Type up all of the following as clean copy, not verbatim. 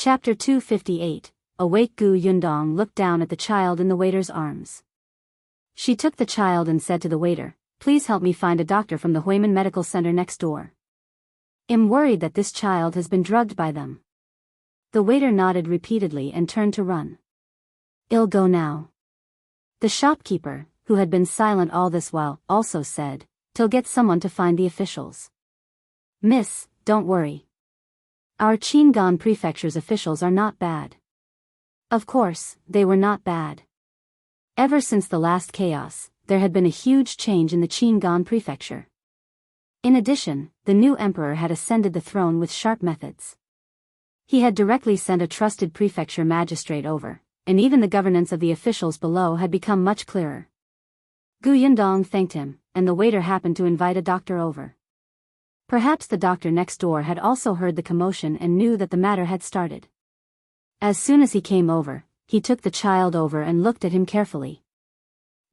Chapter 258. Awake. Yundong looked down at the child in the waiter's arms. She took the child and said to the waiter, "Please help me find a doctor from the Huimin Medical Center next door. I'm worried that this child has been drugged by them." The waiter nodded repeatedly and turned to run. "I'll go now." The shopkeeper, who had been silent all this while, also said, "Till get someone to find the officials." "Miss, don't worry. Our Qingyuan prefecture's officials are not bad." Of course, they were not bad. Ever since the last chaos, there had been a huge change in the Qingyuan prefecture. In addition, the new emperor had ascended the throne with sharp methods. He had directly sent a trusted prefecture magistrate over, and even the governance of the officials below had become much clearer. Yundong thanked him, and the waiter happened to invite a doctor over. Perhaps the doctor next door had also heard the commotion and knew that the matter had started. As soon as he came over, he took the child over and looked at him carefully.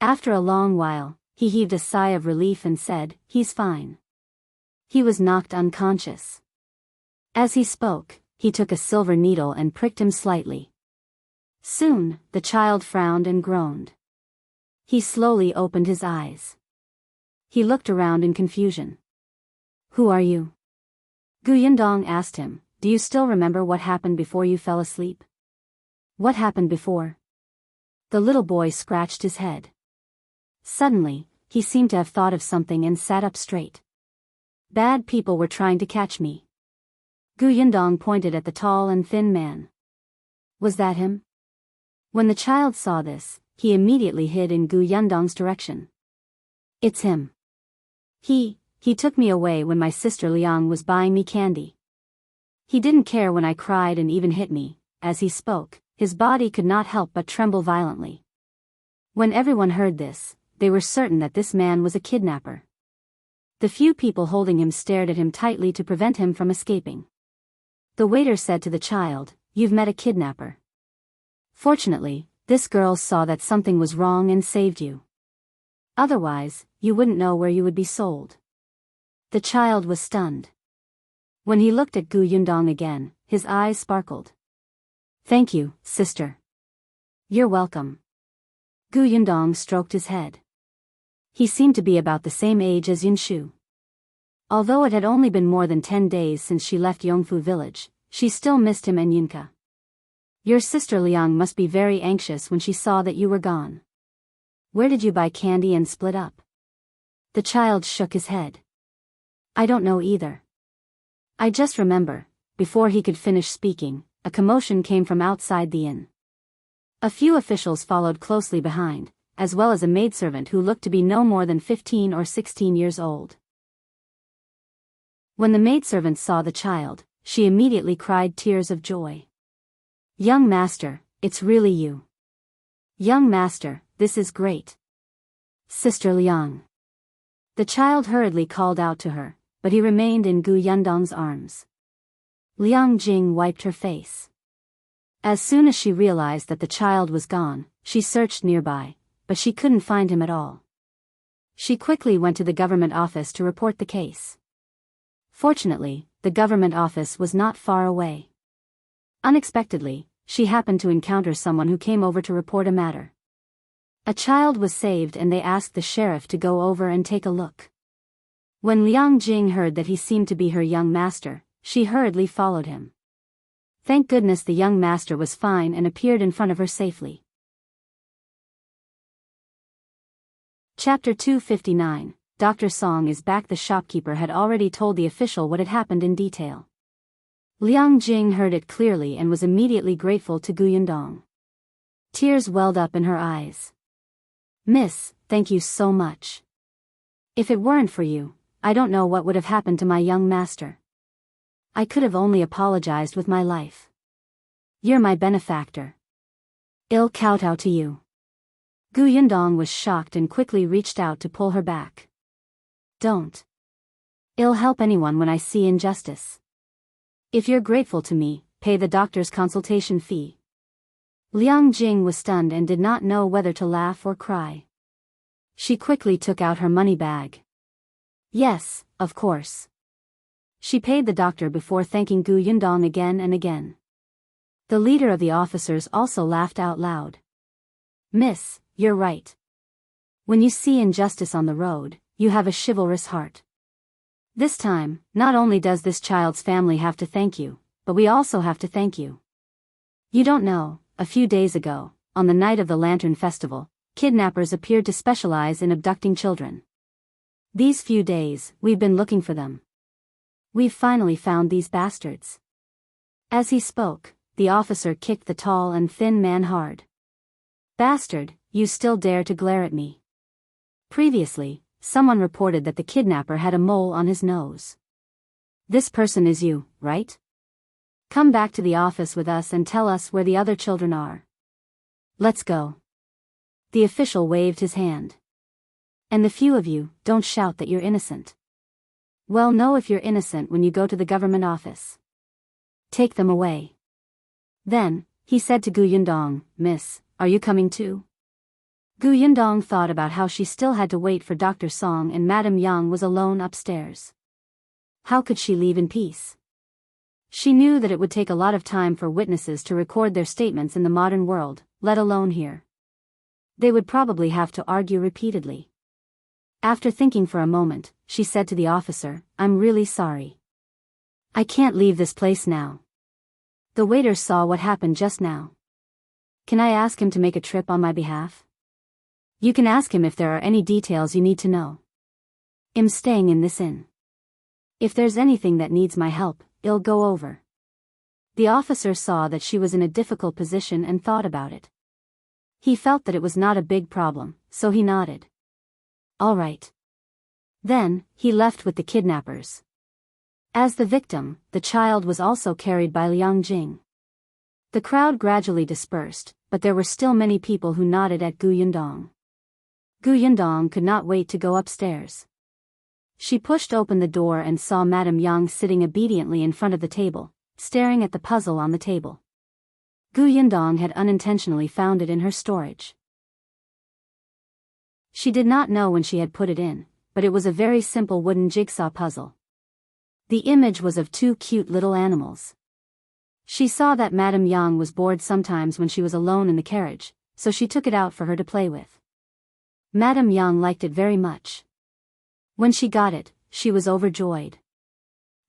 After a long while, he heaved a sigh of relief and said, "He's fine." He was knocked unconscious. As he spoke, he took a silver needle and pricked him slightly. Soon, the child frowned and groaned. He slowly opened his eyes. He looked around in confusion. "Who are you?" Yundong asked him. "Do you still remember what happened before you fell asleep?" "What happened before?" The little boy scratched his head. Suddenly, he seemed to have thought of something and sat up straight. "Bad people were trying to catch me." Yundong pointed at the tall and thin man. "Was that him?" When the child saw this, he immediately hid in Yundong's direction. "It's him. He took me away when my sister Liang was buying me candy. He didn't care when I cried and even hit me." As he spoke, his body could not help but tremble violently. When everyone heard this, they were certain that this man was a kidnapper. The few people holding him stared at him tightly to prevent him from escaping. The waiter said to the child, "You've met a kidnapper. Fortunately, this girl saw that something was wrong and saved you. Otherwise, you wouldn't know where you would be sold." The child was stunned. When he looked at Yundong again, his eyes sparkled. "Thank you, sister." "You're welcome." Yundong stroked his head. He seemed to be about the same age as Yunshu. Although it had only been more than 10 days since she left Yongfu village, she still missed him and Yunka. "Your sister Liang must be very anxious when she saw that you were gone. Where did you buy candy and split up?" The child shook his head. "I don't know either. I just remember." Before he could finish speaking, a commotion came from outside the inn. A few officials followed closely behind, as well as a maidservant who looked to be no more than 15 or 16 years old. When the maidservant saw the child, she immediately cried tears of joy. "Young master, it's really you. Young master, this is great. Sister Liang." The child hurriedly called out to her, but he remained in Yundong's arms. Liang Jing wiped her face. As soon as she realized that the child was gone, she searched nearby, but she couldn't find him at all. She quickly went to the government office to report the case. Fortunately, the government office was not far away. Unexpectedly, she happened to encounter someone who came over to report a matter. A child was saved and they asked the sheriff to go over and take a look. When Liang Jing heard that he seemed to be her young master, she hurriedly followed him. Thank goodness the young master was fine and appeared in front of her safely. Chapter 259. Dr. Song is back. The shopkeeper had already told the official what had happened in detail. Liang Jing heard it clearly and was immediately grateful to Yundong. Tears welled up in her eyes. "Miss, thank you so much. If it weren't for you, I don't know what would have happened to my young master. I could have only apologized with my life. You're my benefactor. I'll kowtow to you." Yundong was shocked and quickly reached out to pull her back. "Don't. I'll help anyone when I see injustice. If you're grateful to me, pay the doctor's consultation fee." Liang Jing was stunned and did not know whether to laugh or cry. She quickly took out her money bag. "Yes, of course." She paid the doctor before thanking Yundong again and again. The leader of the officers also laughed out loud. Miss, you're right. When you see injustice on the road, you have a chivalrous heart. This time, not only does this child's family have to thank you, but we also have to thank you. You don't know, a few days ago, on the night of the Lantern Festival, kidnappers appeared to specialize in abducting children. These few days, we've been looking for them. We've finally found these bastards. As he spoke, the officer kicked the tall and thin man hard. Bastard, you still dare to glare at me. Previously, someone reported that the kidnapper had a mole on his nose. This person is you, right? Come back to the office with us and tell us where the other children are. Let's go. The official waved his hand. And the few of you, don't shout that you're innocent. Well, know if you're innocent when you go to the government office. Take them away. Then, he said to Gu Yundong, Miss, are you coming too? Gu Yundong thought about how she still had to wait for Dr. Song and Madame Yang was alone upstairs. How could she leave in peace? She knew that it would take a lot of time for witnesses to record their statements in the modern world, let alone here. They would probably have to argue repeatedly. After thinking for a moment, she said to the officer, I'm really sorry. I can't leave this place now. The waiter saw what happened just now. Can I ask him to make a trip on my behalf? You can ask him if there are any details you need to know. I'm staying in this inn. If there's anything that needs my help, I'll go over. The officer saw that she was in a difficult position and thought about it. He felt that it was not a big problem, so he nodded. All right. Then, he left with the kidnappers. As the victim, the child was also carried by Liang Jing. The crowd gradually dispersed, but there were still many people who nodded at Gu Yundong. Gu Yundong could not wait to go upstairs. She pushed open the door and saw Madame Yang sitting obediently in front of the table, staring at the puzzle on the table. Gu Yundong had unintentionally found it in her storage. She did not know when she had put it in, but it was a very simple wooden jigsaw puzzle. The image was of two cute little animals. She saw that Madame Yang was bored sometimes when she was alone in the carriage, so she took it out for her to play with. Madame Yang liked it very much. When she got it, she was overjoyed.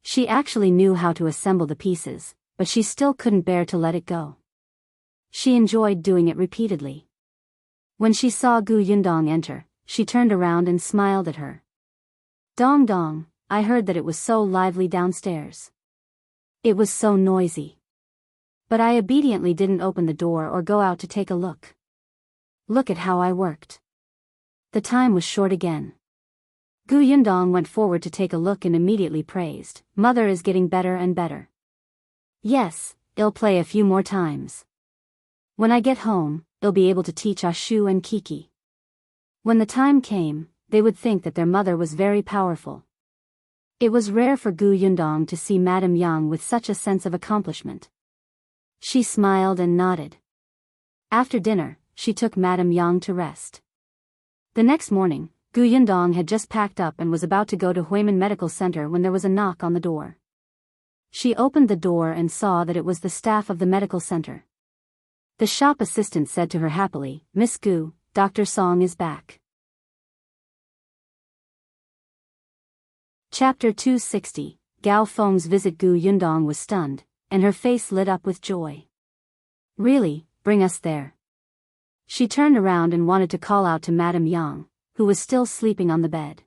She actually knew how to assemble the pieces, but she still couldn't bear to let it go. She enjoyed doing it repeatedly. When she saw Gu Yundong enter, she turned around and smiled at her. Dong dong, I heard that it was so lively downstairs. It was so noisy. But I obediently didn't open the door or go out to take a look. Look at how I worked. The time was short again. Gu Yundong went forward to take a look and immediately praised, Mother is getting better and better. Yes, I'll play a few more times. When I get home, I'll be able to teach Ashu and Kiki. When the time came, they would think that their mother was very powerful. It was rare for Gu Yundong to see Madame Yang with such a sense of accomplishment. She smiled and nodded. After dinner, she took Madame Yang to rest. The next morning, Gu Yundong had just packed up and was about to go to Huimin Medical Center when there was a knock on the door. She opened the door and saw that it was the staff of the medical center. The shop assistant said to her happily, Miss Gu, Dr. Song is back. Chapter 260, Gao Feng's visit. Gu Yundong was stunned, and her face lit up with joy. Really, bring us there. She turned around and wanted to call out to Madame Yang, who was still sleeping on the bed.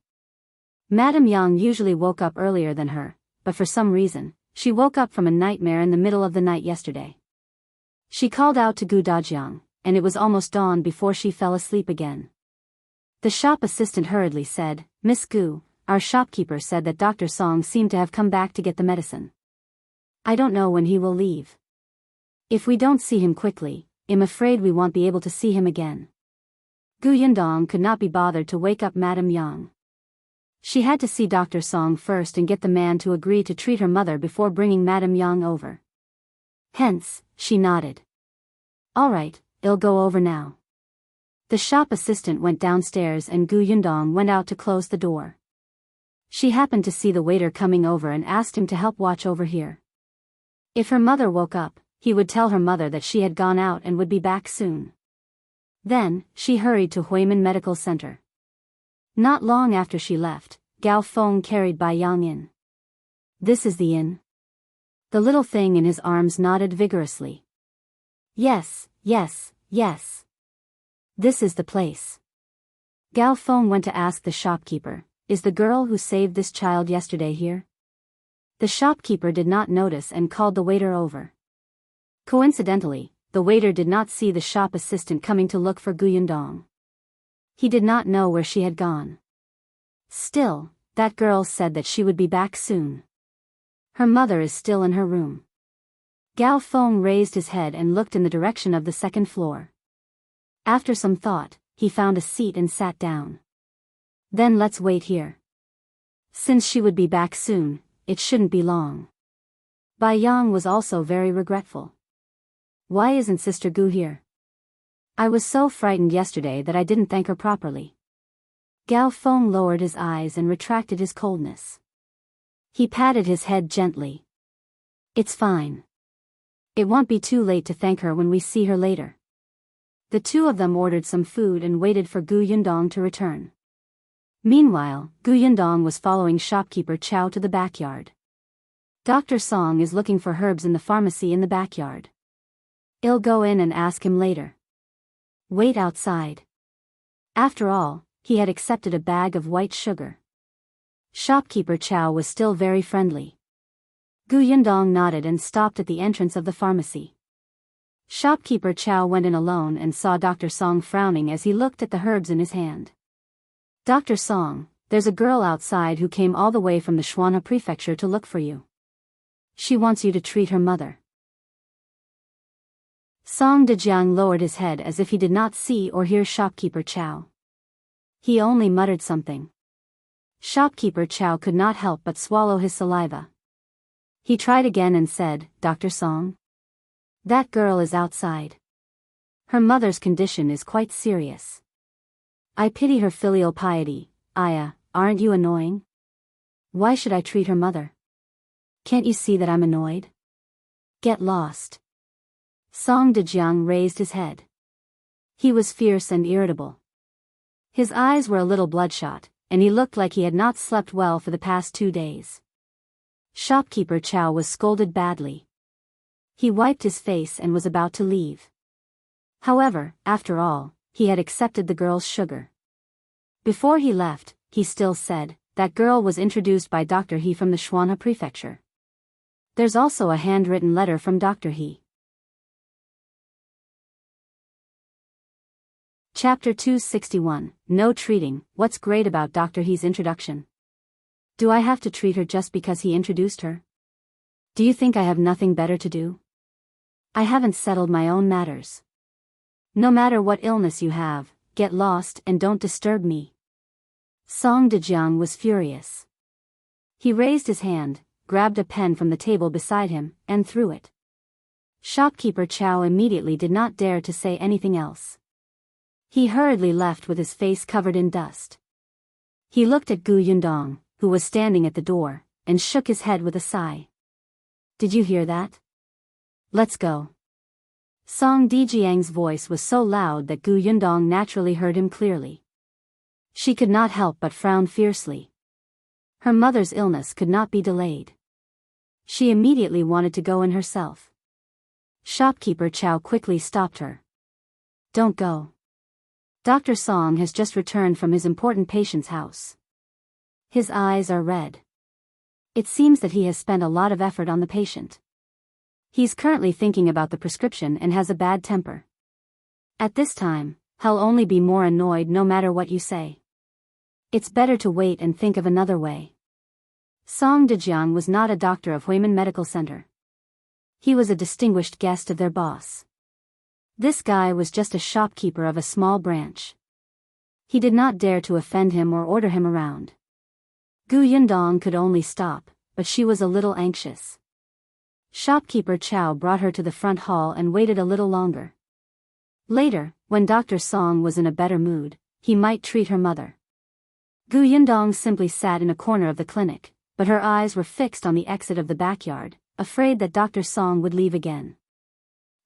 Madame Yang usually woke up earlier than her, but for some reason, she woke up from a nightmare in the middle of the night yesterday. She called out to Gu Dajiang, and it was almost dawn before she fell asleep again. The shop assistant hurriedly said, Miss Gu, our shopkeeper said that Dr. Song seemed to have come back to get the medicine. I don't know when he will leave. If we don't see him quickly, I'm afraid we won't be able to see him again. Gu Yundong could not be bothered to wake up Madame Yang. She had to see Dr. Song first and get the man to agree to treat her mother before bringing Madame Yang over. Hence, she nodded. All right, I'll go over now. The shop assistant went downstairs and Gu Yundong went out to close the door. She happened to see the waiter coming over and asked him to help watch over here. If her mother woke up, he would tell her mother that she had gone out and would be back soon. Then, she hurried to Huimin Medical Center. Not long after she left, Feng carried Bai Yang in. This is the inn. The little thing in his arms nodded vigorously. Yes, yes, yes. This is the place. Feng went to ask the shopkeeper, is the girl who saved this child yesterday here? The shopkeeper did not notice and called the waiter over. Coincidentally, the waiter did not see the shop assistant coming to look for Yundong. He did not know where she had gone. Still, that girl said that she would be back soon. Her mother is still in her room. Feng raised his head and looked in the direction of the second floor. After some thought, he found a seat and sat down. Then let's wait here. Since she would be back soon, it shouldn't be long. Bai Yang was also very regretful. Why isn't Sister Gu here? I was so frightened yesterday that I didn't thank her properly. Feng lowered his eyes and retracted his coldness. He patted his head gently. It's fine. It won't be too late to thank her when we see her later. The two of them ordered some food and waited for Yundong to return. Meanwhile, Yundong was following shopkeeper Chao to the backyard. Dr. Song is looking for herbs in the pharmacy in the backyard. I'll go in and ask him later. Wait outside. After all, he had accepted a bag of white sugar. Shopkeeper Chao was still very friendly. Yundong nodded and stopped at the entrance of the pharmacy. Shopkeeper Chao went in alone and saw Dr. Song frowning as he looked at the herbs in his hand. Dr. Song, there's a girl outside who came all the way from the Xianxia prefecture to look for you. She wants you to treat her mother. Song Dajiang lowered his head as if he did not see or hear Shopkeeper Chao. He only muttered something. Shopkeeper Chao could not help but swallow his saliva. He tried again and said, Dr. Song? That girl is outside. Her mother's condition is quite serious. I pity her filial piety. Aya, aren't you annoying? Why should I treat her mother? Can't you see that I'm annoyed? Get lost. Song Dajiang raised his head. He was fierce and irritable. His eyes were a little bloodshot, and he looked like he had not slept well for the past 2 days. Shopkeeper Chao was scolded badly. He wiped his face and was about to leave. However, after all, he had accepted the girl's sugar. Before he left, he still said, that girl was introduced by Dr. He from the Xianxia prefecture. There's also a handwritten letter from Dr. He. Chapter 261, No Treating. What's great about Dr. He's introduction? Do I have to treat her just because he introduced her? Do you think I have nothing better to do? I haven't settled my own matters. No matter what illness you have, get lost and don't disturb me. Song Dajiang was furious. He raised his hand, grabbed a pen from the table beside him, and threw it. Shopkeeper Chao immediately did not dare to say anything else. He hurriedly left with his face covered in dust. He looked at Yundong, who was standing at the door, and shook his head with a sigh. Did you hear that? Let's go. Song Dajiang's voice was so loud that Yundong naturally heard him clearly. She could not help but frown fiercely. Her mother's illness could not be delayed. She immediately wanted to go in herself. Shopkeeper Chao quickly stopped her. Don't go. Dr. Song has just returned from his important patient's house. His eyes are red. It seems that he has spent a lot of effort on the patient. He's currently thinking about the prescription and has a bad temper. At this time, he'll only be more annoyed no matter what you say. It's better to wait and think of another way. Song Dajiang was not a doctor of Huimin Medical Center. He was a distinguished guest of their boss. This guy was just a shopkeeper of a small branch. He did not dare to offend him or order him around. Yundong could only stop, but she was a little anxious. Shopkeeper Chao brought her to the front hall and waited a little longer. Later, when Dr. Song was in a better mood, he might treat her mother. Yundong simply sat in a corner of the clinic, but her eyes were fixed on the exit of the backyard, afraid that Dr. Song would leave again.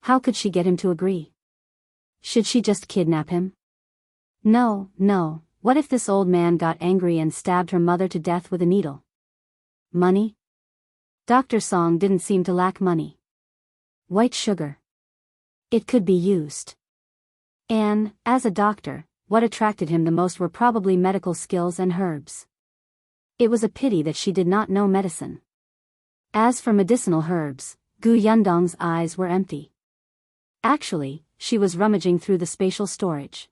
How could she get him to agree? Should she just kidnap him? No, no, what if this old man got angry and stabbed her mother to death with a needle? Money? Dr. Song didn't seem to lack money. White sugar. It could be used. And, as a doctor, what attracted him the most were probably medical skills and herbs. It was a pity that she did not know medicine. As for medicinal herbs, Yundong's eyes were empty. Actually, she was rummaging through the spatial storage.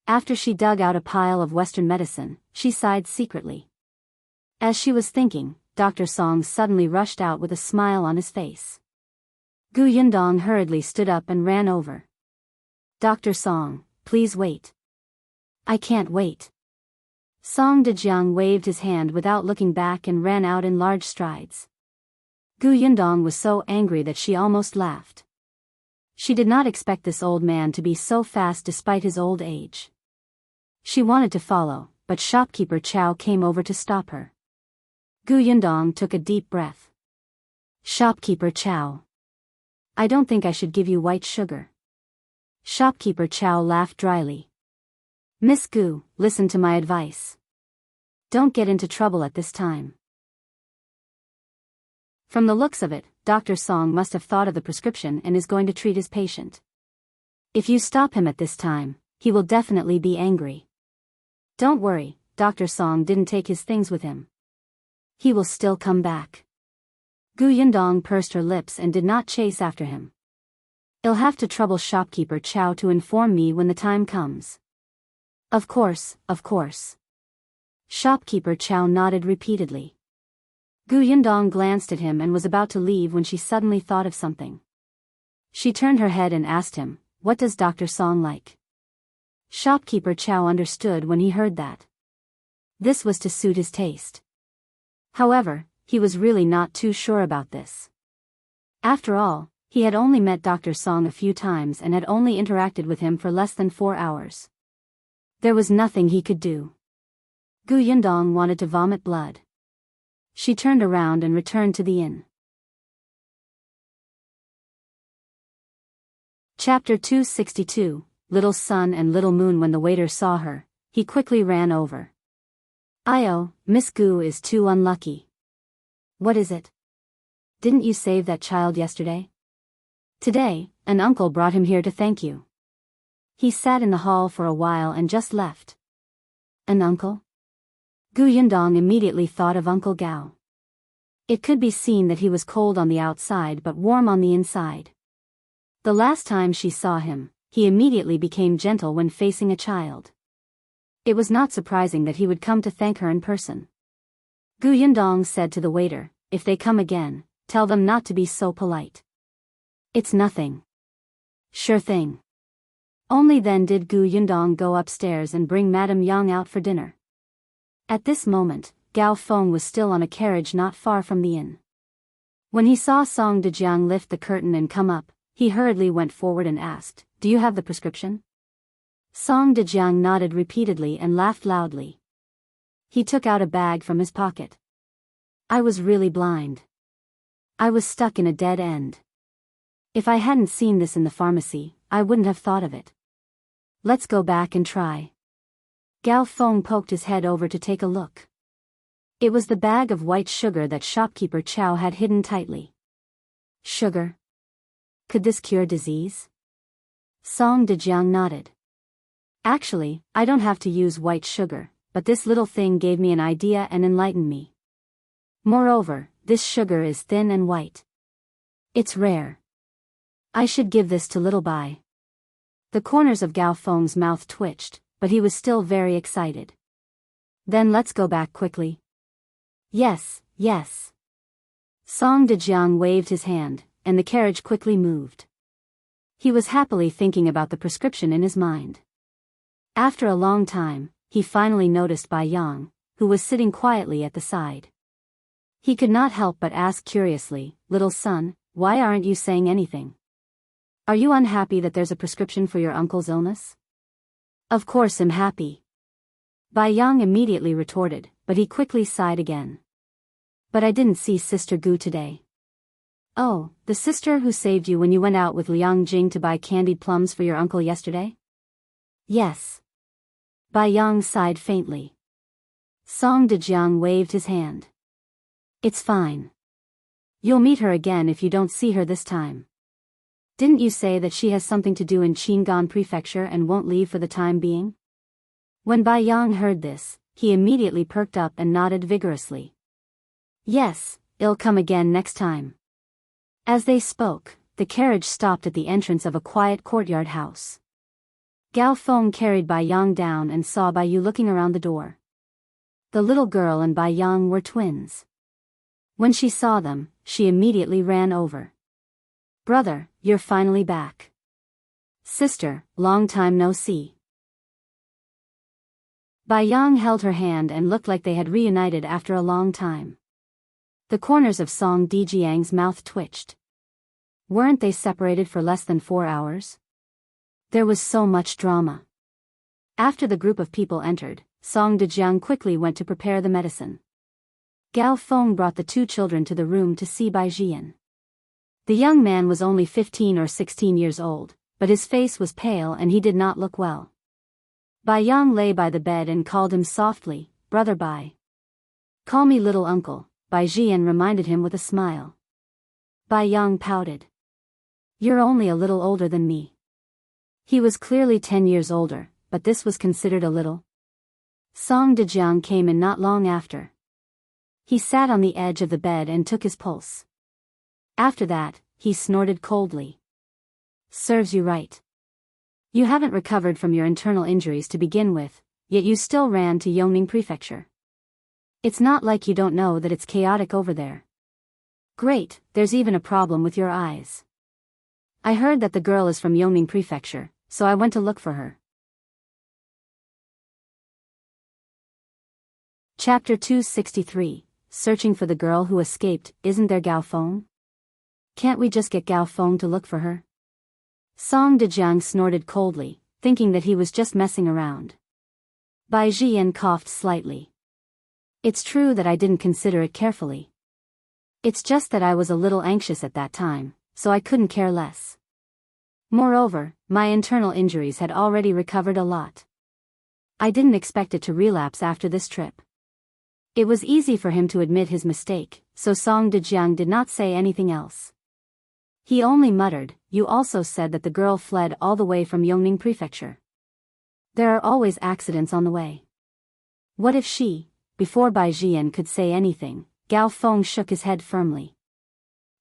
After she dug out a pile of Western medicine, she sighed secretly. As she was thinking, Dr. Song suddenly rushed out with a smile on his face. Yundong hurriedly stood up and ran over. Dr. Song, please wait. I can't wait. Song Dajiang waved his hand without looking back and ran out in large strides. Yundong was so angry that she almost laughed. She did not expect this old man to be so fast despite his old age. She wanted to follow, but shopkeeper Chao came over to stop her. Yundong took a deep breath. Shopkeeper Chao. I don't think I should give you white sugar. Shopkeeper Chao laughed dryly. Miss Gu, listen to my advice. Don't get into trouble at this time. From the looks of it, Dr. Song must have thought of the prescription and is going to treat his patient. If you stop him at this time, he will definitely be angry. Don't worry, Dr. Song didn't take his things with him. He will still come back. Yundong pursed her lips and did not chase after him. I'll have to trouble shopkeeper Chao to inform me when the time comes. Of course, of course. Shopkeeper Chao nodded repeatedly. Yundong glanced at him and was about to leave when she suddenly thought of something. She turned her head and asked him, what does Dr. Song like? Shopkeeper Chao understood when he heard that. This was to suit his taste. However, he was really not too sure about this. After all, he had only met Dr. Song a few times and had only interacted with him for less than 4 hours. There was nothing he could do. Yundong wanted to vomit blood. She turned around and returned to the inn. Chapter 262, Little Sun and Little Moon. When the waiter saw her, he quickly ran over. Io, Miss Gu is too unlucky. What is it? Didn't you save that child yesterday? Today, an uncle brought him here to thank you. He sat in the hall for a while and just left. An uncle? Yundong immediately thought of Uncle Gao. It could be seen that he was cold on the outside but warm on the inside. The last time she saw him, he immediately became gentle when facing a child. It was not surprising that he would come to thank her in person. Yundong said to the waiter, if they come again, tell them not to be so polite. It's nothing. Sure thing. Only then did Yundong go upstairs and bring Madame Yang out for dinner. At this moment, Feng was still on a carriage not far from the inn. When he saw Song Dajiang lift the curtain and come up, he hurriedly went forward and asked, do you have the prescription? Song Dajiang nodded repeatedly and laughed loudly. He took out a bag from his pocket. I was really blind. I was stuck in a dead end. If I hadn't seen this in the pharmacy, I wouldn't have thought of it. Let's go back and try. Feng poked his head over to take a look. It was the bag of white sugar that shopkeeper Chao had hidden tightly. Sugar? Could this cure disease? Song Dajiang nodded. Actually, I don't have to use white sugar, but this little thing gave me an idea and enlightened me. Moreover, this sugar is thin and white. It's rare. I should give this to Little Bai. The corners of Feng's mouth twitched, but he was still very excited. Then let's go back quickly. Yes, yes. Song Dajiang waved his hand, and the carriage quickly moved. He was happily thinking about the prescription in his mind. After a long time, he finally noticed Bai Yang, who was sitting quietly at the side. He could not help but ask curiously, Little son, why aren't you saying anything? Are you unhappy that there's a prescription for your uncle's illness? Of course I'm happy. Bai Yang immediately retorted, but he quickly sighed again. But I didn't see Sister Gu today. Oh, the sister who saved you when you went out with Liang Jing to buy candied plums for your uncle yesterday? Yes. Bai Yang sighed faintly. Song Dajiang waved his hand. It's fine. You'll meet her again if you don't see her this time. Didn't you say that she has something to do in Qingyuan Prefecture and won't leave for the time being? When Bai Yang heard this, he immediately perked up and nodded vigorously. Yes, I'll come again next time. As they spoke, the carriage stopped at the entrance of a quiet courtyard house. Gao Feng carried Bai Yang down and saw Bai Yu looking around the door. The little girl and Bai Yang were twins. When she saw them, she immediately ran over. Brother, you're finally back. Sister, long time no see. Bai Yang held her hand and looked like they had reunited after a long time. The corners of Song Dajiang's mouth twitched. Weren't they separated for less than 4 hours? There was so much drama. After the group of people entered, Song Dajiang quickly went to prepare the medicine. Gao Feng brought the 2 children to the room to see Bai Jian. The young man was only 15 or 16 years old, but his face was pale and he did not look well. Bai Yang lay by the bed and called him softly, Brother Bai. Call me little uncle, Bai Jian reminded him with a smile. Bai Yang pouted. You're only a little older than me. He was clearly 10 years older, but this was considered a little. Song Dajiang came in not long after. He sat on the edge of the bed and took his pulse. After that, he snorted coldly. Serves you right. You haven't recovered from your internal injuries to begin with, yet you still ran to Yongning Prefecture. It's not like you don't know that it's chaotic over there. Great, there's even a problem with your eyes. I heard that the girl is from Yongning Prefecture, so I went to look for her. Chapter 263. Searching for the girl who escaped, isn't there Gao Feng? Can't we just get Gao Feng to look for her? Song Dajiang snorted coldly, thinking that he was just messing around. Bai Jian coughed slightly. It's true that I didn't consider it carefully. It's just that I was a little anxious at that time, so I couldn't care less. Moreover, my internal injuries had already recovered a lot. I didn't expect it to relapse after this trip. It was easy for him to admit his mistake, so Song Dajiang did not say anything else. He only muttered, You also said that the girl fled all the way from Yongning Prefecture. There are always accidents on the way. What if she... Before Bai Jian could say anything, Gao Feng shook his head firmly.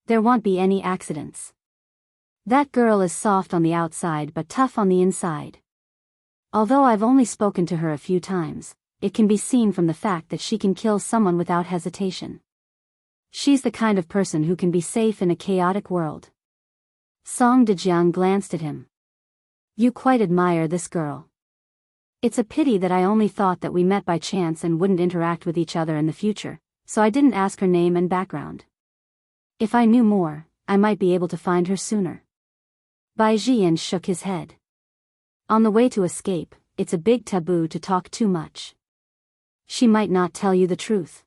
There won't be any accidents. That girl is soft on the outside but tough on the inside. Although I've only spoken to her a few times, it can be seen from the fact that she can kill someone without hesitation. She's the kind of person who can be safe in a chaotic world. Song Dajiang glanced at him. You quite admire this girl. It's a pity that I only thought that we met by chance and wouldn't interact with each other in the future, so I didn't ask her name and background. If I knew more, I might be able to find her sooner. Bai Jian shook his head. On the way to escape, it's a big taboo to talk too much. She might not tell you the truth.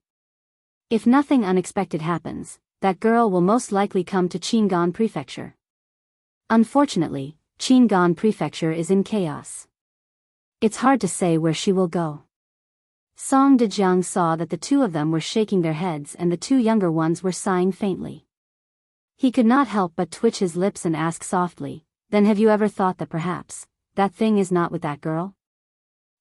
If nothing unexpected happens, that girl will most likely come to Qingyuan Prefecture. Unfortunately, Qingyuan Prefecture is in chaos. It's hard to say where she will go. Song Dajiang saw that the 2 of them were shaking their heads and the 2 younger ones were sighing faintly. He could not help but twitch his lips and ask softly, Then have you ever thought that perhaps, that thing is not with that girl?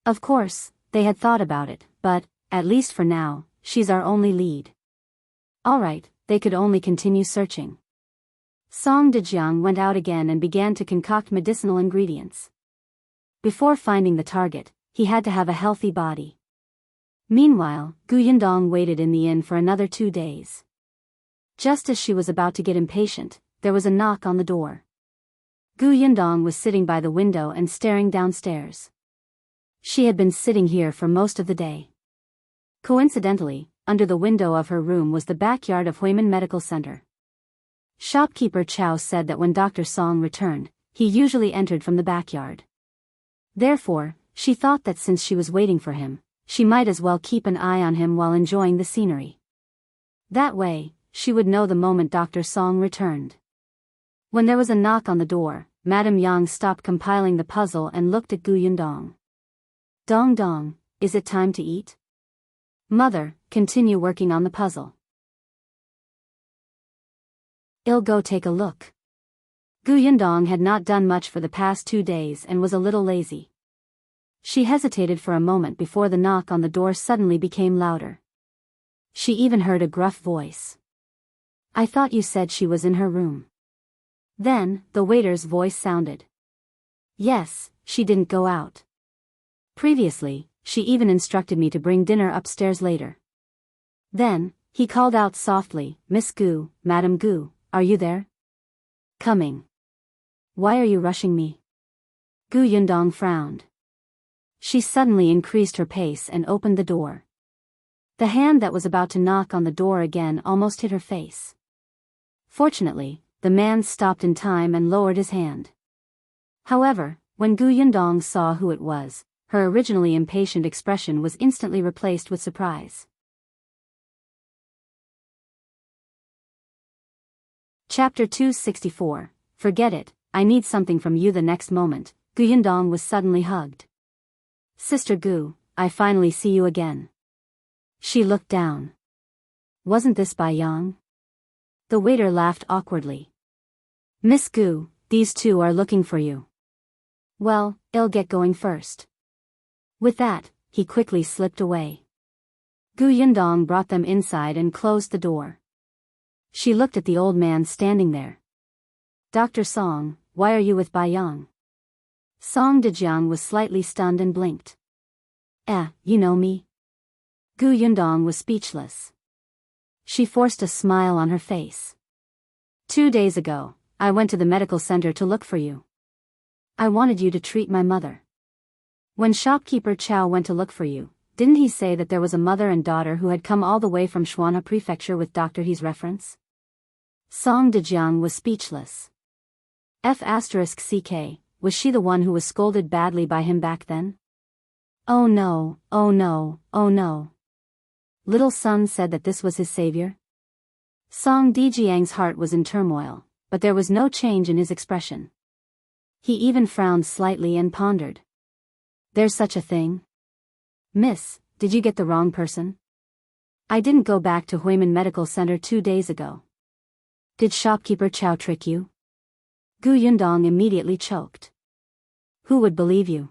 Of course, they had thought about it, but, at least for now, she's our only lead. Alright, they could only continue searching. Song Dajiang went out again and began to concoct medicinal ingredients. Before finding the target, he had to have a healthy body. Meanwhile, Yundong waited in the inn for another 2 days. Just as she was about to get impatient, there was a knock on the door. Yundong was sitting by the window and staring downstairs. She had been sitting here for most of the day. Coincidentally, under the window of her room was the backyard of Huimin Medical Center. Shopkeeper Chao said that when Dr. Song returned, he usually entered from the backyard. Therefore, she thought that since she was waiting for him, she might as well keep an eye on him while enjoying the scenery. That way, she would know the moment Dr. Song returned. When there was a knock on the door, Madame Yang stopped compiling the puzzle and looked at Gu Yundong. Dong dong, is it time to eat? Mother, continue working on the puzzle. I'll go take a look. Gu Yundong had not done much for the past 2 days and was a little lazy. She hesitated for a moment before the knock on the door suddenly became louder. She even heard a gruff voice. I thought you said she was in her room. Then, the waiter's voice sounded. Yes, she didn't go out. Previously, she even instructed me to bring dinner upstairs later. Then, he called out softly, Miss Gu, Madam Gu, are you there? Coming. Why are you rushing me? Gu Yundong frowned. She suddenly increased her pace and opened the door. The hand that was about to knock on the door again almost hit her face. Fortunately, the man stopped in time and lowered his hand. However, when Gu Yundong saw who it was, her originally impatient expression was instantly replaced with surprise. Chapter 264. Forget it, I need something from you. The next moment, Gu Yundong was suddenly hugged. Sister Gu, I finally see you again. She looked down. Wasn't this Dajiang? The waiter laughed awkwardly. Miss Gu, these two are looking for you. Well, I'll get going first. With that, he quickly slipped away. Gu Yundong brought them inside and closed the door. She looked at the old man standing there. Dr. Song, why are you with Dajiang? Song Dajiang was slightly stunned and blinked. You know me? Gu Yundong was speechless. She forced a smile on her face. 2 days ago, I went to the medical center to look for you. I wanted you to treat my mother. When shopkeeper Shao went to look for you, didn't he say that there was a mother and daughter who had come all the way from Shuanha Prefecture with Dr. He's reference? Song Dajiang was speechless. F***ck, was she the one who was scolded badly by him back then? Oh no, oh no, oh no. Little son said that this was his savior? Song Dajiang's heart was in turmoil, but there was no change in his expression. He even frowned slightly and pondered. There's such a thing? Miss, did you get the wrong person? I didn't go back to Huimin Medical Center 2 days ago. Did shopkeeper Shao trick you? Gu Yundong immediately choked. Who would believe you?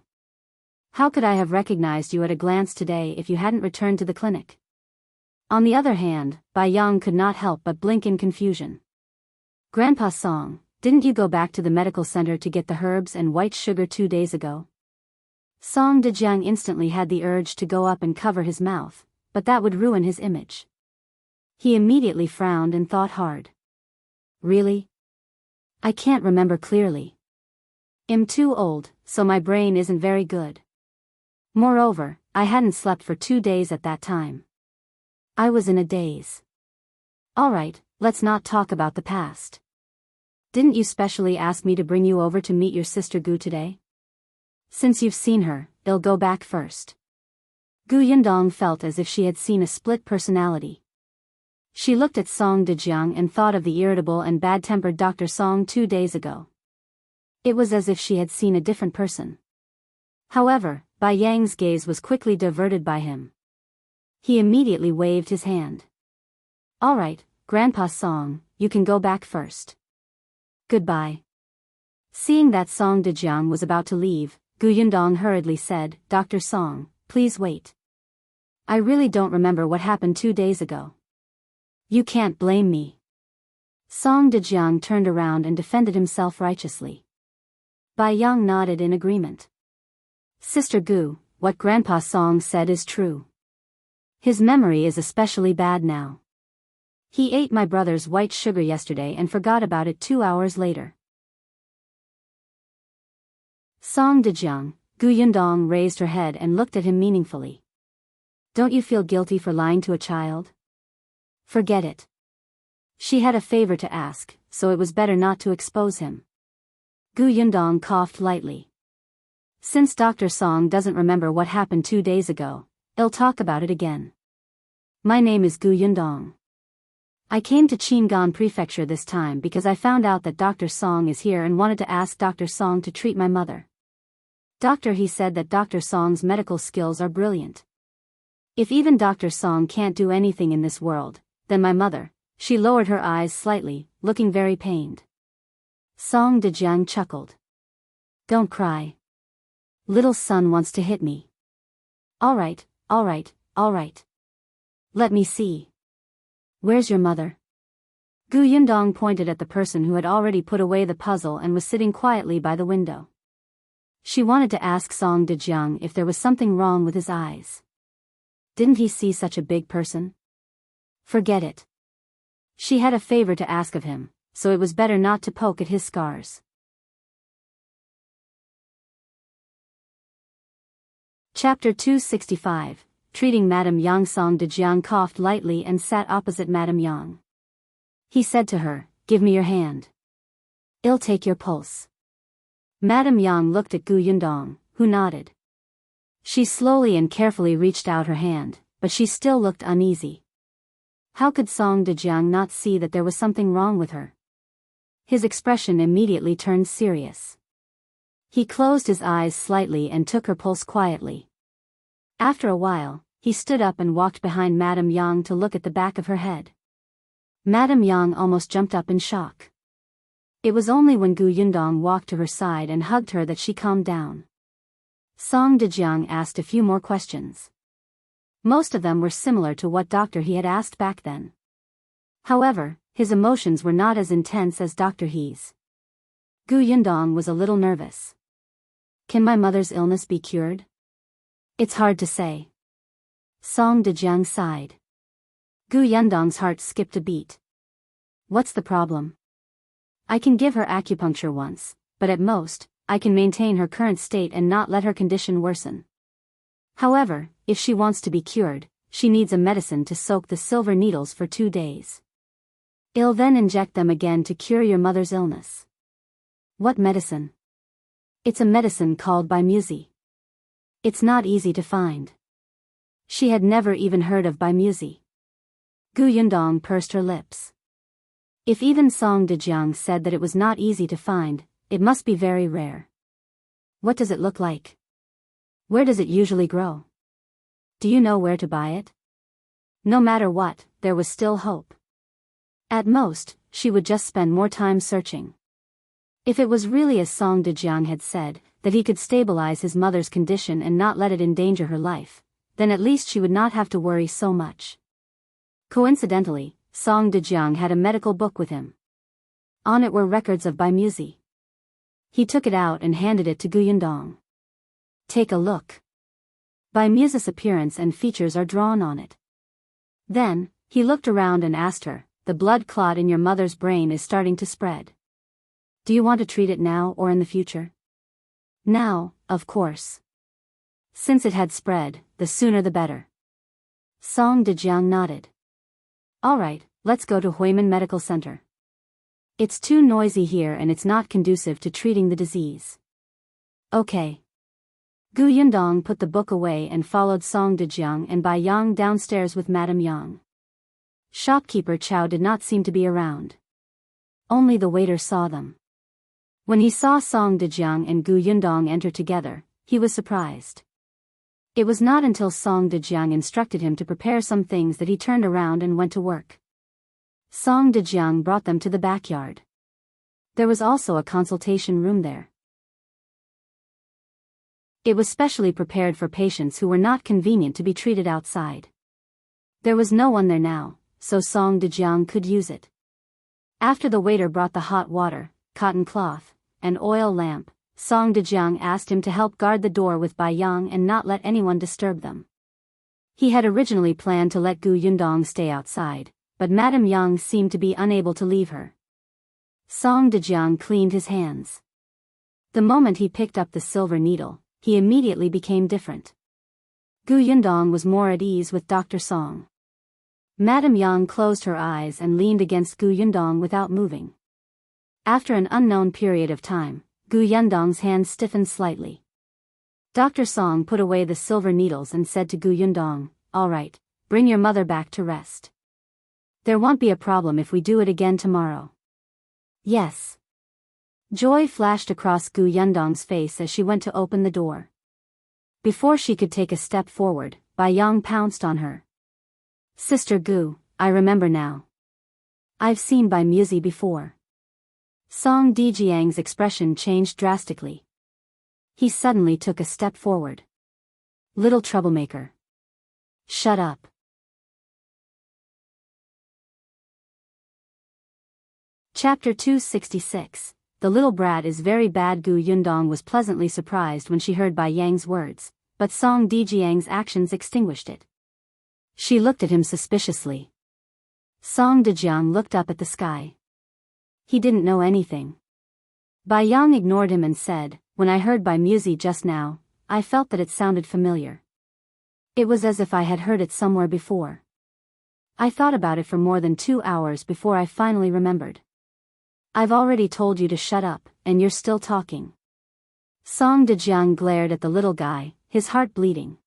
How could I have recognized you at a glance today if you hadn't returned to the clinic? On the other hand, Dajiang could not help but blink in confusion. Grandpa Song, didn't you go back to the medical center to get the herbs and white sugar 2 days ago? Song Dajiang instantly had the urge to go up and cover his mouth, but that would ruin his image. He immediately frowned and thought hard. Really? I can't remember clearly. I'm too old, so my brain isn't very good. Moreover, I hadn't slept for 2 days at that time. I was in a daze. Alright, let's not talk about the past. Didn't you specially ask me to bring you over to meet your sister Gu today? Since you've seen her, I'll go back first. Gu Yundong felt as if she had seen a split personality. She looked at Song Dajiang and thought of the irritable and bad-tempered Dr. Song 2 days ago. It was as if she had seen a different person. However, Dajiang's gaze was quickly diverted by him. He immediately waved his hand. Alright, Grandpa Song, you can go back first. Goodbye. Seeing that Song Dajiang was about to leave, Gu Yundong hurriedly said, Dr. Song, please wait. I really don't remember what happened 2 days ago. You can't blame me. Song Dajiang turned around and defended himself righteously. Dajiang nodded in agreement. Sister Gu, what Grandpa Song said is true. His memory is especially bad now. He ate my brother's white sugar yesterday and forgot about it 2 hours later. Song Dajiang, Gu Yundong raised her head and looked at him meaningfully. Don't you feel guilty for lying to a child? Forget it. She had a favor to ask, so it was better not to expose him. Gu Yundong coughed lightly. Since Dr. Song doesn't remember what happened 2 days ago, I'll talk about it again. My name is Gu Yundong. I came to Qingyuan Prefecture this time because I found out that Dr. Song is here and wanted to ask Dr. Song to treat my mother. Doctor, he said that Dr. Song's medical skills are brilliant. If even Dr. Song can't do anything in this world, then my mother, she lowered her eyes slightly, looking very pained. Song Dajiang chuckled. Don't cry. Little son wants to hit me. Alright, alright, alright. Let me see. Where's your mother? Yundong pointed at the person who had already put away the puzzle and was sitting quietly by the window. She wanted to ask Song Dajiang if there was something wrong with his eyes. Didn't he see such a big person? Forget it. She had a favor to ask of him, so it was better not to poke at his scars. Chapter 265, Treating Madame Yang. Song Dajiang coughed lightly and sat opposite Madame Yang. He said to her, "Give me your hand. I'll take your pulse." Madame Yang looked at Yundong, who nodded. She slowly and carefully reached out her hand, but she still looked uneasy. How could Song Dajiang not see that there was something wrong with her? His expression immediately turned serious. He closed his eyes slightly and took her pulse quietly. After a while, he stood up and walked behind Madame Yang to look at the back of her head. Madame Yang almost jumped up in shock. It was only when Yundong walked to her side and hugged her that she calmed down. Song Dajiang asked a few more questions. Most of them were similar to what Dr. He had asked back then. However, his emotions were not as intense as Dr. He's. Yundong was a little nervous. Can my mother's illness be cured? It's hard to say. Song Dajiang sighed. Yundong's heart skipped a beat. What's the problem? I can give her acupuncture once, but at most, I can maintain her current state and not let her condition worsen. However, if she wants to be cured, she needs a medicine to soak the silver needles for 2 days. I'll then inject them again to cure your mother's illness. What medicine? It's a medicine called Bimusi. It's not easy to find. She had never even heard of Bimusi. Yundong pursed her lips. If even Song Dajiang said that it was not easy to find, it must be very rare. What does it look like? Where does it usually grow? Do you know where to buy it? No matter what, there was still hope. At most, she would just spend more time searching. If it was really as Song Dajiang had said, that he could stabilize his mother's condition and not let it endanger her life, then at least she would not have to worry so much. Coincidentally, Song Dajiang had a medical book with him. On it were records of Bimusi. He took it out and handed it to Yundong. Take a look. Bimusi's appearance and features are drawn on it. Then, he looked around and asked her, the blood clot in your mother's brain is starting to spread. Do you want to treat it now or in the future? Now, of course. Since it had spread, the sooner the better. Song Dajiang nodded. Alright, let's go to Huimin Medical Center. It's too noisy here and it's not conducive to treating the disease. Okay. Yundong put the book away and followed Song Dajiang and Bai Yang downstairs with Madame Yang. Shopkeeper Chao did not seem to be around. Only the waiter saw them. When he saw Song Dajiang and Yundong enter together, he was surprised. It was not until Song Dajiang instructed him to prepare some things that he turned around and went to work. Song Dajiang brought them to the backyard. There was also a consultation room there. It was specially prepared for patients who were not convenient to be treated outside. There was no one there now, so Song Dajiang could use it. After the waiter brought the hot water, cotton cloth, and oil lamp, Song Dajiang asked him to help guard the door with Bai Yang and not let anyone disturb them. He had originally planned to let Yundong stay outside, but Madame Yang seemed to be unable to leave her. Song Dajiang cleaned his hands. The moment he picked up the silver needle, he immediately became different. Yundong was more at ease with Dr. Song. Madame Yang closed her eyes and leaned against Yundong without moving. After an unknown period of time, Yundong's hand stiffened slightly. Dr. Song put away the silver needles and said to Yundong, "All right, bring your mother back to rest." There won't be a problem if we do it again tomorrow. Yes. Joy flashed across Gu Yundong's face as she went to open the door. Before she could take a step forward, Bai Yang pounced on her. Sister Gu, I remember now. I've seen Bai Muzi before. Song Dajiang's expression changed drastically. He suddenly took a step forward. Little troublemaker. Shut up. Chapter 266. The little brat is very bad. Gu Yundong was pleasantly surprised when she heard Bai Yang's words, but Song Dajiang's actions extinguished it. She looked at him suspiciously. Song Dajiang looked up at the sky. He didn't know anything. Bai Yang ignored him and said, when I heard Bai Muzi just now, I felt that it sounded familiar. It was as if I had heard it somewhere before. I thought about it for more than 2 hours before I finally remembered. I've already told you to shut up, and you're still talking. Song Dajiang glared at the little guy, his heart bleeding.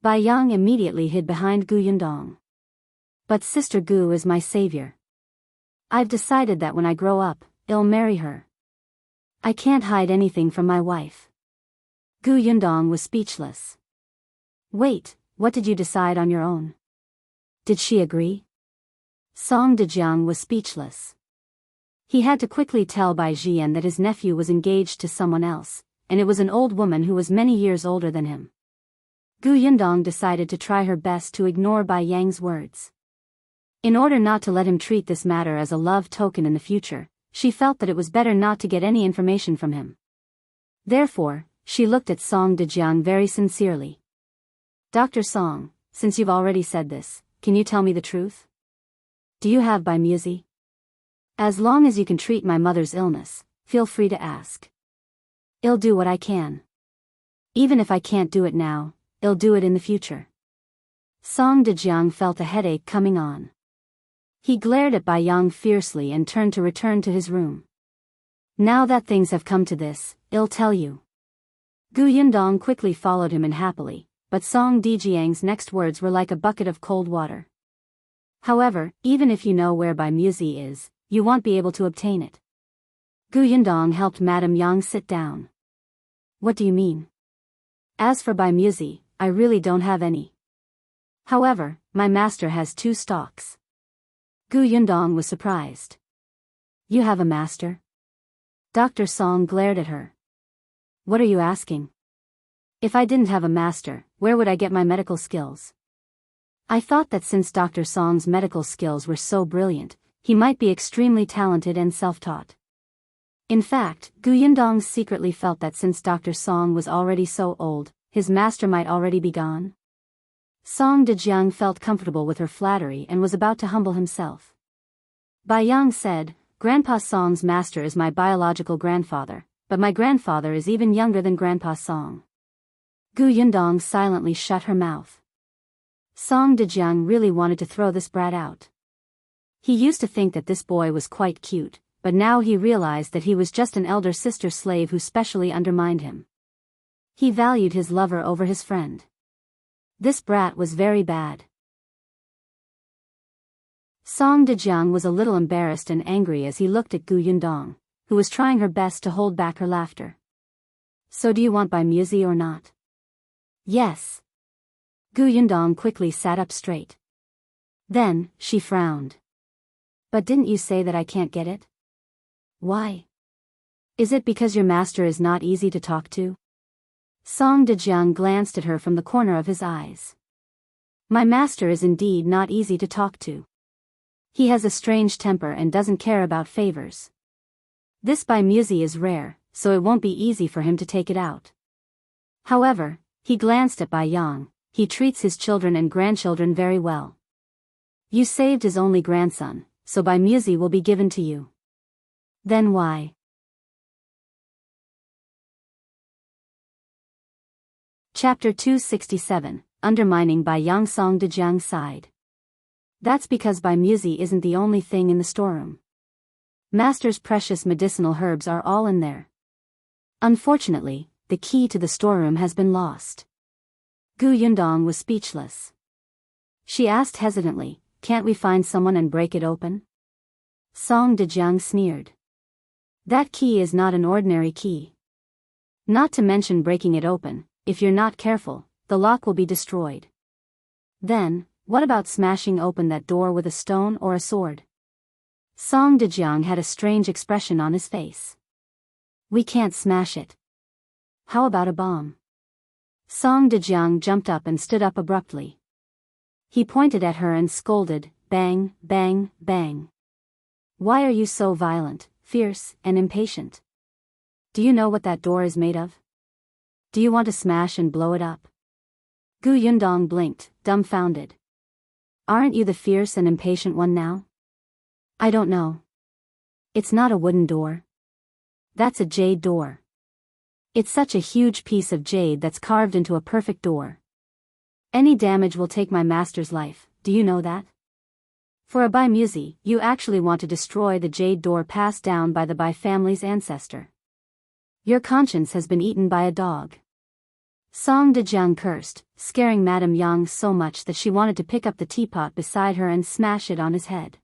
Bai Yang immediately hid behind Gu Yundong. But Sister Gu is my savior. I've decided that when I grow up, I'll marry her. I can't hide anything from my wife. Gu Yundong was speechless. Wait, what did you decide on your own? Did she agree? Song Dajiang was speechless. He had to quickly tell Bai Jian that his nephew was engaged to someone else, and it was an old woman who was many years older than him. Gu Yundong decided to try her best to ignore Bai Yang's words. In order not to let him treat this matter as a love token in the future, she felt that it was better not to get any information from him. Therefore, she looked at Song Dajiang very sincerely. Dr. Song, since you've already said this, can you tell me the truth? Do you have Bai Muzi? As long as you can treat my mother's illness, feel free to ask. I'll do what I can. Even if I can't do it now, I'll do it in the future. Song Dajiang felt a headache coming on. He glared at Bai Yang fiercely and turned to return to his room. Now that things have come to this, I'll tell you. Gu Yundong quickly followed him happily, but Song Dajiang's next words were like a bucket of cold water. However, even if you know where Bai Muzi is, you won't be able to obtain it. Gu Yundong helped Madame Yang sit down. What do you mean? As for Bai Muzi, I really don't have any. However, my master has 2 stocks. Gu Yundong was surprised. You have a master? Dr. Song glared at her. What are you asking? If I didn't have a master, where would I get my medical skills? I thought that since Dr. Song's medical skills were so brilliant, he might be extremely talented and self-taught. In fact, Gu Yundong secretly felt that since Dr. Song was already so old, his master might already be gone. Song Dajiang felt comfortable with her flattery and was about to humble himself. Bai Yang said, Grandpa Song's master is my biological grandfather, but my grandfather is even younger than Grandpa Song. Gu Yundong silently shut her mouth. Song Dajiang really wanted to throw this brat out. He used to think that this boy was quite cute, but now he realized that he was just an elder sister slave who specially undermined him. He valued his lover over his friend. This brat was very bad. Song Dajiang was a little embarrassed and angry as he looked at Gu Yundong, who was trying her best to hold back her laughter. So do you want Bai Muzi or not? Yes. Gu Yundong quickly sat up straight. Then, she frowned. But didn't you say that I can't get it? Why? Is it because your master is not easy to talk to? Song Dajiang glanced at her from the corner of his eyes. My master is indeed not easy to talk to. He has a strange temper and doesn't care about favors. This Bai Muzi is rare, so it won't be easy for him to take it out. However, he glanced at Bai Yang. He treats his children and grandchildren very well. You saved his only grandson, so Bai Muzi will be given to you. Then why? Chapter 267, Undermining Bai Yang. Song Dajiang sighed. That's because Bai Muzi isn't the only thing in the storeroom. Master's precious medicinal herbs are all in there. Unfortunately, the key to the storeroom has been lost. Gu Yundong was speechless. She asked hesitantly, can't we find someone and break it open? Song Dajiang sneered. That key is not an ordinary key. Not to mention breaking it open, if you're not careful, the lock will be destroyed. Then, what about smashing open that door with a stone or a sword? Song Dajiang had a strange expression on his face. We can't smash it. How about a bomb? Song Dajiang jumped up and stood up abruptly. He pointed at her and scolded, bang, bang, bang. Why are you so violent, fierce, and impatient? Do you know what that door is made of? Do you want to smash and blow it up? Yundong blinked, dumbfounded. Aren't you the fierce and impatient one now? I don't know. It's not a wooden door. That's a jade door. It's such a huge piece of jade that's carved into a perfect door. Any damage will take my master's life, do you know that? For a Bai Muzi, you actually want to destroy the jade door passed down by the Bai family's ancestor. Your conscience has been eaten by a dog. Song Dajiang cursed, scaring Madame Yang so much that she wanted to pick up the teapot beside her and smash it on his head.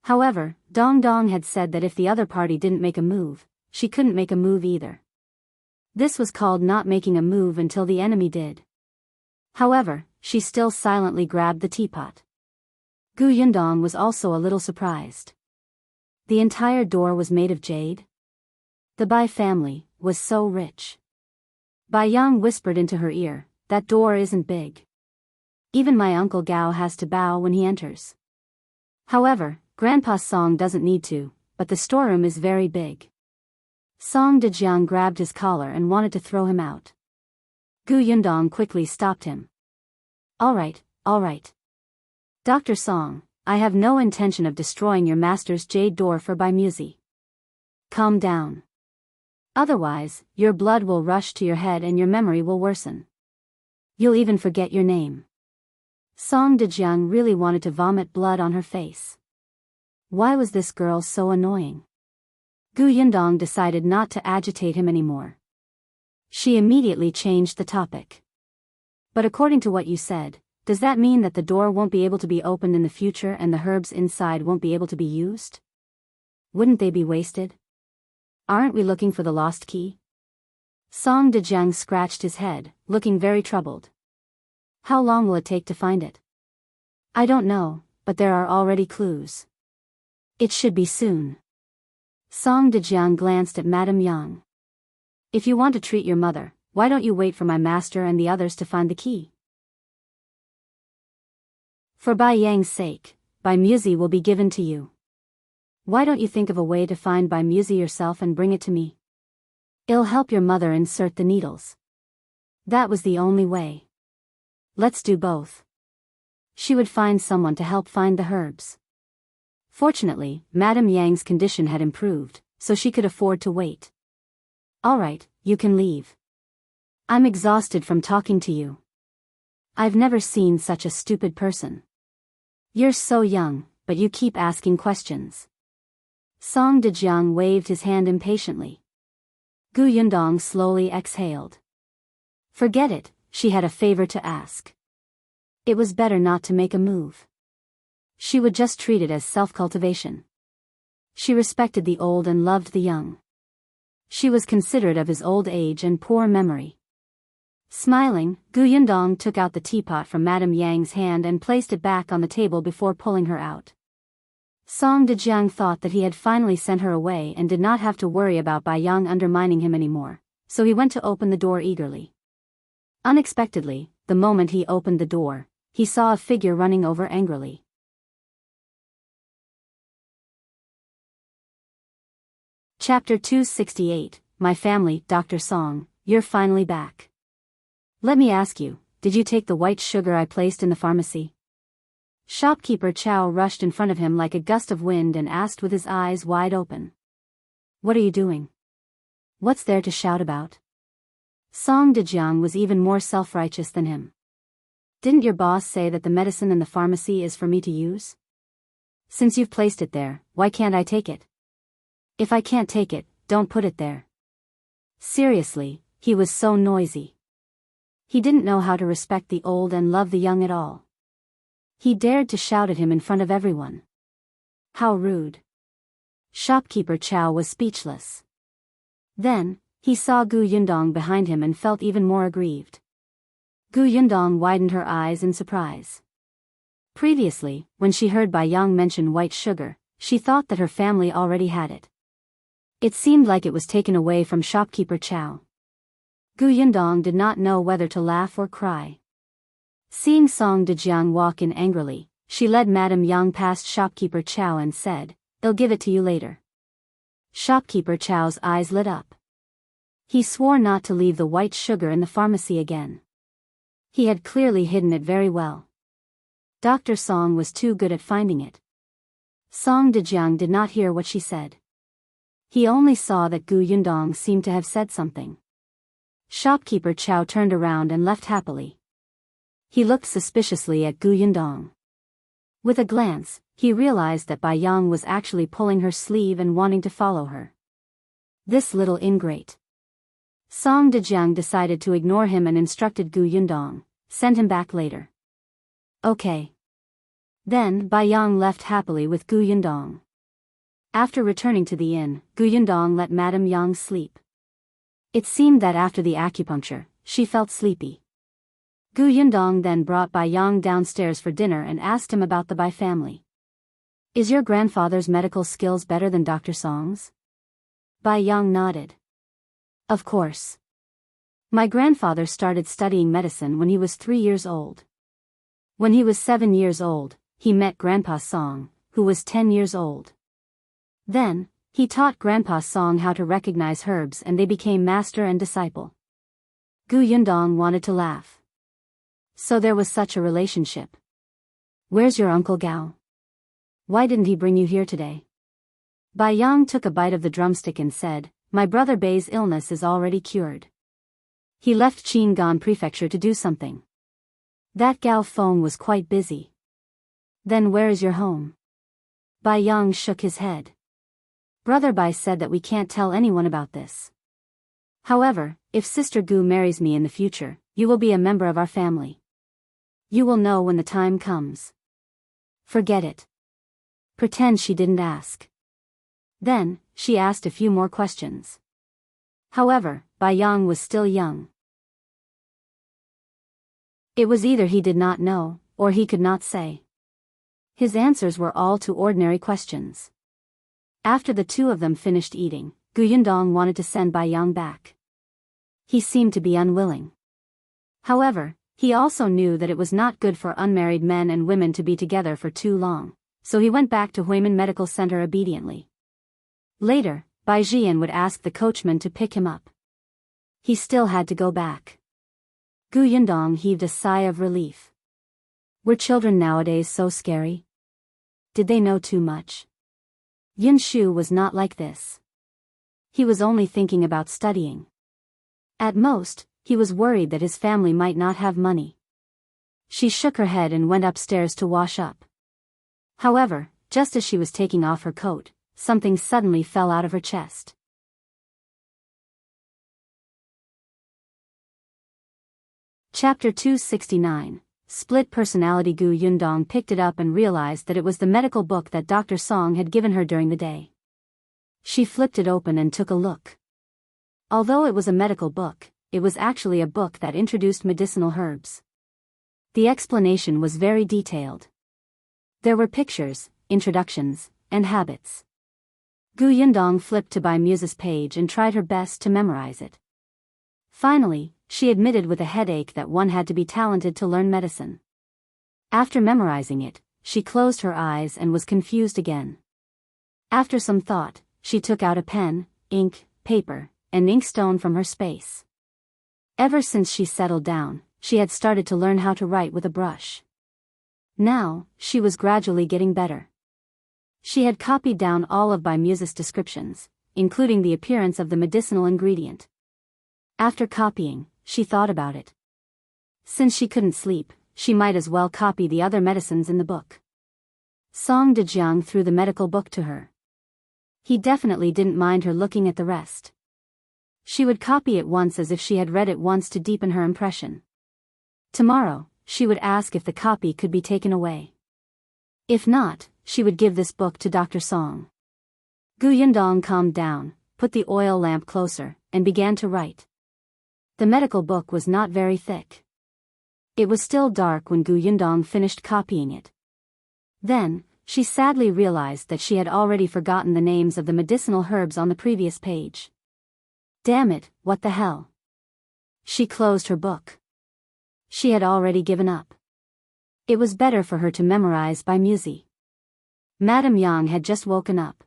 However, Dong Dong had said that if the other party didn't make a move, she couldn't make a move either. This was called not making a move until the enemy did. However, she still silently grabbed the teapot. Yundong was also a little surprised. The entire door was made of jade? The Bai family was so rich. Bai Yang whispered into her ear, that door isn't big. Even my uncle Gao has to bow when he enters. However, Grandpa Song doesn't need to, but the storeroom is very big. Song Dajiang grabbed his collar and wanted to throw him out. Yundong quickly stopped him. All right. Dr. Song, I have no intention of destroying your master's jade door for Bai Muzi. Calm down. Otherwise, your blood will rush to your head and your memory will worsen. You'll even forget your name. Song Dajiang really wanted to vomit blood on her face. Why was this girl so annoying? Yundong decided not to agitate him anymore. She immediately changed the topic. But according to what you said, does that mean that the door won't be able to be opened in the future and the herbs inside won't be able to be used? Wouldn't they be wasted? Aren't we looking for the lost key? Song Dajiang scratched his head, looking very troubled. How long will it take to find it? I don't know, but there are already clues. It should be soon. Song Dajiang glanced at Madame Yang. If you want to treat your mother, why don't you wait for my master and the others to find the key? For Bai Yang's sake, Bai Muzi will be given to you. Why don't you think of a way to find Bai Muzi yourself and bring it to me? It'll help your mother insert the needles. That was the only way. Let's do both. She would find someone to help find the herbs. Fortunately, Madame Yang's condition had improved, so she could afford to wait. All right, you can leave. I'm exhausted from talking to you. I've never seen such a stupid person. You're so young, but you keep asking questions. Song Dajiang waved his hand impatiently. Yundong slowly exhaled. Forget it, she had a favor to ask. It was better not to make a move. She would just treat it as self-cultivation. She respected the old and loved the young. She was considerate of his old age and poor memory. Smiling, Yundong took out the teapot from Madame Yang's hand and placed it back on the table before pulling her out. Song Dajiang thought that he had finally sent her away and did not have to worry about Bai Yang undermining him anymore, so he went to open the door eagerly. Unexpectedly, the moment he opened the door, he saw a figure running over angrily. Chapter 268, My Family, Dr. Song, you're finally back. Let me ask you, did you take the white sugar I placed in the pharmacy? Shopkeeper Chao rushed in front of him like a gust of wind and asked with his eyes wide open. What are you doing? What's there to shout about? Song Dajiang was even more self-righteous than him. Didn't your boss say that the medicine in the pharmacy is for me to use? Since you've placed it there, why can't I take it? If I can't take it, don't put it there. Seriously, he was so noisy. He didn't know how to respect the old and love the young at all. He dared to shout at him in front of everyone. How rude. Shopkeeper Chao was speechless. Then, he saw Gu Yundong behind him and felt even more aggrieved. Gu Yundong widened her eyes in surprise. Previously, when she heard Dajiang mention white sugar, she thought that her family already had it. It seemed like it was taken away from shopkeeper Chao. Gu Yundong did not know whether to laugh or cry. Seeing Song Dajiang walk in angrily, she led Madame Yang past shopkeeper Chao and said, "They'll give it to you later." Shopkeeper Chao's eyes lit up. He swore not to leave the white sugar in the pharmacy again. He had clearly hidden it very well. Dr. Song was too good at finding it. Song Dajiang did not hear what she said. He only saw that Gu Yundong seemed to have said something. Shopkeeper Chao turned around and left happily. He looked suspiciously at Gu Yundong. With a glance, he realized that Dajiang was actually pulling her sleeve and wanting to follow her. This little ingrate. Song Dajiang decided to ignore him and instructed Gu Yundong, "Send him back later." Okay. Then Dajiang left happily with Gu Yundong. After returning to the inn, Gu Yundong let Madame Yang sleep. It seemed that after the acupuncture, she felt sleepy. Gu Yundong then brought Dajiang downstairs for dinner and asked him about the Bai family. "Is your grandfather's medical skills better than Dr. Song's?" Dajiang nodded. "Of course. My grandfather started studying medicine when he was 3 years old. When he was 7 years old, he met Grandpa Song, who was 10 years old. Then, he taught Grandpa Song how to recognize herbs and they became master and disciple." Gu Yundong wanted to laugh. So there was such a relationship. "Where's your Uncle Gao? Why didn't he bring you here today?" Dajiang took a bite of the drumstick and said, "My brother Bei's illness is already cured. He left Qingyuan prefecture to do something. That Gao Feng was quite busy." "Then where is your home?" Dajiang shook his head. "Brother Bai said that we can't tell anyone about this. However, if Sister Gu marries me in the future, you will be a member of our family. You will know when the time comes. Forget it." Pretend she didn't ask. Then, she asked a few more questions. However, Dajiang was still young. It was either he did not know, or he could not say. His answers were all to ordinary questions. After the two of them finished eating, Gu Yundong wanted to send Dajiang back. He seemed to be unwilling. However, he also knew that it was not good for unmarried men and women to be together for too long, so he went back to Huimin Medical Center obediently. Later, Baijian would ask the coachman to pick him up. He still had to go back. Gu Yundong heaved a sigh of relief. Were children nowadays so scary? Did they know too much? Yunshu was not like this. He was only thinking about studying. At most, he was worried that his family might not have money. She shook her head and went upstairs to wash up. However, just as she was taking off her coat, something suddenly fell out of her chest. Chapter 269, Split Personality. Gu Yundong picked it up and realized that it was the medical book that Dr. Song had given her during the day. She flipped it open and took a look. Although it was a medical book, it was actually a book that introduced medicinal herbs. The explanation was very detailed. There were pictures, introductions, and habits. Gu Yundong flipped to Bai Muse's page and tried her best to memorize it. Finally, she admitted with a headache that one had to be talented to learn medicine. After memorizing it, she closed her eyes and was confused again. After some thought, she took out a pen, ink, paper, and inkstone from her space. Ever since she settled down, she had started to learn how to write with a brush. Now, she was gradually getting better. She had copied down all of Bai Muse's descriptions, including the appearance of the medicinal ingredient. After copying, she thought about it. Since she couldn't sleep, she might as well copy the other medicines in the book. Song Dajiang threw the medical book to her. He definitely didn't mind her looking at the rest. She would copy it once as if she had read it once to deepen her impression. Tomorrow, she would ask if the copy could be taken away. If not, she would give this book to Dr. Song. Yundong calmed down, put the oil lamp closer, and began to write. The medical book was not very thick. It was still dark when Yundong finished copying it. Then, she sadly realized that she had already forgotten the names of the medicinal herbs on the previous page. Damn it, what the hell? She closed her book. She had already given up. It was better for her to memorize by music. Madame Yang had just woken up.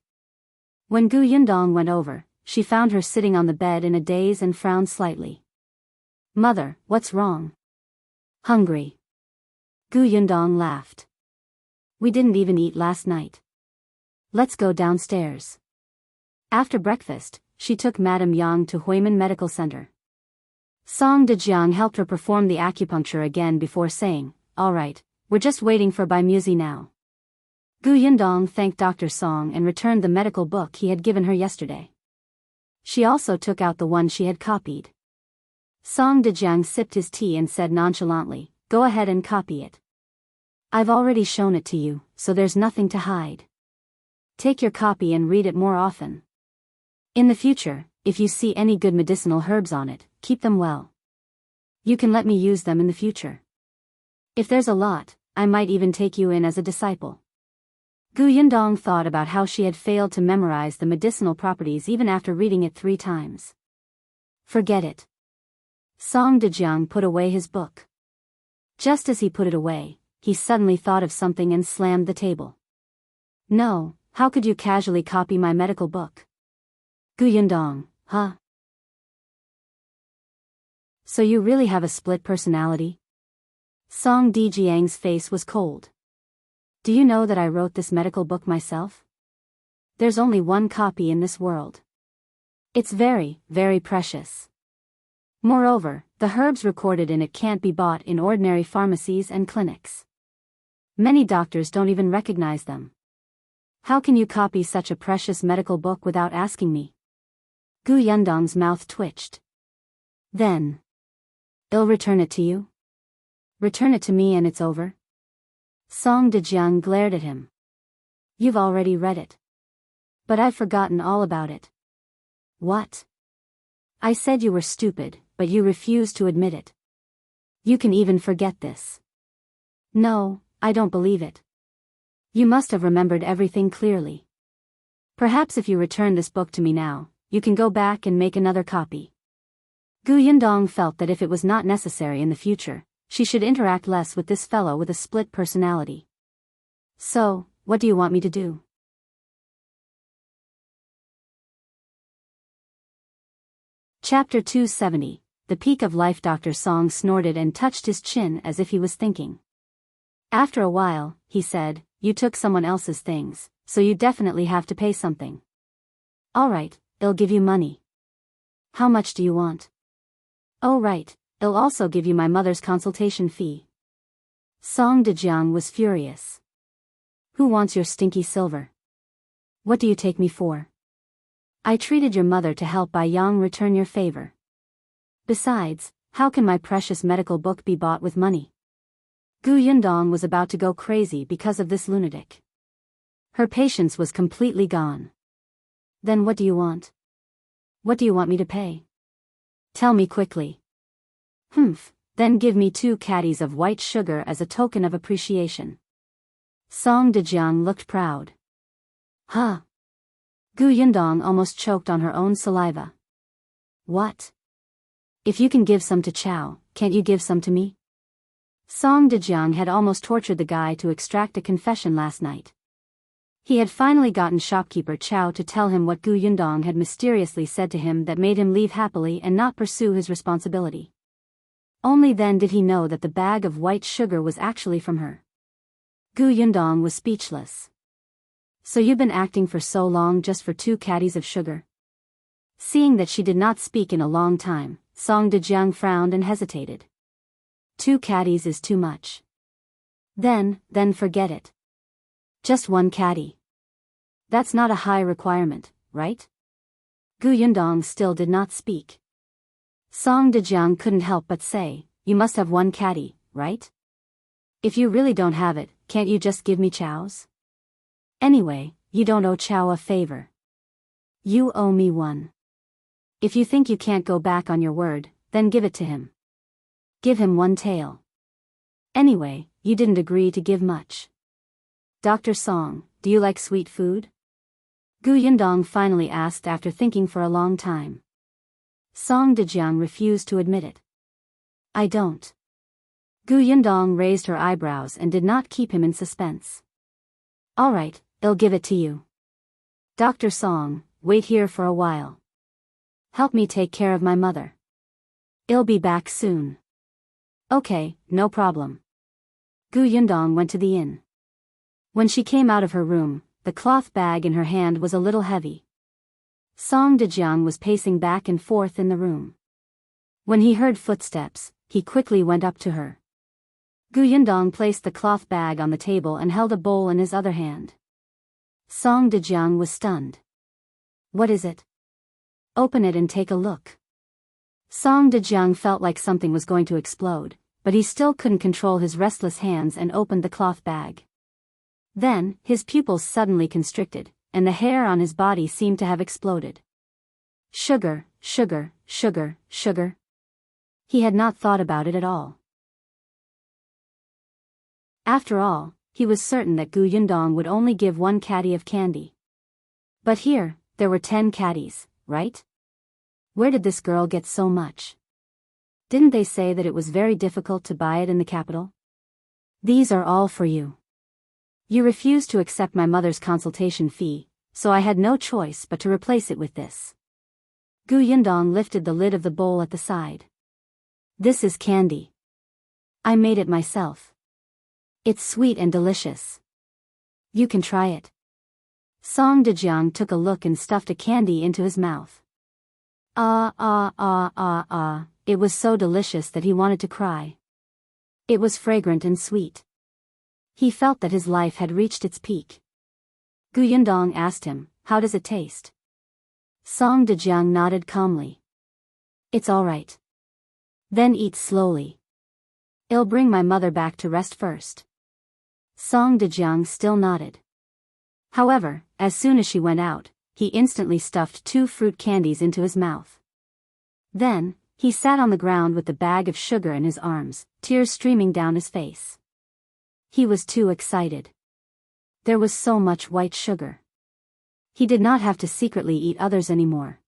When Yundong went over, she found her sitting on the bed in a daze and frowned slightly. Mother, what's wrong? Hungry. Yundong laughed. We didn't even eat last night. Let's go downstairs. After breakfast, she took Madame Yang to Huimin Medical Center. Song Dajiang helped her perform the acupuncture again before saying, all right, we're just waiting for Bai Muzi now. Yundong thanked Dr. Song and returned the medical book he had given her yesterday. She also took out the one she had copied. Song Dajiang sipped his tea and said nonchalantly, go ahead and copy it. I've already shown it to you, so there's nothing to hide. Take your copy and read it more often. In the future, if you see any good medicinal herbs on it, keep them well. You can let me use them in the future. If there's a lot, I might even take you in as a disciple. Yundong thought about how she had failed to memorize the medicinal properties even after reading it 3 times. Forget it. Song Dajiang put away his book. Just as he put it away, he suddenly thought of something and slammed the table. No, how could you casually copy my medical book? Yundong, huh? So you really have a split personality? Song Dajiang's face was cold. Do you know that I wrote this medical book myself? There's only one copy in this world. It's very, very precious. Moreover, the herbs recorded in it can't be bought in ordinary pharmacies and clinics. Many doctors don't even recognize them. How can you copy such a precious medical book without asking me? Yundong's mouth twitched. Then, I'll return it to you? Return it to me and it's over? Song Dajiang glared at him. You've already read it. But I've forgotten all about it. What? I said you were stupid, but you refused to admit it. You can even forget this. No, I don't believe it. You must have remembered everything clearly. Perhaps if you return this book to me now, you can go back and make another copy. Yundong felt that if it was not necessary in the future, she should interact less with this fellow with a split personality. So, what do you want me to do? Chapter 270, The Peak of Life. Dr. Song snorted and touched his chin as if he was thinking. After a while, he said, you took someone else's things, so you definitely have to pay something. Alright, I'll give you money. How much do you want? Oh right, I'll also give you my mother's consultation fee. Song Dajiang was furious. Who wants your stinky silver? What do you take me for? I treated your mother to help Bai Yang return your favor. Besides, how can my precious medical book be bought with money? Yundong was about to go crazy because of this lunatic. Her patience was completely gone. Then what do you want? What do you want me to pay? Tell me quickly. Then give me 2 caddies of white sugar as a token of appreciation. Song Dajiang looked proud. Huh? Yundong almost choked on her own saliva. What? If you can give some to Chao, can't you give some to me? Song Dajiang had almost tortured the guy to extract a confession last night. He had finally gotten shopkeeper Chao to tell him what Yundong had mysteriously said to him that made him leave happily and not pursue his responsibility. Only then did he know that the bag of white sugar was actually from her. Yundong was speechless. So you've been acting for so long just for 2 caddies of sugar? Seeing that she did not speak in a long time, Song Dajiang frowned and hesitated. 2 caddies is too much. Then forget it. Just 1 caddy. That's not a high requirement, right? Yundong still did not speak. Song Dajiang couldn't help but say, you must have 1 caddy, right? If you really don't have it, can't you just give me Chao's? Anyway, you don't owe Chao a favor. You owe me one. If you think you can't go back on your word, then give it to him. Give him one tail. Anyway, you didn't agree to give much. Dr. Song, do you like sweet food? Gu Yundong finally asked after thinking for a long time. Song Dajiang refused to admit it. I don't. Gu Yundong raised her eyebrows and did not keep him in suspense. Alright, I'll give it to you. Dr. Song, wait here for a while. Help me take care of my mother. I'll be back soon. Okay, no problem. Gu Yundong went to the inn. When she came out of her room, the cloth bag in her hand was a little heavy. Song Dajiang was pacing back and forth in the room. When he heard footsteps, he quickly went up to her. Gu Yundong placed the cloth bag on the table and held a bowl in his other hand. Song Dajiang was stunned. What is it? Open it and take a look. Song Dajiang felt like something was going to explode, but he still couldn't control his restless hands and opened the cloth bag. Then, his pupils suddenly constricted, and the hair on his body seemed to have exploded. Sugar, sugar, sugar, sugar. He had not thought about it at all. After all, he was certain that Gu Yundong would only give one caddy of candy. But here, there were 10 caddies, right? Where did this girl get so much? Didn't they say that it was very difficult to buy it in the capital? These are all for you. You refused to accept my mother's consultation fee, so I had no choice but to replace it with this. Gu Yundong lifted the lid of the bowl at the side. This is candy. I made it myself. It's sweet and delicious. You can try it. Song Dajiang took a look and stuffed a candy into his mouth. It was so delicious that he wanted to cry. It was fragrant and sweet. He felt that his life had reached its peak. Gu Yundong asked him, how does it taste? Song Dajiang nodded calmly. It's all right. Then eat slowly. I'll bring my mother back to rest first. Song Dajiang still nodded. However, as soon as she went out, he instantly stuffed 2 fruit candies into his mouth. Then, he sat on the ground with the bag of sugar in his arms, tears streaming down his face. He was too excited. There was so much white sugar. He did not have to secretly eat others anymore.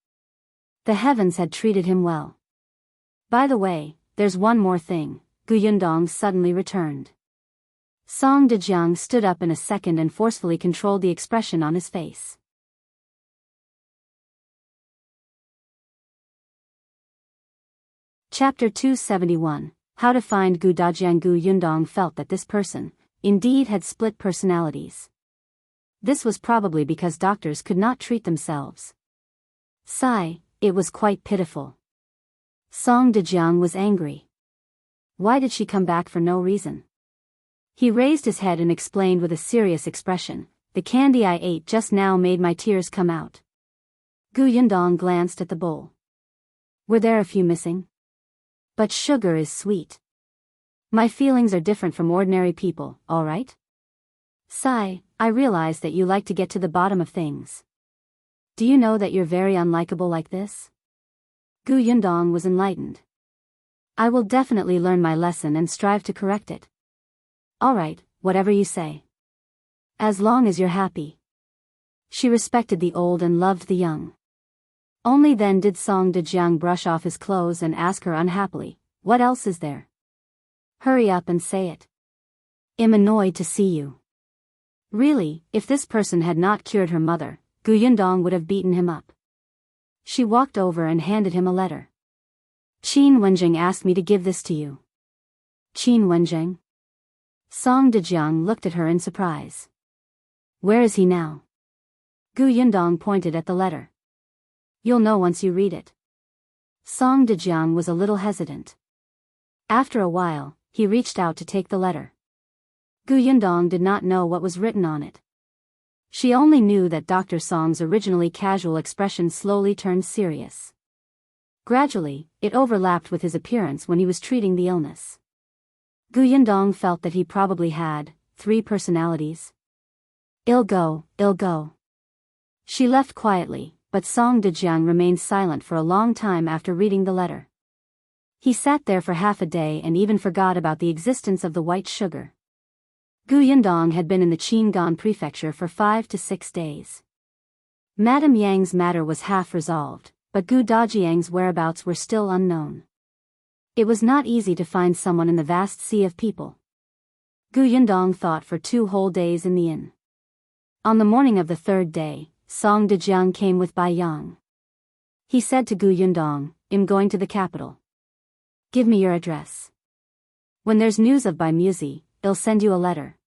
The heavens had treated him well. By the way, there's one more thing, Gu Yundong suddenly returned. Song Dajiang stood up in a second and forcefully controlled the expression on his face. Chapter 271, How to Find Gu Dajiang. Gu Yundong felt that this person, indeed, had split personalities. This was probably because doctors could not treat themselves. Sigh, it was quite pitiful. Song Dajiang was angry. Why did she come back for no reason? He raised his head and explained with a serious expression, the candy I ate just now made my tears come out. Gu Yundong glanced at the bowl. Were there a few missing? But sugar is sweet. My feelings are different from ordinary people, all right? Sigh, I realize that you like to get to the bottom of things. Do you know that you're very unlikable like this? Gu Yundong was enlightened. I will definitely learn my lesson and strive to correct it. All right, whatever you say. As long as you're happy. She respected the old and loved the young. Only then did Song Dajiang brush off his clothes and ask her unhappily, what else is there? Hurry up and say it. I'm annoyed to see you. Really, if this person had not cured her mother, Gu Yundong would have beaten him up. She walked over and handed him a letter. Qin Wenjing asked me to give this to you. Qin Wenjing? Song Dajiang looked at her in surprise. Where is he now? Gu Yundong pointed at the letter. You'll know once you read it. Song Dajiang was a little hesitant. After a while, he reached out to take the letter. Gu Yundong did not know what was written on it. She only knew that Dr. Song's originally casual expression slowly turned serious. Gradually, it overlapped with his appearance when he was treating the illness. Gu Yundong felt that he probably had 3 personalities. I'll go. She left quietly, but Song Dajiang remained silent for a long time after reading the letter. He sat there for half a day and even forgot about the existence of the white sugar. Gu Yundong had been in the Qingyuan prefecture for 5 to 6 days. Madame Yang's matter was half resolved, but Gu Dajiang's whereabouts were still unknown. It was not easy to find someone in the vast sea of people. Gu Yundong thought for 2 whole days in the inn. On the morning of the 3rd day, Song Dajiang came with Bai Yang. He said to Gu Yundong, "I'm going to the capital. Give me your address. When there's news of Bai Muzi, I'll send you a letter."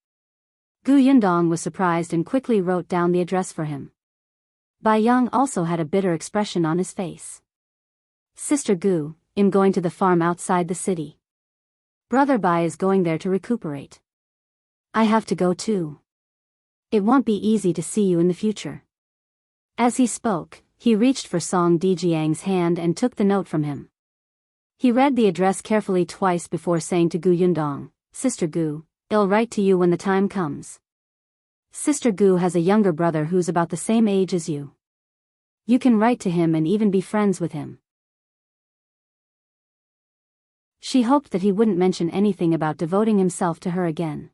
Gu Yundong was surprised and quickly wrote down the address for him. Bai Yang also had a bitter expression on his face. "Sister Gu, I'm going to the farm outside the city. Brother Bai is going there to recuperate. I have to go too. It won't be easy to see you in the future." As he spoke, he reached for Song Dajiang's hand and took the note from him. He read the address carefully twice before saying to Gu Yundong, "Sister Gu, I'll write to you when the time comes. Sister Gu has a younger brother who's about the same age as you. You can write to him and even be friends with him." She hoped that he wouldn't mention anything about devoting himself to her again.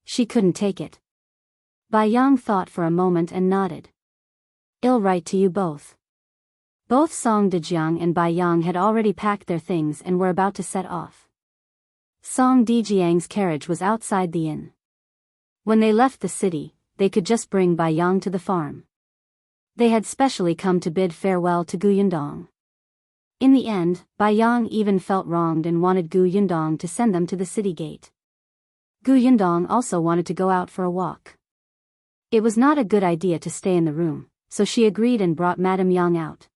She couldn't take it. Bai Yang thought for a moment and nodded. "I'll write to you both." Both Song Dajiang and Bai Yang had already packed their things and were about to set off. Song Dajiang's carriage was outside the inn. When they left the city, they could just bring Bai Yang to the farm. They had specially come to bid farewell to Gu Yundong. In the end, Bai Yang even felt wronged and wanted Gu Yundong to send them to the city gate. Gu Yundong also wanted to go out for a walk. It was not a good idea to stay in the room, so she agreed and brought Madame Yang out.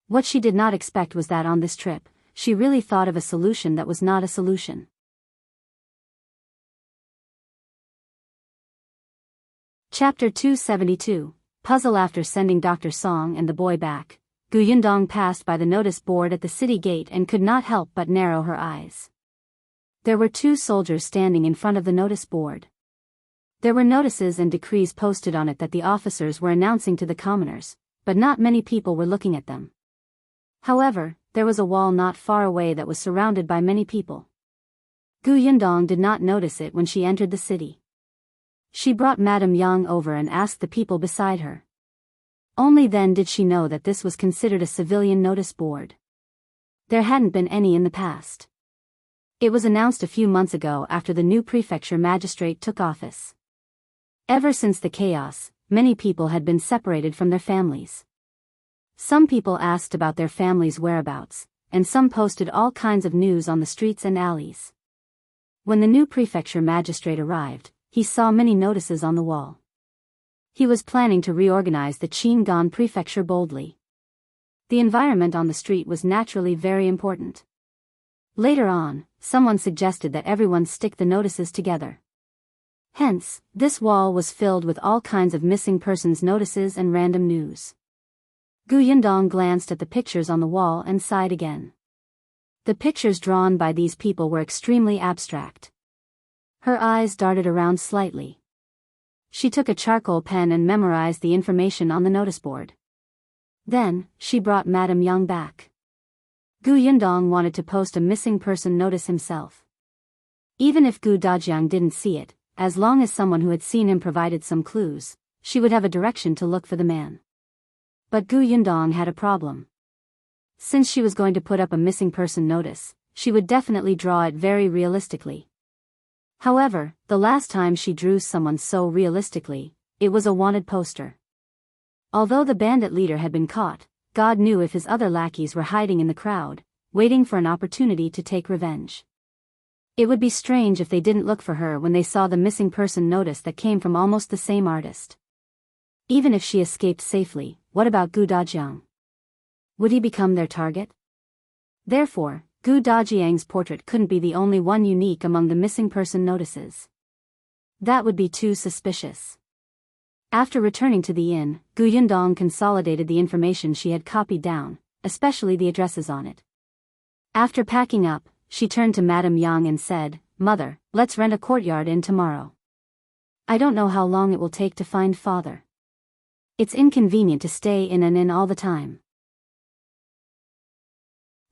What she did not expect was that on this trip, she really thought of a solution that was not a solution. Chapter 272, Puzzle. After sending Dr. Song and the boy back, Gu Yundong passed by the notice board at the city gate and could not help but narrow her eyes. There were 2 soldiers standing in front of the notice board. There were notices and decrees posted on it that the officers were announcing to the commoners, but not many people were looking at them. However, there was a wall not far away that was surrounded by many people. Gu Yundong did not notice it when she entered the city. She brought Madame Yang over and asked the people beside her. Only then did she know that this was considered a civilian notice board. There hadn't been any in the past. It was announced a few months ago after the new prefecture magistrate took office. Ever since the chaos, many people had been separated from their families. Some people asked about their families' whereabouts, and some posted all kinds of news on the streets and alleys. When the new prefecture magistrate arrived, he saw many notices on the wall. He was planning to reorganize the Qingyuan prefecture boldly. The environment on the street was naturally very important. Later on, someone suggested that everyone stick the notices together. Hence, this wall was filled with all kinds of missing persons notices and random news. Gu Yundong glanced at the pictures on the wall and sighed again. The pictures drawn by these people were extremely abstract. Her eyes darted around slightly. She took a charcoal pen and memorized the information on the notice board. Then, she brought Madame Yang back. Gu Yundong wanted to post a missing person notice himself. Even if Gu Dajiang didn't see it, as long as someone who had seen him provided some clues, she would have a direction to look for the man. But Gu Yundong had a problem. Since she was going to put up a missing person notice, she would definitely draw it very realistically. However, the last time she drew someone so realistically, it was a wanted poster. Although the bandit leader had been caught, God knew if his other lackeys were hiding in the crowd, waiting for an opportunity to take revenge. It would be strange if they didn't look for her when they saw the missing person notice that came from almost the same artist. Even if she escaped safely, what about Gu Dajiang? Would he become their target? Therefore, Gu Dajiang's portrait couldn't be the only one unique among the missing person notices. That would be too suspicious. After returning to the inn, Gu Yundong consolidated the information she had copied down, especially the addresses on it. After packing up, she turned to Madame Yang and said, Mother, let's rent a courtyard inn tomorrow. I don't know how long it will take to find father. It's inconvenient to stay in an inn all the time.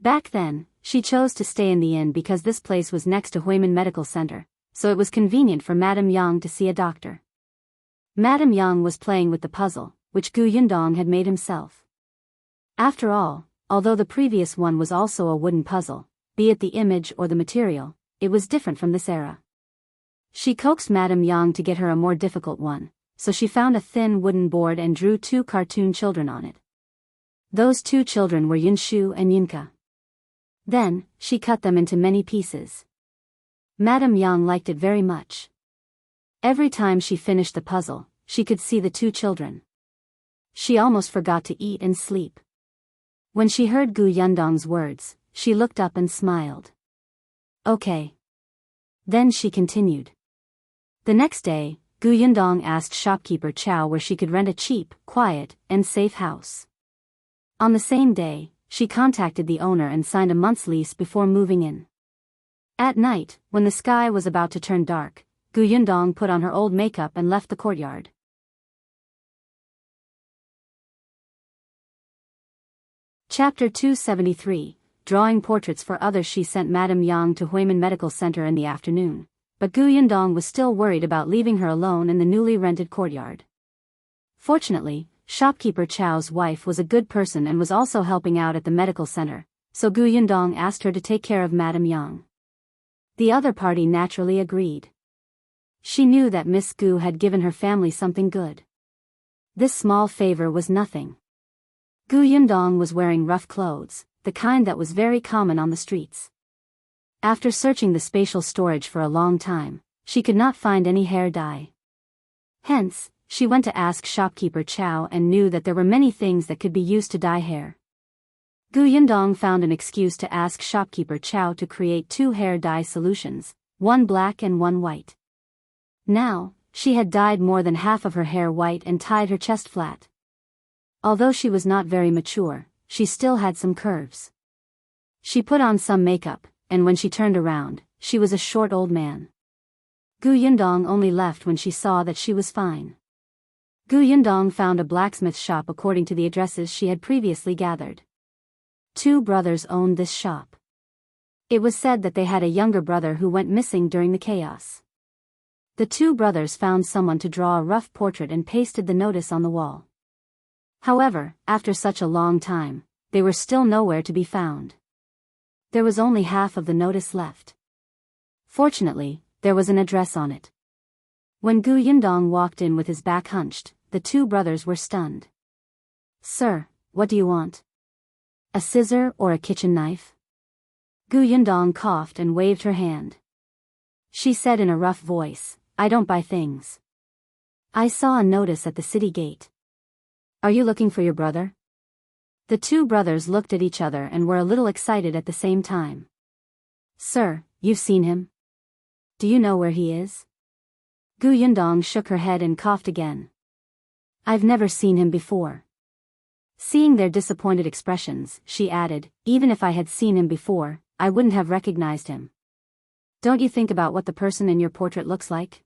Back then, she chose to stay in the inn because this place was next to Huimin Medical Center, so it was convenient for Madame Yang to see a doctor. Madame Yang was playing with the puzzle, which Gu Yundong had made himself. After all, although the previous one was also a wooden puzzle, be it the image or the material, it was different from this era. She coaxed Madame Yang to get her a more difficult one, so she found a thin wooden board and drew 2 cartoon children on it. Those 2 children were Yunshu and Yunka. Then, she cut them into many pieces. Madame Yang liked it very much. Every time she finished the puzzle, she could see the 2 children. She almost forgot to eat and sleep. When she heard Gu Yundong's words, she looked up and smiled. Okay. Then she continued. The next day, Gu Yundong asked shopkeeper Chao where she could rent a cheap, quiet, and safe house. On the same day, she contacted the owner and signed a month's lease before moving in. At night, when the sky was about to turn dark, Gu Yundong put on her old makeup and left the courtyard. Chapter 273, Drawing Portraits for Others. She sent Madame Yang to Huimin Medical Center in the afternoon, but Gu Yundong was still worried about leaving her alone in the newly rented courtyard. Fortunately, shopkeeper Chao's wife was a good person and was also helping out at the medical center, so Gu Yundong asked her to take care of Madame Yang. The other party naturally agreed. She knew that Miss Gu had given her family something good. This small favor was nothing. Gu Yundong was wearing rough clothes, the kind that was very common on the streets. After searching the spatial storage for a long time, she could not find any hair dye. Hence, she went to ask shopkeeper Chao and knew that there were many things that could be used to dye hair. Gu Yundong found an excuse to ask shopkeeper Chao to create 2 hair dye solutions, one black and one white. Now, she had dyed more than half of her hair white and tied her chest flat. Although she was not very mature, she still had some curves. She put on some makeup, and when she turned around, she was a short old man. Gu Yundong only left when she saw that she was fine. Gu Yundong found a blacksmith shop according to the addresses she had previously gathered. 2 brothers owned this shop. It was said that they had a younger brother who went missing during the chaos. The 2 brothers found someone to draw a rough portrait and pasted the notice on the wall. However, after such a long time, they were still nowhere to be found. There was only half of the notice left. Fortunately, there was an address on it. When Gu Yundong walked in with his back hunched, the 2 brothers were stunned. Sir, what do you want? A scissor or a kitchen knife? Gu Yundong coughed and waved her hand. She said in a rough voice, I don't buy things. I saw a notice at the city gate. Are you looking for your brother? The 2 brothers looked at each other and were a little excited at the same time. Sir, you've seen him? Do you know where he is? Gu Yundong shook her head and coughed again. I've never seen him before. Seeing their disappointed expressions, she added, even if I had seen him before, I wouldn't have recognized him. Don't you think about what the person in your portrait looks like?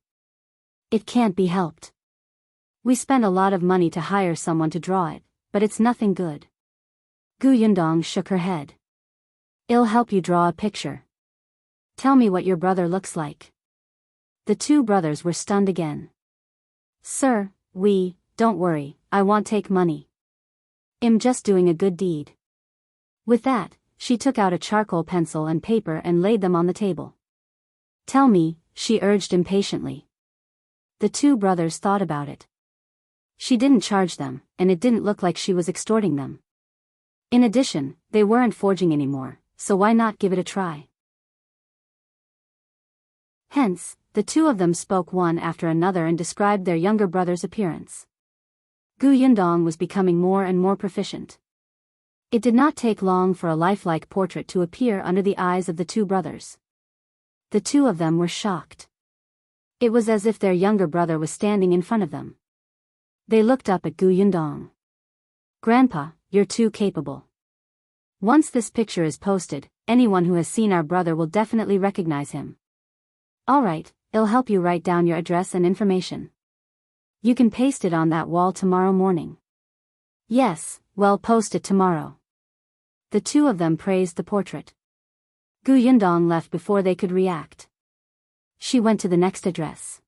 It can't be helped. We spent a lot of money to hire someone to draw it, but it's nothing good. Gu Yundong shook her head. It'll help you draw a picture. Tell me what your brother looks like. The 2 brothers were stunned again. Sir, don't worry, I won't take money. I'm just doing a good deed. With that, she took out a charcoal pencil and paper and laid them on the table. Tell me, she urged impatiently. The 2 brothers thought about it. She didn't charge them, and it didn't look like she was extorting them. In addition, they weren't forging anymore, so why not give it a try? Hence, the 2 of them spoke one after another and described their younger brother's appearance. Gu Yundong was becoming more and more proficient. It did not take long for a lifelike portrait to appear under the eyes of the 2 brothers. The 2 of them were shocked. It was as if their younger brother was standing in front of them. They looked up at Gu Yundong. Grandpa, you're too capable. Once this picture is posted, anyone who has seen our brother will definitely recognize him. Alright, it'll help you write down your address and information. You can paste it on that wall tomorrow morning. Yes, well, post it tomorrow. The two of them praised the portrait. Yundong left before they could react. She went to the next address.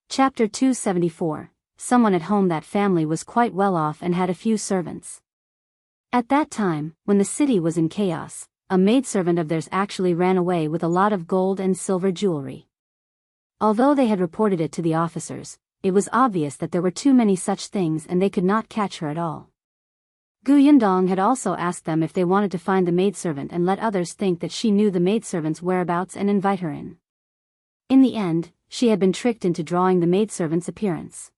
Chapter 274. Someone at home. That family was quite well off and had a few servants. At that time, when the city was in chaos, a maidservant of theirs actually ran away with a lot of gold and silver jewelry. Although they had reported it to the officers, it was obvious that there were too many such things and they could not catch her at all. Yundong had also asked them if they wanted to find the maidservant and let others think that she knew the maidservant's whereabouts and invite her in. In the end, she had been tricked into drawing the maidservant's appearance.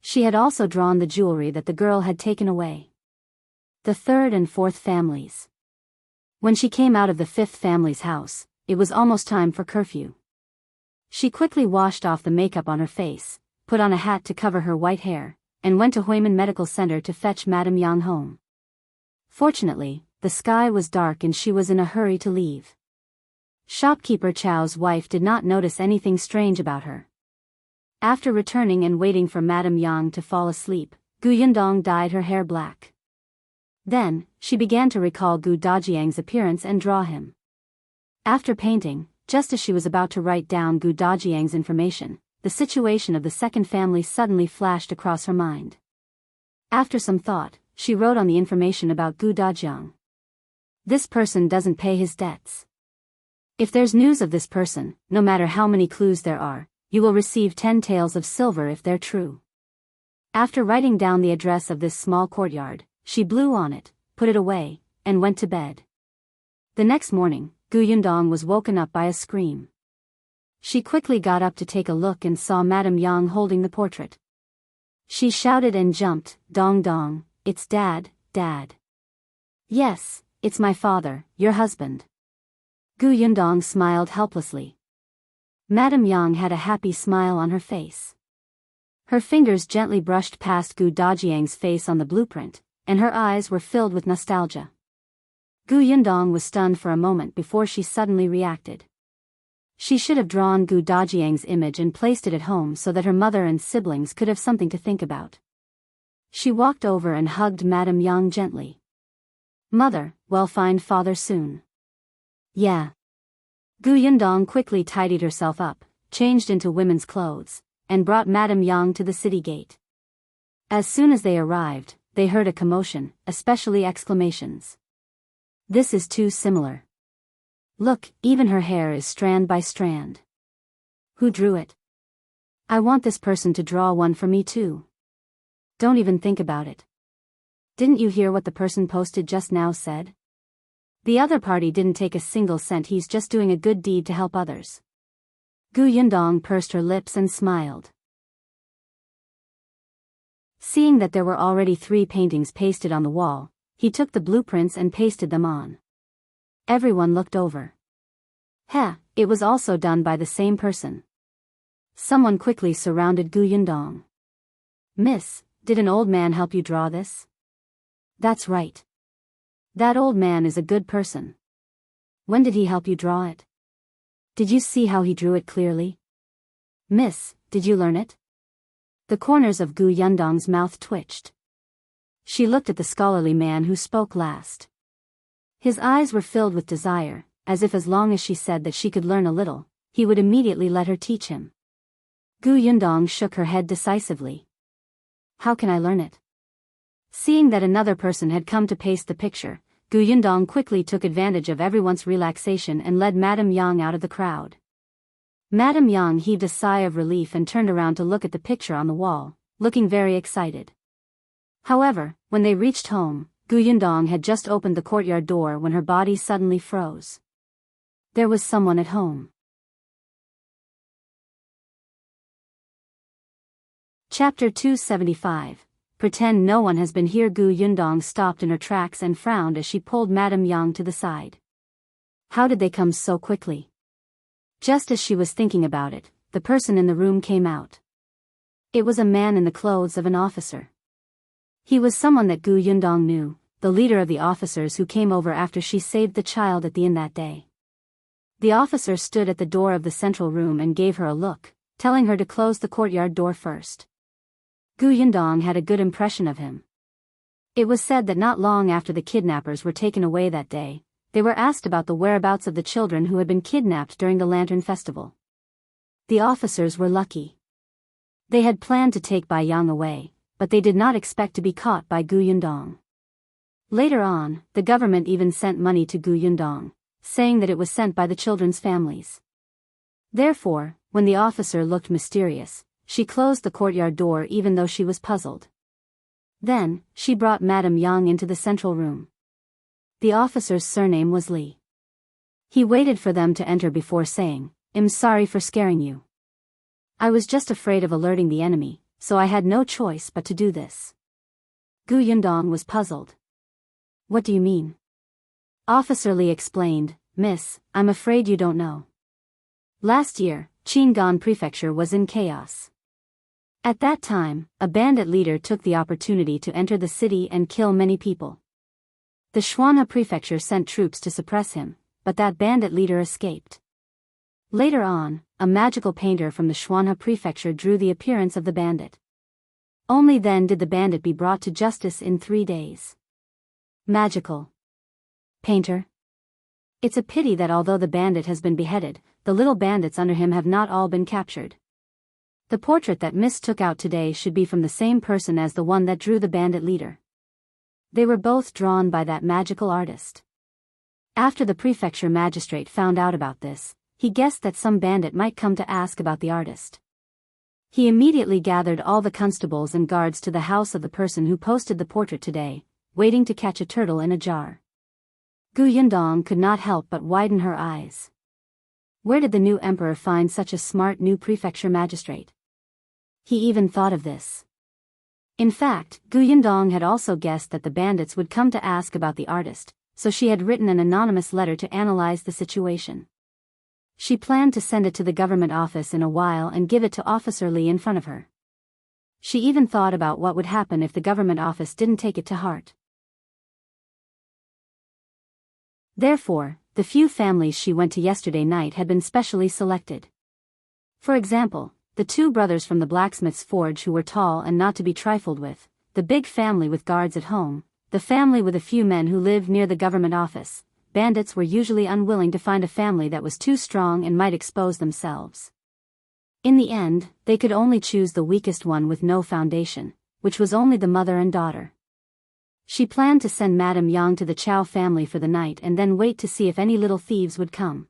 She had also drawn the jewelry that the girl had taken away. The third and fourth families. When she came out of the fifth family's house, it was almost time for curfew. She quickly washed off the makeup on her face, put on a hat to cover her white hair, and went to Huimin Medical Center to fetch Madame Yang home. Fortunately, the sky was dark and she was in a hurry to leave. Shopkeeper Chao's wife did not notice anything strange about her. After returning and waiting for Madame Yang to fall asleep, Yundong dyed her hair black. Then, she began to recall Dajiang's appearance and draw him. After painting, just as she was about to write down Dajiang's information, the situation of the second family suddenly flashed across her mind. After some thought, she wrote on the information about Dajiang. This person doesn't pay his debts. If there's news of this person, no matter how many clues there are, you will receive 10 taels of silver if they're true. After writing down the address of this small courtyard, she blew on it, put it away, and went to bed. The next morning, Yundong was woken up by a scream. She quickly got up to take a look and saw Madame Yang holding the portrait. She shouted and jumped, "Dong dong, it's Dad, Dad." "Yes, it's my father, your husband." Yundong smiled helplessly. Madame Yang had a happy smile on her face. Her fingers gently brushed past Dajiang's face on the blueprint, and her eyes were filled with nostalgia. Yundong was stunned for a moment before she suddenly reacted. She should have drawn Dajiang's image and placed it at home so that her mother and siblings could have something to think about. She walked over and hugged Madame Yang gently. "Mother, well, find father soon." "Yeah." Yundong quickly tidied herself up, changed into women's clothes, and brought Madame Yang to the city gate. As soon as they arrived, they heard a commotion, especially exclamations. "This is too similar. Look, even her hair is strand by strand. Who drew it? I want this person to draw one for me too. Don't even think about it. Didn't you hear what the person posted just now said? The other party didn't take a single cent, he's just doing a good deed to help others." Yundong pursed her lips and smiled. Seeing that there were already 3 paintings pasted on the wall, he took the blueprints and pasted them on. Everyone looked over. It was also done by the same person. Someone quickly surrounded Yundong. "Miss, did an old man help you draw this?" "That's right. That old man is a good person." "When did he help you draw it? Did you see how he drew it clearly?" "Miss, did you learn it?" The corners of Yundong's mouth twitched. She looked at the scholarly man who spoke last. His eyes were filled with desire, as if as long as she said that she could learn a little, he would immediately let her teach him. Yundong shook her head decisively. "How can I learn it?" Seeing that another person had come to paste the picture, Yundong quickly took advantage of everyone's relaxation and led Madame Yang out of the crowd. Madame Yang heaved a sigh of relief and turned around to look at the picture on the wall, looking very excited. However, when they reached home, Yundong had just opened the courtyard door when her body suddenly froze. There was someone at home. Chapter 275. Pretend no one has been here. Yundong stopped in her tracks and frowned as she pulled Madame Yang to the side. How did they come so quickly? Just as she was thinking about it, the person in the room came out. It was a man in the clothes of an officer. He was someone that Yundong knew, the leader of the officers who came over after she saved the child at the inn that day. The officer stood at the door of the central room and gave her a look, telling her to close the courtyard door first. Yundong had a good impression of him. It was said that not long after the kidnappers were taken away that day, they were asked about the whereabouts of the children who had been kidnapped during the Lantern Festival. The officers were lucky. They had planned to take Dajiang away, but they did not expect to be caught by Yundong. Later on, the government even sent money to Yundong, saying that it was sent by the children's families. Therefore, when the officer looked mysterious, she closed the courtyard door even though she was puzzled. Then, she brought Madame Yang into the central room. The officer's surname was Li. He waited for them to enter before saying, "I'm sorry for scaring you. I was just afraid of alerting the enemy, so I had no choice but to do this." Yundong was puzzled. "What do you mean?" Officer Li explained, "Miss, I'm afraid you don't know. Last year, Qingyuan Prefecture was in chaos. At that time, a bandit leader took the opportunity to enter the city and kill many people. The Xianxia Prefecture sent troops to suppress him, but that bandit leader escaped. Later on, a magical painter from the Xianxia Prefecture drew the appearance of the bandit. Only then did the bandit be brought to justice in 3 days." Magical painter? It's a pity that although the bandit has been beheaded, the little bandits under him have not all been captured. The portrait that Miss took out today should be from the same person as the one that drew the bandit leader. They were both drawn by that magical artist. After the prefecture magistrate found out about this, he guessed that some bandit might come to ask about the artist. He immediately gathered all the constables and guards to the house of the person who posted the portrait today, waiting to catch a turtle in a jar. Yundong could not help but widen her eyes. Where did the new emperor find such a smart new prefecture magistrate? He even thought of this. In fact, Yundong had also guessed that the bandits would come to ask about the artist, so she had written an anonymous letter to analyze the situation. She planned to send it to the government office in a while and give it to Officer Li in front of her. She even thought about what would happen if the government office didn't take it to heart. Therefore, the few families she went to yesterday night had been specially selected. For example, the 2 brothers from the blacksmith's forge who were tall and not to be trifled with, the big family with guards at home, the family with a few men who lived near the government office. Bandits were usually unwilling to find a family that was too strong and might expose themselves. In the end, they could only choose the weakest one with no foundation, which was only the mother and daughter. She planned to send Madame Yang to the Chao family for the night and then wait to see if any little thieves would come.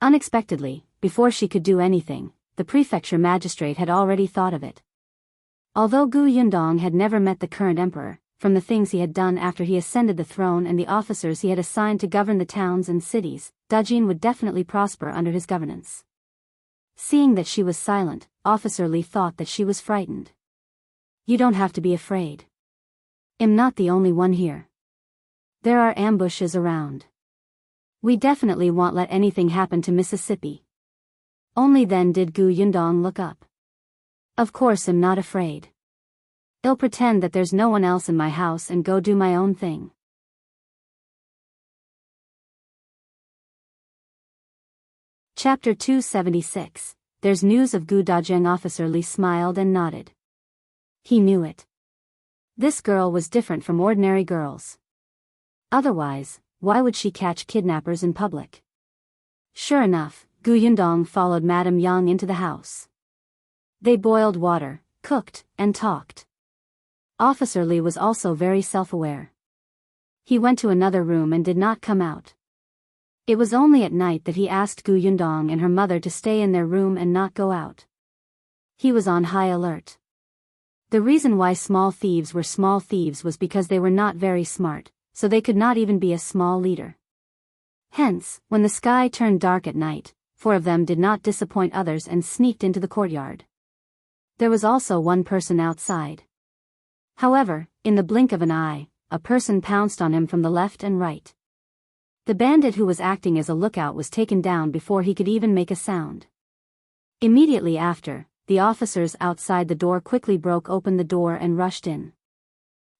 Unexpectedly, before she could do anything, the prefecture magistrate had already thought of it. Although Yundong had never met the current emperor, from the things he had done after he ascended the throne and the officers he had assigned to govern the towns and cities, Dajiang would definitely prosper under his governance. Seeing that she was silent, Officer Li thought that she was frightened. "You don't have to be afraid. I'm not the only one here. There are ambushes around. We definitely won't let anything happen to Mississippi." Only then did Yundong look up. "Of course I'm not afraid. I'll pretend that there's no one else in my house and go do my own thing." Chapter 276. There's news of Dajiang. Officer Li smiled and nodded. He knew it. This girl was different from ordinary girls. Otherwise, why would she catch kidnappers in public? Sure enough, Yundong followed Madame Yang into the house. They boiled water, cooked, and talked. Officer Li was also very self-aware. He went to another room and did not come out. It was only at night that he asked Yundong and her mother to stay in their room and not go out. He was on high alert. The reason why small thieves were small thieves was because they were not very smart, so they could not even be a small leader. Hence, when the sky turned dark at night, 4 of them did not disappoint others and sneaked into the courtyard. There was also one person outside. However, in the blink of an eye, a person pounced on him from the left and right. The bandit who was acting as a lookout was taken down before he could even make a sound. Immediately after, the officers outside the door quickly broke open the door and rushed in.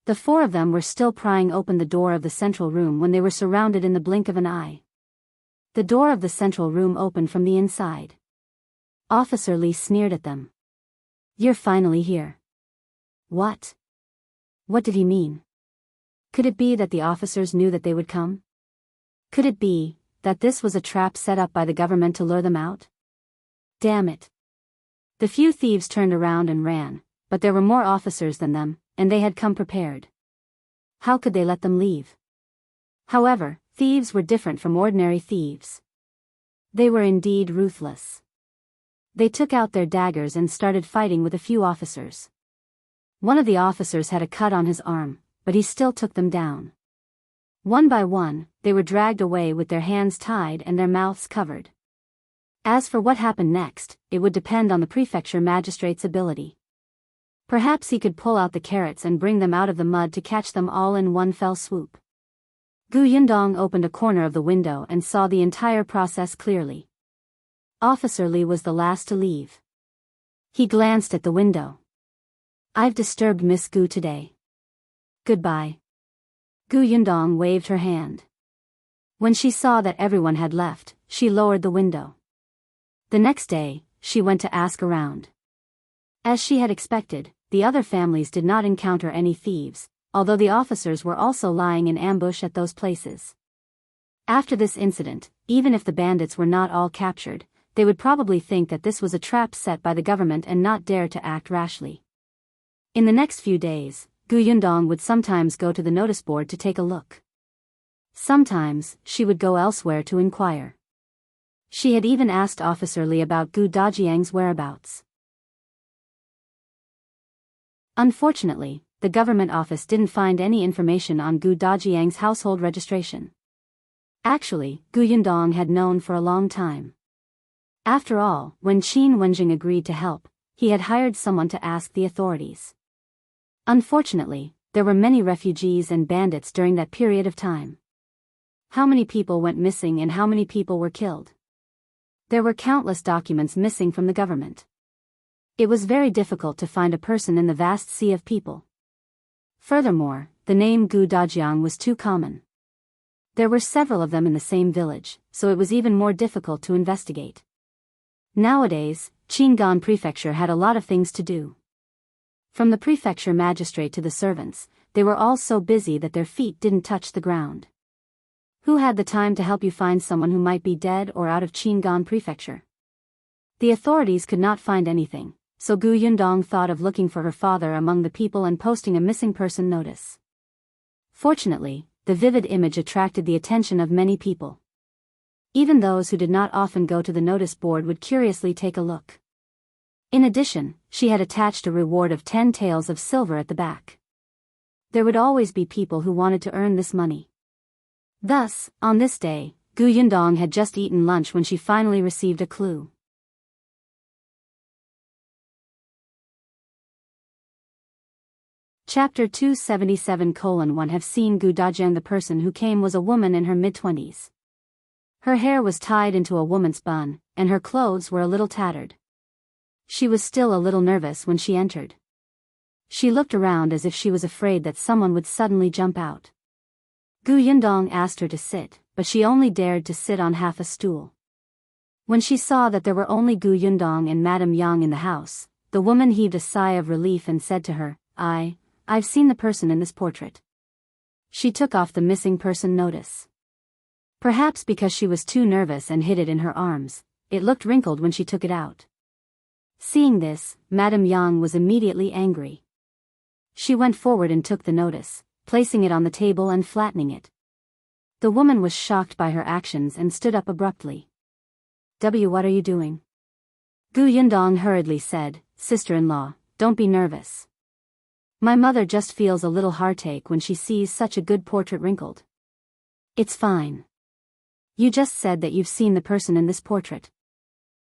The four of them were still prying open the door of the central room when they were surrounded in the blink of an eye. The door of the central room opened from the inside. Officer Lee sneered at them. "You're finally here." "What? What did he mean?" Could it be that the officers knew that they would come? Could it be that this was a trap set up by the government to lure them out? Damn it. The few thieves turned around and ran, but there were more officers than them, and they had come prepared. How could they let them leave? However, thieves were different from ordinary thieves. They were indeed ruthless. They took out their daggers and started fighting with a few officers. One of the officers had a cut on his arm, but he still took them down. One by one, they were dragged away with their hands tied and their mouths covered. As for what happened next, it would depend on the prefecture magistrate's ability. Perhaps he could pull out the carrots and bring them out of the mud to catch them all in one fell swoop. Yundong opened a corner of the window and saw the entire process clearly. Officer Lee was the last to leave. He glanced at the window. "I've disturbed Miss Gu today. Goodbye." Yundong waved her hand. When she saw that everyone had left, she lowered the window. The next day, she went to ask around. As she had expected, the other families did not encounter any thieves, although the officers were also lying in ambush at those places. After this incident, even if the bandits were not all captured, they would probably think that this was a trap set by the government and not dare to act rashly. In the next few days, Yundong would sometimes go to the notice board to take a look. Sometimes, she would go elsewhere to inquire. She had even asked Officer Lee about Dajiang's whereabouts. Unfortunately, the government office didn't find any information on Dajiang's household registration. Actually, Yundong had known for a long time. After all, when Qin Wenjing agreed to help, he had hired someone to ask the authorities. Unfortunately, there were many refugees and bandits during that period of time. How many people went missing and how many people were killed? There were countless documents missing from the government. It was very difficult to find a person in the vast sea of people. Furthermore, the name Dajiang was too common. There were several of them in the same village, so it was even more difficult to investigate. Nowadays, Qingyuan Prefecture had a lot of things to do. From the prefecture magistrate to the servants, they were all so busy that their feet didn't touch the ground. Who had the time to help you find someone who might be dead or out of Qingyuan Prefecture? The authorities could not find anything, so Yundong thought of looking for her father among the people and posting a missing person notice. Fortunately, the vivid image attracted the attention of many people. Even those who did not often go to the notice board would curiously take a look. In addition, she had attached a reward of 10 taels of silver at the back. There would always be people who wanted to earn this money. Thus, on this day, Yundong had just eaten lunch when she finally received a clue. Chapter 277:1 Have seen Dajiang. The person who came was a woman in her mid-20s. Her hair was tied into a woman's bun, and her clothes were a little tattered. She was still a little nervous when she entered. She looked around as if she was afraid that someone would suddenly jump out. Yundong asked her to sit, but she only dared to sit on half a stool. When she saw that there were only Yundong and Madame Yang in the house, the woman heaved a sigh of relief and said to her, I've seen the person in this portrait." She took off the missing person notice. Perhaps because she was too nervous and hid it in her arms, it looked wrinkled when she took it out. Seeing this, Madame Yang was immediately angry. She went forward and took the notice, placing it on the table and flattening it. The woman was shocked by her actions and stood up abruptly. What are you doing?" Yundong hurriedly said, "Sister-in-law, don't be nervous. My mother just feels a little heartache when she sees such a good portrait wrinkled." "It's fine. You just said that you've seen the person in this portrait.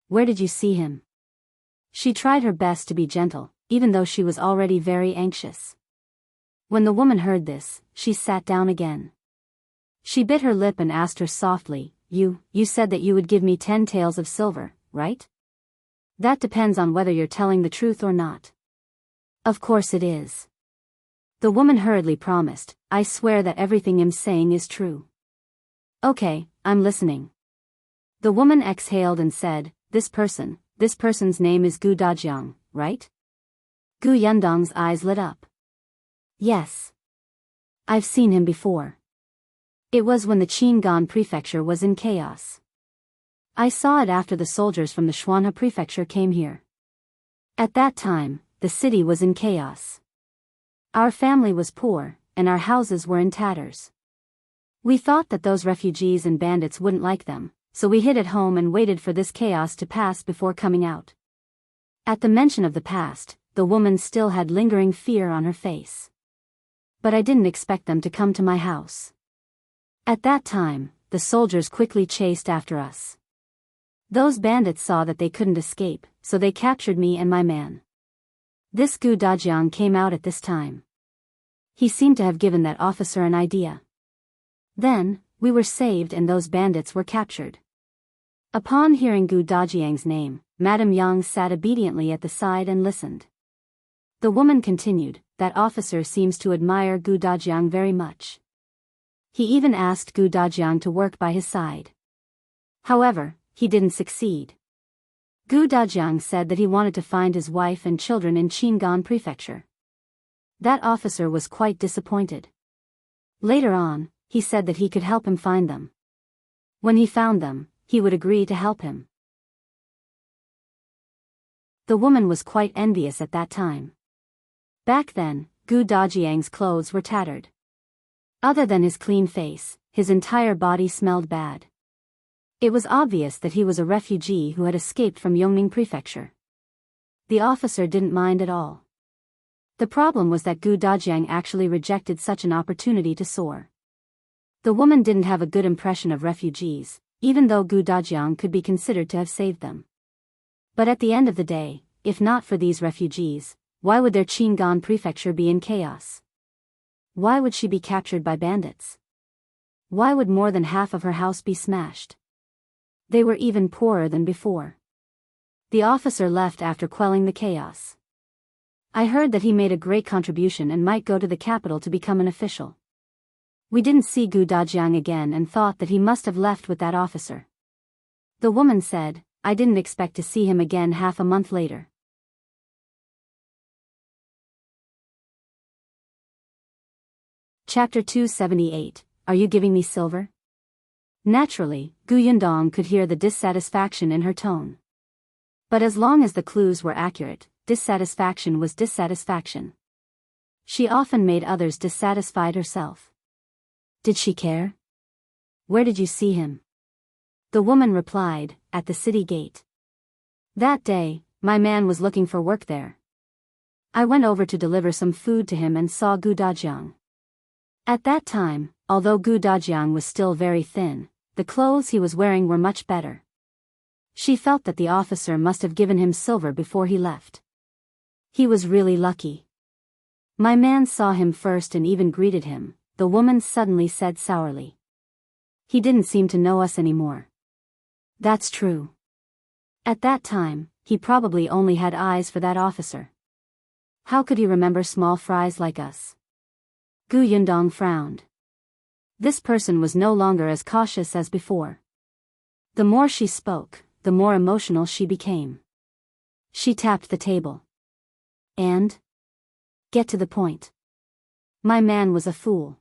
Where did you see him?" She tried her best to be gentle, even though she was already very anxious. When the woman heard this, she sat down again. She bit her lip and asked her softly, You said that you would give me 10 taels of silver, right? That depends on whether you're telling the truth or not." "Of course it is." The woman hurriedly promised, I swear that everything I'm saying is true. Okay, I'm listening. The woman exhaled and said, this person's name is Gu Dajiang, right? Gu Yundong's eyes lit up. Yes. I've seen him before. It was when the Qingyuan prefecture was in chaos. I saw it after the soldiers from the Xuanhe prefecture came here. At that time, the city was in chaos. Our family was poor, and our houses were in tatters. We thought that those refugees and bandits wouldn't like them, so we hid at home and waited for this chaos to pass before coming out. At the mention of the past, the woman still had lingering fear on her face. But I didn't expect them to come to my house. At that time, the soldiers quickly chased after us. Those bandits saw that they couldn't escape, so they captured me and my man. This Gu Dajiang came out at this time. He seemed to have given that officer an idea. Then, we were saved and those bandits were captured. Upon hearing Gu Dajiang's name, Madame Yang sat obediently at the side and listened. The woman continued, that officer seems to admire Gu Dajiang very much. He even asked Gu Dajiang to work by his side. However, he didn't succeed. Gu Dajiang said that he wanted to find his wife and children in Qingyuan prefecture. That officer was quite disappointed. Later on, he said that he could help him find them. When he found them, he would agree to help him. The woman was quite envious at that time. Back then, Gu Dajiang's clothes were tattered. Other than his clean face, his entire body smelled bad. It was obvious that he was a refugee who had escaped from Yongning prefecture. The officer didn't mind at all. The problem was that Gu Dajiang actually rejected such an opportunity to soar. The woman didn't have a good impression of refugees, even though Gu Dajiang could be considered to have saved them. But at the end of the day, if not for these refugees, why would their Qingyuan prefecture be in chaos? Why would she be captured by bandits? Why would more than half of her house be smashed? They were even poorer than before. The officer left after quelling the chaos. I heard that he made a great contribution and might go to the capital to become an official. We didn't see Gu Dajiang again and thought that he must have left with that officer. The woman said, I didn't expect to see him again half a month later. Chapter 278, Are you giving me silver? Naturally, Gu Yundong could hear the dissatisfaction in her tone. But as long as the clues were accurate, dissatisfaction was dissatisfaction. She often made others dissatisfied herself. Did she care? Where did you see him? The woman replied, at the city gate. That day, my man was looking for work there. I went over to deliver some food to him and saw Gu Dajiang. At that time, although Gu Dajiang was still very thin, the clothes he was wearing were much better. She felt that the officer must have given him silver before he left. He was really lucky. My man saw him first and even greeted him, the woman suddenly said sourly. He didn't seem to know us anymore. That's true. At that time, he probably only had eyes for that officer. How could he remember small fries like us? Gu Yundong frowned. This person was no longer as cautious as before. The more she spoke, the more emotional she became. She tapped the table. And? Get to the point. My man was a fool.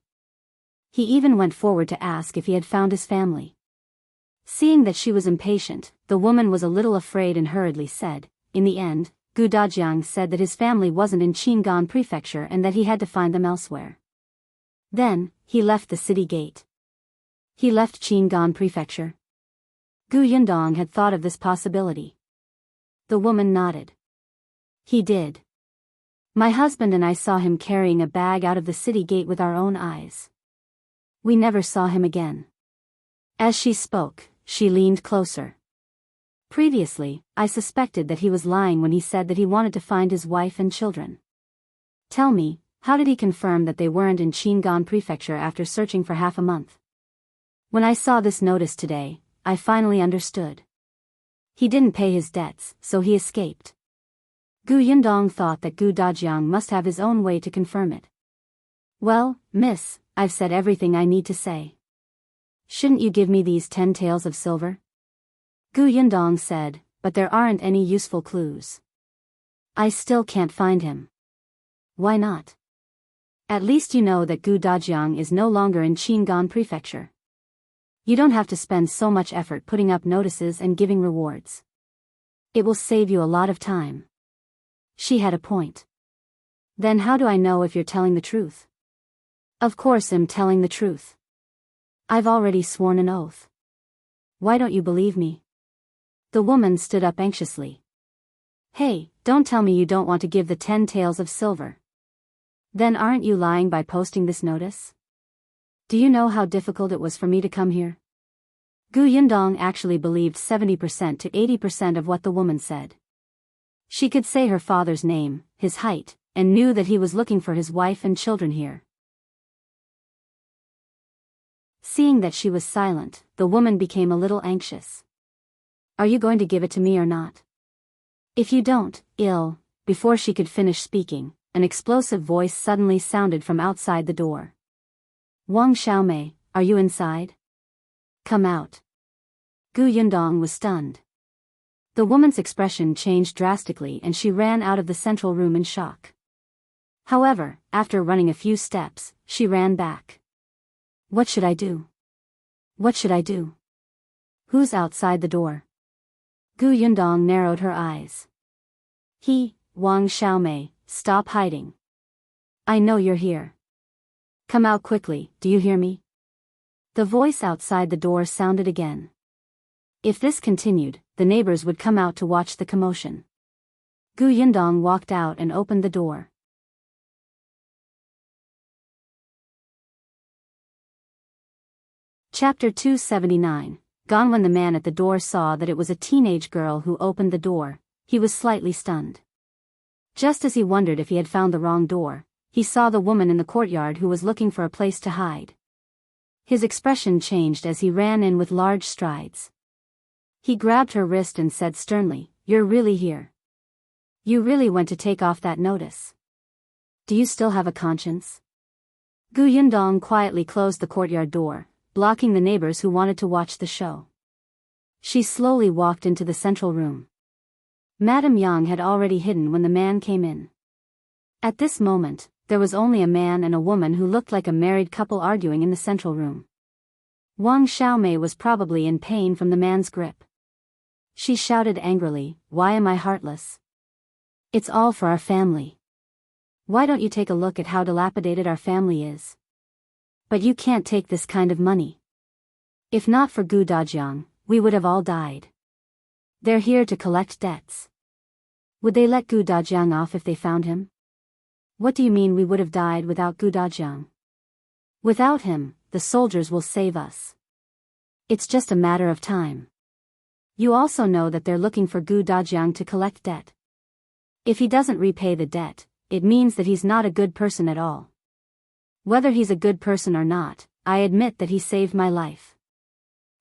He even went forward to ask if he had found his family. Seeing that she was impatient, the woman was a little afraid and hurriedly said, in the end, Gu Dajiang said that his family wasn't in Qingyuan prefecture and that he had to find them elsewhere. Then, he left the city gate. He left Qingyuan prefecture. Gu Yundong had thought of this possibility. The woman nodded. He did. My husband and I saw him carrying a bag out of the city gate with our own eyes. We never saw him again. As she spoke, she leaned closer. Previously, I suspected that he was lying when he said that he wanted to find his wife and children. Tell me, how did he confirm that they weren't in Qingyuan prefecture after searching for half a month? When I saw this notice today, I finally understood. He didn't pay his debts, so he escaped. Gu Yundong thought that Gu Dajiang must have his own way to confirm it. Well, miss, I've said everything I need to say. Shouldn't you give me these 10 taels of silver? Gu Yundong said, but there aren't any useful clues. I still can't find him. Why not? At least you know that Gu Dajiang is no longer in Qingyuan Prefecture. You don't have to spend so much effort putting up notices and giving rewards. It will save you a lot of time. She had a point. Then how do I know if you're telling the truth? Of course I'm telling the truth. I've already sworn an oath. Why don't you believe me? The woman stood up anxiously. Hey, don't tell me you don't want to give the 10 taels of silver. Then aren't you lying by posting this notice? Do you know how difficult it was for me to come here? Gu Yundong actually believed 70% to 80% of what the woman said. She could say her father's name, his height, and knew that he was looking for his wife and children here. Seeing that she was silent, the woman became a little anxious. Are you going to give it to me or not? If you don't, before she could finish speaking, an explosive voice suddenly sounded from outside the door. Wang Xiaomei, are you inside? Come out. Gu Yundong was stunned. The woman's expression changed drastically and she ran out of the central room in shock. However, after running a few steps, she ran back. What should I do? What should I do? Who's outside the door? Gu Yundong narrowed her eyes. Wang Xiaomei, stop hiding. I know you're here. Come out quickly, do you hear me? The voice outside the door sounded again. If this continued, the neighbors would come out to watch the commotion. Gu Yundong walked out and opened the door. Chapter 279. Gone. When the man at the door saw that it was a teenage girl who opened the door, he was slightly stunned. Just as he wondered if he had found the wrong door, he saw the woman in the courtyard who was looking for a place to hide. His expression changed as he ran in with large strides. He grabbed her wrist and said sternly, "You're really here? You really went to take off that notice? Do you still have a conscience?" Gu Yundong quietly closed the courtyard door, blocking the neighbors who wanted to watch the show. She slowly walked into the central room. Madame Yang had already hidden when the man came in. At this moment, there was only a man and a woman who looked like a married couple arguing in the central room. Wang Xiaomei was probably in pain from the man's grip. She shouted angrily, "Why am I heartless? It's all for our family. Why don't you take a look at how dilapidated our family is? But you can't take this kind of money. If not for Gu Dajiang, we would have all died. They're here to collect debts. Would they let Gu Dajiang off if they found him? What do you mean we would have died without Gu Dajiang? Without him, the soldiers will save us. It's just a matter of time. You also know that they're looking for Gu Dajiang to collect debt. If he doesn't repay the debt, it means that he's not a good person at all. Whether he's a good person or not, I admit that he saved my life.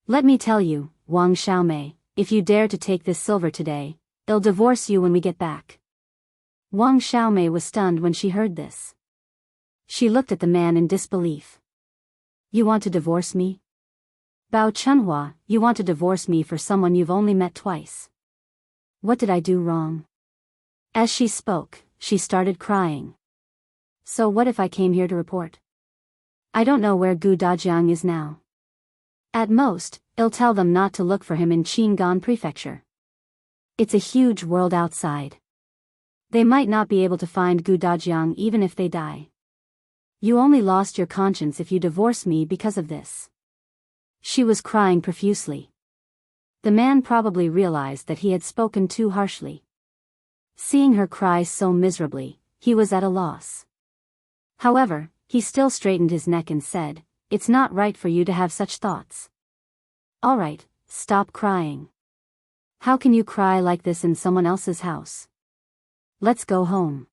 Let me tell you, Wang Xiaomei, if you dare to take this silver today, I'll divorce you when we get back." Wang Xiaomei was stunned when she heard this. She looked at the man in disbelief. "You want to divorce me? Bao Chunhua, you want to divorce me for someone you've only met twice? What did I do wrong?" As she spoke, she started crying. "So what if I came here to report? I don't know where Gu Dajiang is now. At most, I'll tell them not to look for him in Qingyuan Prefecture. It's a huge world outside. They might not be able to find Gu Dajiang even if they die. You only lost your conscience if you divorce me because of this." She was crying profusely. The man probably realized that he had spoken too harshly. Seeing her cry so miserably, he was at a loss. However, he still straightened his neck and said, "It's not right for you to have such thoughts. All right, stop crying. How can you cry like this in someone else's house? Let's go home."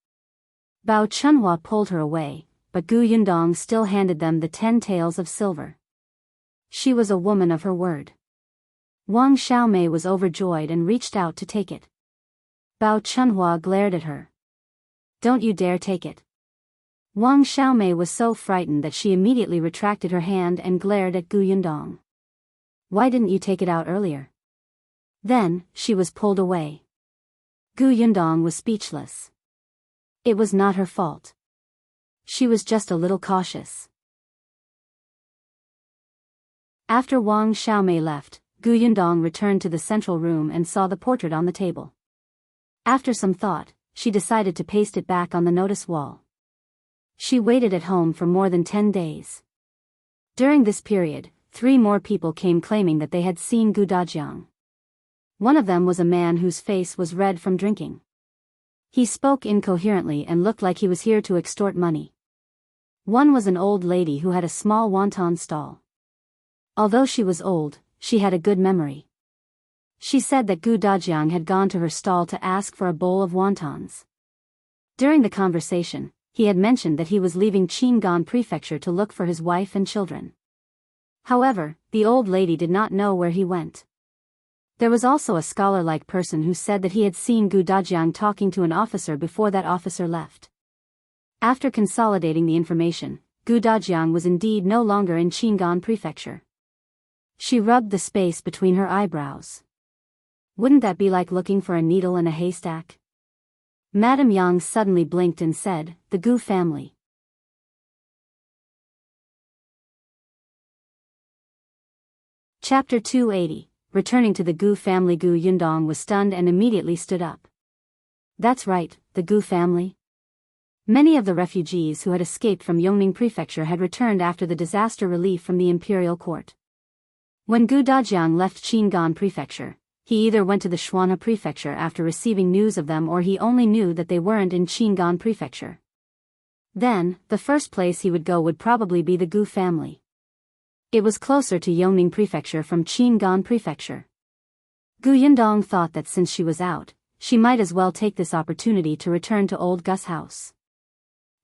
Bao Chunhua pulled her away, but Gu Yundong still handed them the 10 taels of silver. She was a woman of her word. Wang Xiaomei was overjoyed and reached out to take it. Bao Chunhua glared at her. "Don't you dare take it. Wang Xiaomei was so frightened that she immediately retracted her hand and glared at Gu Yundong. Why didn't you take it out earlier? Then, she was pulled away. Gu Yundong was speechless. It was not her fault. She was just a little cautious. After Wang Xiaomei left, Gu Yundong returned to the central room and saw the portrait on the table. After some thought, she decided to paste it back on the notice wall. She waited at home for more than 10 days. During this period, 3 more people came claiming that they had seen Gu Dajiang. One of them was a man whose face was red from drinking. He spoke incoherently and looked like he was here to extort money. One was an old lady who had a small wonton stall. Although she was old, she had a good memory. She said that Gu Dajiang had gone to her stall to ask for a bowl of wontons. During the conversation, he had mentioned that he was leaving Qingyuan prefecture to look for his wife and children. However, the old lady did not know where he went. There was also a scholar-like person who said that he had seen Gu Dajiang talking to an officer before that officer left. After consolidating the information, Gu Dajiang was indeed no longer in Qingyuan prefecture. She rubbed the space between her eyebrows. Wouldn't that be like looking for a needle in a haystack? Madame Yang suddenly blinked and said, "The Gu family." Chapter 280. Returning to the Gu family. Gu Yundong was stunned and immediately stood up. That's right, the Gu family. Many of the refugees who had escaped from Yongning prefecture had returned after the disaster relief from the imperial court. When Gu Dajiang left Qingyuan prefecture, he either went to the Xianxia prefecture after receiving news of them, or he only knew that they weren't in Qingyuan prefecture. Then, the first place he would go would probably be the Gu family. It was closer to Yongning prefecture from Qingyuan prefecture. Gu Yundong thought that since she was out, she might as well take this opportunity to return to old Gus' house.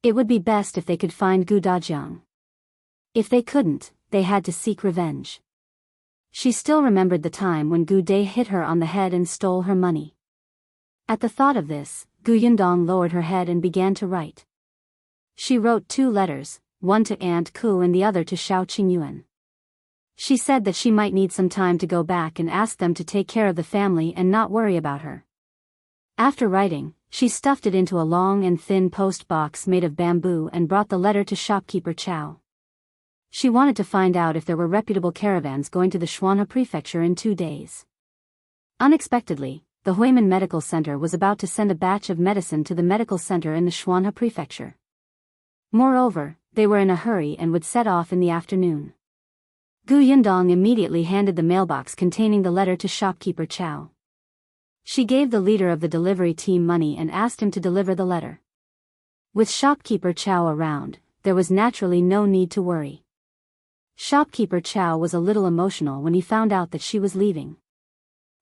It would be best if they could find Gu Dajiang. If they couldn't, they had to seek revenge. She still remembered the time when Gu Dai hit her on the head and stole her money. At the thought of this, Gu Yundong lowered her head and began to write. She wrote 2 letters, one to Aunt Ku and the other to Shao Qingyuan. She said that she might need some time to go back and ask them to take care of the family and not worry about her. After writing, she stuffed it into a long and thin post box made of bamboo and brought the letter to shopkeeper Chao. She wanted to find out if there were reputable caravans going to the Xianxia prefecture in 2 days. Unexpectedly, the Huimin Medical Center was about to send a batch of medicine to the medical center in the Xianxia prefecture. Moreover, they were in a hurry and would set off in the afternoon. Gu Yundong immediately handed the mailbox containing the letter to shopkeeper Chao. She gave the leader of the delivery team money and asked him to deliver the letter. With shopkeeper Chao around, there was naturally no need to worry. Shopkeeper Chao was a little emotional when he found out that she was leaving.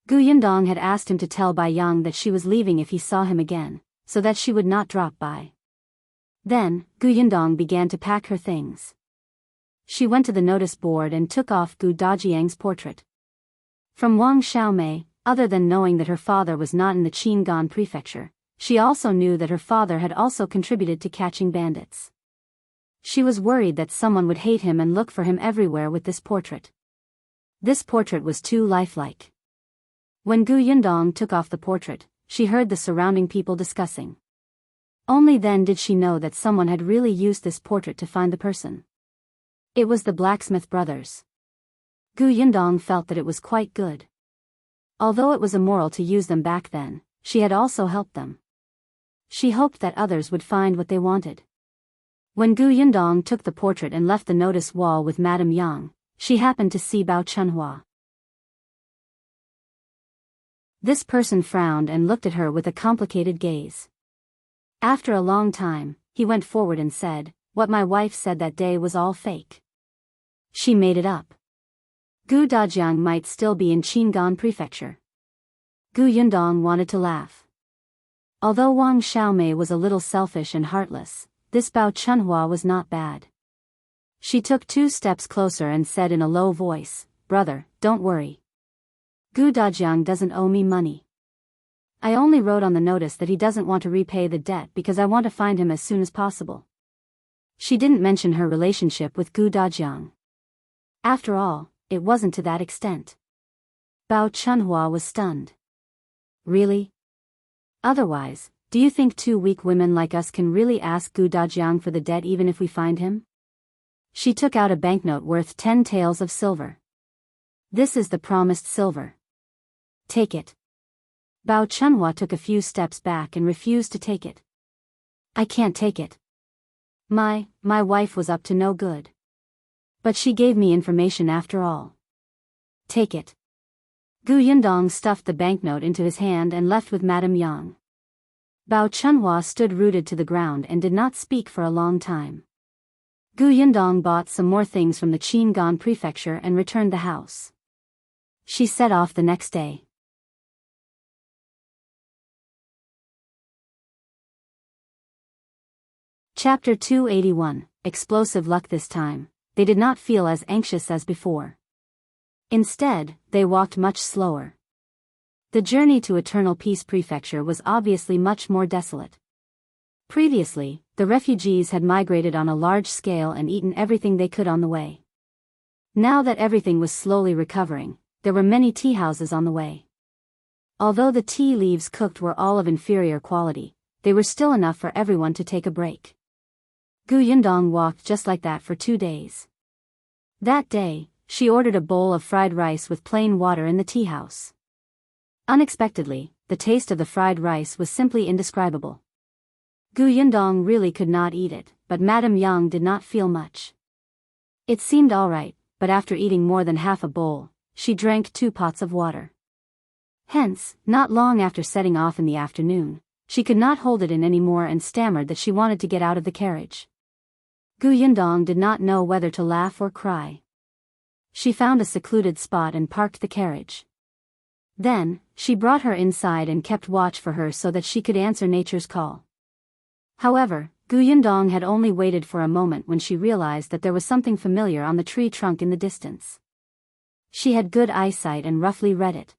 Gu Yundong had asked him to tell Bai Yang that she was leaving if he saw him again, so that she would not drop by. Then, Gu Yundong began to pack her things. She went to the notice board and took off Gu Dajiang's portrait. From Wang Xiaomei, other than knowing that her father was not in the Qingyuan prefecture, she also knew that her father had also contributed to catching bandits. She was worried that someone would hate him and look for him everywhere with this portrait. This portrait was too lifelike. When Gu Yundong took off the portrait, she heard the surrounding people discussing. Only then did she know that someone had really used this portrait to find the person. It was the blacksmith brothers. Gu Yundong felt that it was quite good. Although it was immoral to use them back then, she had also helped them. She hoped that others would find what they wanted. When Gu Yundong took the portrait and left the notice wall with Madame Yang, she happened to see Bao Chunhua. This person frowned and looked at her with a complicated gaze. After a long time, he went forward and said, "What my wife said that day was all fake. She made it up. Gu Dajiang might still be in Qingyuan prefecture." Gu Yundong wanted to laugh. Although Wang Xiaomei was a little selfish and heartless, this Bao Chunhua was not bad. She took 2 steps closer and said in a low voice, "Brother, don't worry. Gu Dajiang doesn't owe me money. I only wrote on the notice that he doesn't want to repay the debt because I want to find him as soon as possible. She didn't mention her relationship with Gu Dajiang. After all, it wasn't to that extent. Bao Chunhua was stunned. Really? Otherwise, do you think two weak women like us can really ask Gu Dajiang for the debt even if we find him? She took out a banknote worth 10 taels of silver. This is the promised silver. Take it. Bao Chunhua took a few steps back and refused to take it. I can't take it. My wife was up to no good. But she gave me information after all. Take it. Gu Yundong stuffed the banknote into his hand and left with Madame Yang. Bao Chunhua stood rooted to the ground and did not speak for a long time. Gu Yundong bought some more things from the Qingyuan prefecture and returned the house. She set off the next day. Chapter 281, Explosive Luck. This time, they did not feel as anxious as before. Instead, they walked much slower. The journey to Eternal Peace Prefecture was obviously much more desolate. Previously, the refugees had migrated on a large scale and eaten everything they could on the way. Now that everything was slowly recovering, there were many tea houses on the way. Although the tea leaves cooked were all of inferior quality, they were still enough for everyone to take a break. Gu Yundong walked just like that for 2 days. That day, she ordered a bowl of fried rice with plain water in the tea house. Unexpectedly, the taste of the fried rice was simply indescribable. Gu Yundong really could not eat it, but Madame Yang did not feel much. It seemed alright, but after eating more than half a bowl, she drank 2 pots of water. Hence, not long after setting off in the afternoon, she could not hold it in anymore and stammered that she wanted to get out of the carriage. Gu Yundong did not know whether to laugh or cry. She found a secluded spot and parked the carriage. Then, she brought her inside and kept watch for her so that she could answer nature's call. However, Gu Yundong had only waited for a moment when she realized that there was something familiar on the tree trunk in the distance. She had good eyesight and roughly read it.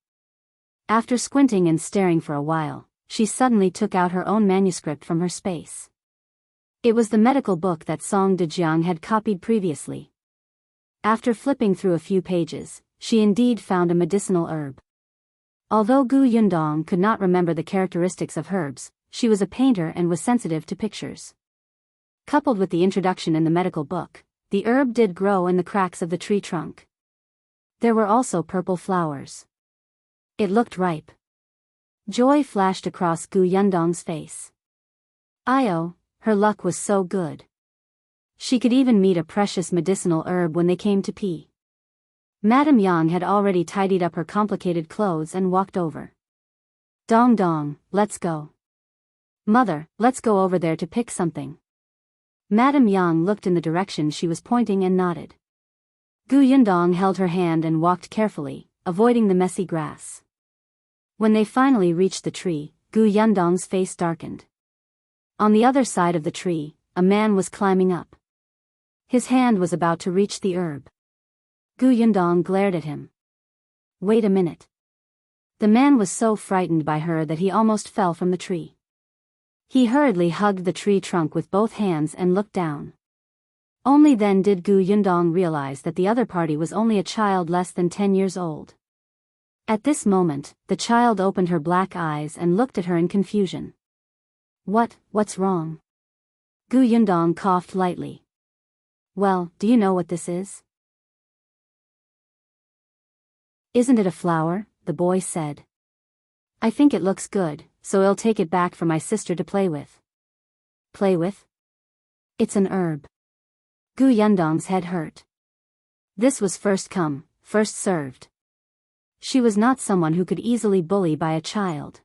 After squinting and staring for a while, she suddenly took out her own manuscript from her space. It was the medical book that Song Dajiang had copied previously. After flipping through a few pages, she indeed found a medicinal herb. Although Gu Yundong could not remember the characteristics of herbs, she was a painter and was sensitive to pictures. Coupled with the introduction in the medical book, the herb did grow in the cracks of the tree trunk. There were also purple flowers. It looked ripe. Joy flashed across Gu Yundong's face. Io, her luck was so good. She could even meet a precious medicinal herb when they came to pee. Madame Yang had already tidied up her complicated clothes and walked over. Dong dong, let's go. Mother, let's go over there to pick something. Madame Yang looked in the direction she was pointing and nodded. Gu Yundong held her hand and walked carefully, avoiding the messy grass. When they finally reached the tree, Gu Yundong's face darkened. On the other side of the tree, a man was climbing up. His hand was about to reach the herb. Gu Yundong glared at him. Wait a minute. The man was so frightened by her that he almost fell from the tree. He hurriedly hugged the tree trunk with both hands and looked down. Only then did Gu Yundong realize that the other party was only a child less than 10 years old. At this moment, the child opened her black eyes and looked at her in confusion. What's wrong? Gu Yundong coughed lightly. Well, do you know what this is? Isn't it a flower? The boy said. I think it looks good, so I'll take it back for my sister to play with. Play with? It's an herb. Gu Yundong's head hurt. This was first come, first served. She was not someone who could easily bully by a child.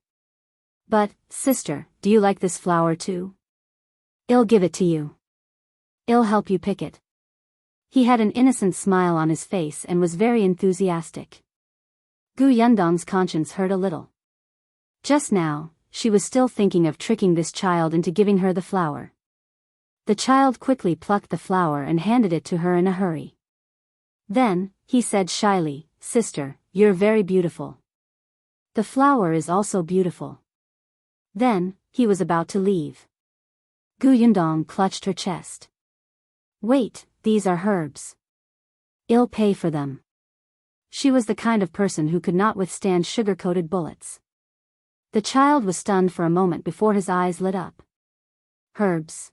But, sister, do you like this flower too? I'll give it to you. I'll help you pick it. He had an innocent smile on his face and was very enthusiastic. Gu Yundong's conscience hurt a little. Just now, she was still thinking of tricking this child into giving her the flower. The child quickly plucked the flower and handed it to her in a hurry. Then, he said shyly, Sister, you're very beautiful. The flower is also beautiful. Then, he was about to leave. Gu Yundong clutched her chest. Wait, these are herbs. I'll pay for them. She was the kind of person who could not withstand sugar-coated bullets. The child was stunned for a moment before his eyes lit up. Herbs.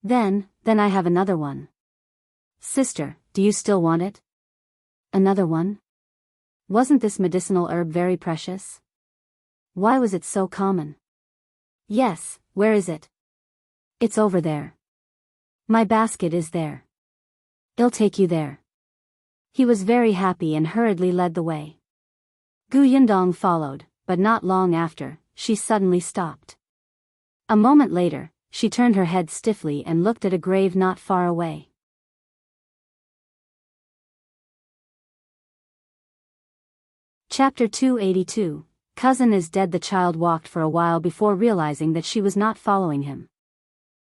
Then I have another one. Sister, do you still want it? Another one? Wasn't this medicinal herb very precious? Why was it so common? Yes, where is it? It's over there. My basket is there. I'll take you there. He was very happy and hurriedly led the way. Yundong followed, but not long after, she suddenly stopped. A moment later, she turned her head stiffly and looked at a grave not far away. Chapter 282, Cousin is dead. The child walked for a while before realizing that she was not following him.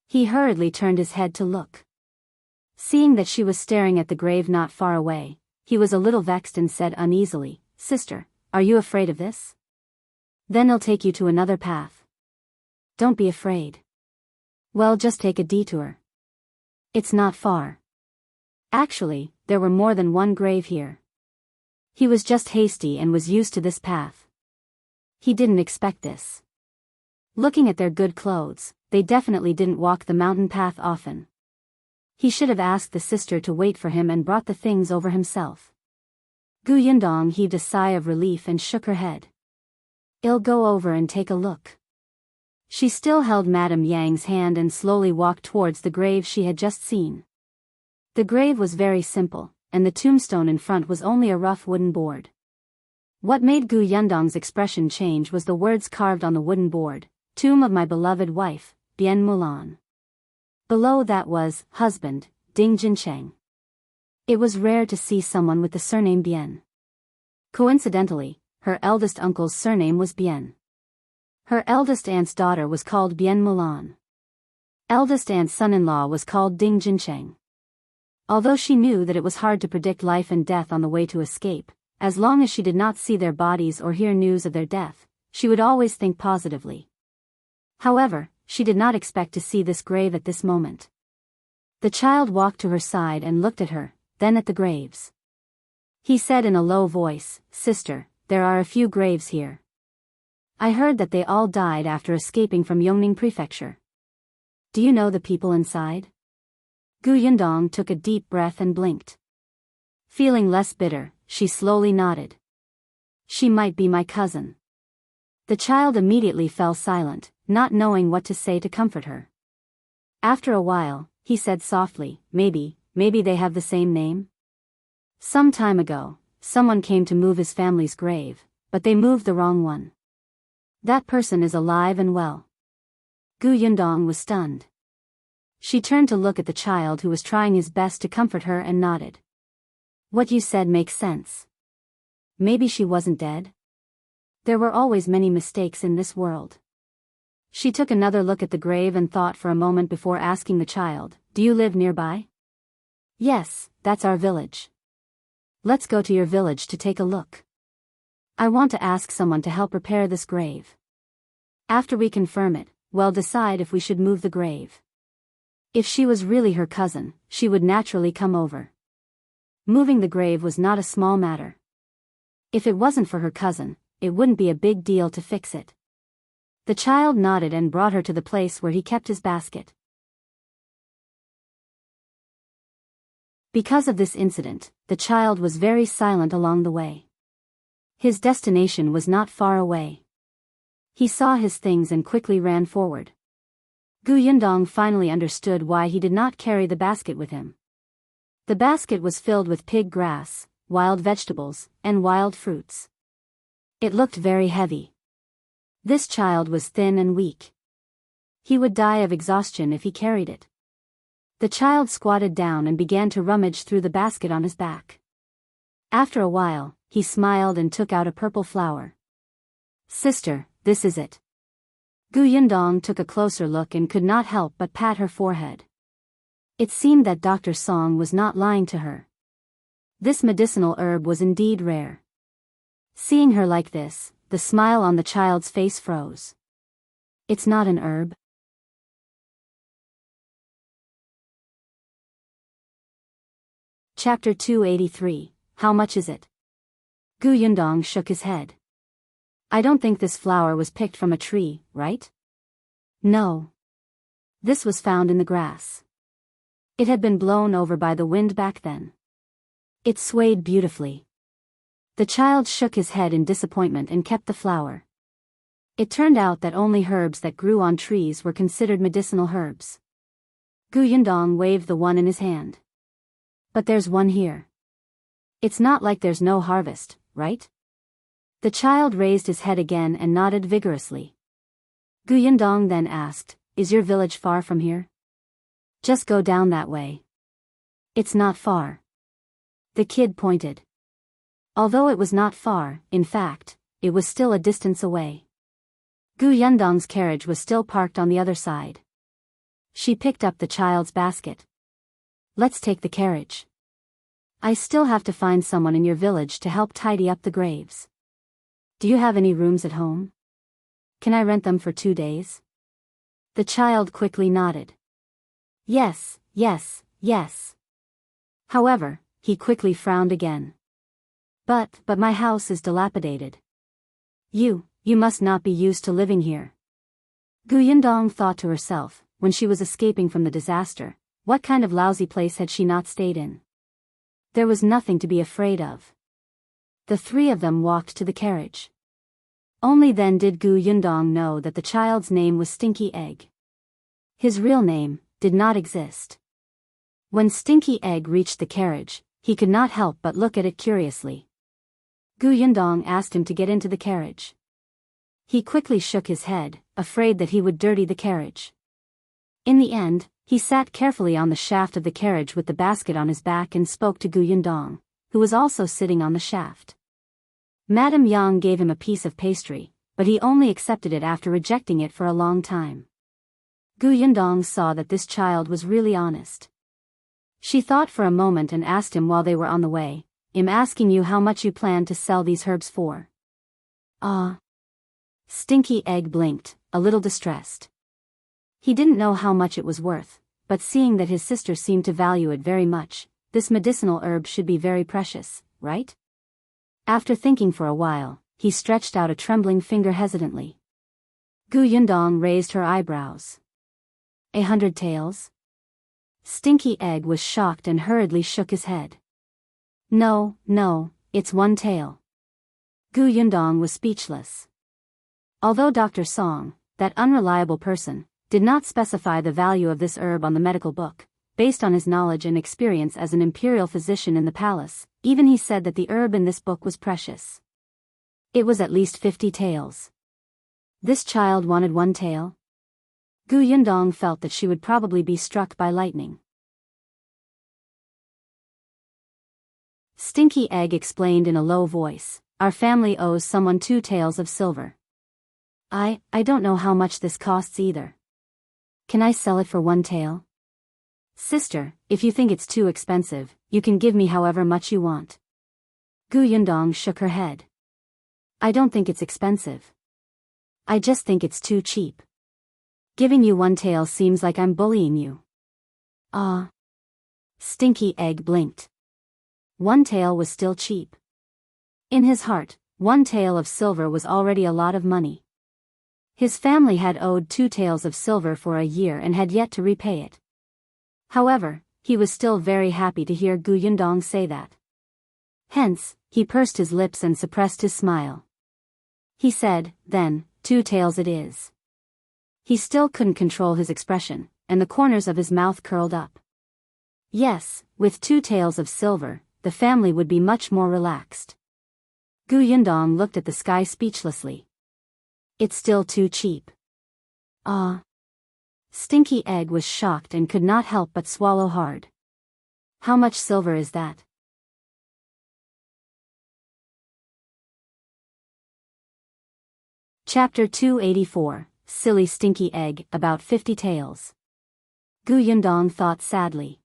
He hurriedly turned his head to look. Seeing that she was staring at the grave not far away, he was a little vexed and said uneasily, Sister, are you afraid of this? Then I'll take you to another path. Don't be afraid. Well, just take a detour. It's not far. Actually, there were more than one grave here. He was just hasty and was used to this path. He didn't expect this. Looking at their good clothes, they definitely didn't walk the mountain path often. He should have asked the sister to wait for him and brought the things over himself. Yundong heaved a sigh of relief and shook her head. I'll go over and take a look. She still held Madame Yang's hand and slowly walked towards the grave she had just seen. The grave was very simple, and the tombstone in front was only a rough wooden board. What made Yundong's expression change was the words carved on the wooden board, Tomb of my beloved wife, Bien Mulan. Below that was, husband, Ding Jincheng. It was rare to see someone with the surname Bien. Coincidentally, her eldest uncle's surname was Bien. Her eldest aunt's daughter was called Bien Mulan. Eldest aunt's son-in-law was called Ding Jincheng. Although she knew that it was hard to predict life and death on the way to escape, as long as she did not see their bodies or hear news of their death, she would always think positively. However, she did not expect to see this grave at this moment. The child walked to her side and looked at her, then at the graves. He said in a low voice, Sister, there are a few graves here. I heard that they all died after escaping from Yongning Prefecture. Do you know the people inside? Yundong took a deep breath and blinked. Feeling less bitter, she slowly nodded. She might be my cousin. The child immediately fell silent, not knowing what to say to comfort her. After a while, he said softly, maybe they have the same name? Some time ago, someone came to move his family's grave, but they moved the wrong one. That person is alive and well. Yundong was stunned. She turned to look at the child who was trying his best to comfort her and nodded. What you said makes sense. Maybe she wasn't dead? There were always many mistakes in this world. She took another look at the grave and thought for a moment before asking the child, Do you live nearby? Yes, that's our village. Let's go to your village to take a look. I want to ask someone to help repair this grave. After we confirm it, we'll decide if we should move the grave. If she was really her cousin, she would naturally come over. Moving the grave was not a small matter. If it wasn't for her cousin, it wouldn't be a big deal to fix it. The child nodded and brought her to the place where he kept his basket. Because of this incident, the child was very silent along the way. His destination was not far away. He saw his things and quickly ran forward. Yundong finally understood why he did not carry the basket with him. The basket was filled with pig grass, wild vegetables, and wild fruits. It looked very heavy. This child was thin and weak. He would die of exhaustion if he carried it. The child squatted down and began to rummage through the basket on his back. After a while, he smiled and took out a purple flower. Sister, this is it. Yundong took a closer look and could not help but pat her forehead. It seemed that Dr. Song was not lying to her. This medicinal herb was indeed rare. Seeing her like this, the smile on the child's face froze. It's not an herb. Chapter 283, How much is it? Gu Yundong shook his head. I don't think this flower was picked from a tree, right? No. This was found in the grass. It had been blown over by the wind back then. It swayed beautifully. The child shook his head in disappointment and kept the flower. It turned out that only herbs that grew on trees were considered medicinal herbs. Gu Yundong waved the one in his hand. But there's one here. It's not like there's no harvest, right? The child raised his head again and nodded vigorously. Gu Yundong then asked, Is your village far from here? Just go down that way. It's not far. The kid pointed. Although it was not far, in fact, it was still a distance away. Gu Yundong's carriage was still parked on the other side. She picked up the child's basket. Let's take the carriage. I still have to find someone in your village to help tidy up the graves. Do you have any rooms at home? Can I rent them for 2 days? The child quickly nodded. Yes, yes, yes. However, he quickly frowned again. But my house is dilapidated. You must not be used to living here. Gu Yundong thought to herself, when she was escaping from the disaster, what kind of lousy place had she not stayed in? There was nothing to be afraid of. The three of them walked to the carriage. Only then did Gu Yundong know that the child's name was Stinky Egg. His real name did not exist. When Stinky Egg reached the carriage, he could not help but look at it curiously. Gu Yundong asked him to get into the carriage. He quickly shook his head, afraid that he would dirty the carriage. In the end, he sat carefully on the shaft of the carriage with the basket on his back and spoke to Gu Yundong, who was also sitting on the shaft. Madame Yang gave him a piece of pastry, but he only accepted it after rejecting it for a long time. Gu Yundong saw that this child was really honest. She thought for a moment and asked him while they were on the way, I'm asking you how much you plan to sell these herbs for. Stinky Egg blinked, a little distressed. He didn't know how much it was worth, but seeing that his sister seemed to value it very much, this medicinal herb should be very precious, right? After thinking for a while, he stretched out a trembling finger hesitantly. Gu Yundong raised her eyebrows. 100 taels? Stinky Egg was shocked and hurriedly shook his head. No, it's 1 tael. Gu Yundong was speechless. Although Dr. Song, that unreliable person, did not specify the value of this herb on the medical book, based on his knowledge and experience as an imperial physician in the palace, even he said that the herb in this book was precious. It was at least 50 taels. This child wanted 1 tael? Gu Yundong felt that she would probably be struck by lightning. Stinky Egg explained in a low voice, Our family owes someone 2 taels of silver. I don't know how much this costs either. Can I sell it for 1 tael? Sister, if you think it's too expensive, you can give me however much you want. Gu Yundong shook her head. I don't think it's expensive. I just think it's too cheap. Giving you 1 tael seems like I'm bullying you. Stinky Egg blinked. 1 tael was still cheap. In his heart, 1 tael of silver was already a lot of money. His family had owed 2 taels of silver for a year and had yet to repay it. However, he was still very happy to hear Gu Yundong say that. Hence, he pursed his lips and suppressed his smile. He said, then, 2 taels it is. He still couldn't control his expression, and the corners of his mouth curled up. Yes, with 2 taels of silver, the family would be much more relaxed. Gu Yundong looked at the sky speechlessly. It's still too cheap. Stinky Egg was shocked and could not help but swallow hard. How much silver is that? Chapter 284, Silly Stinky Egg, about 50 taels. Gu Yundong thought sadly.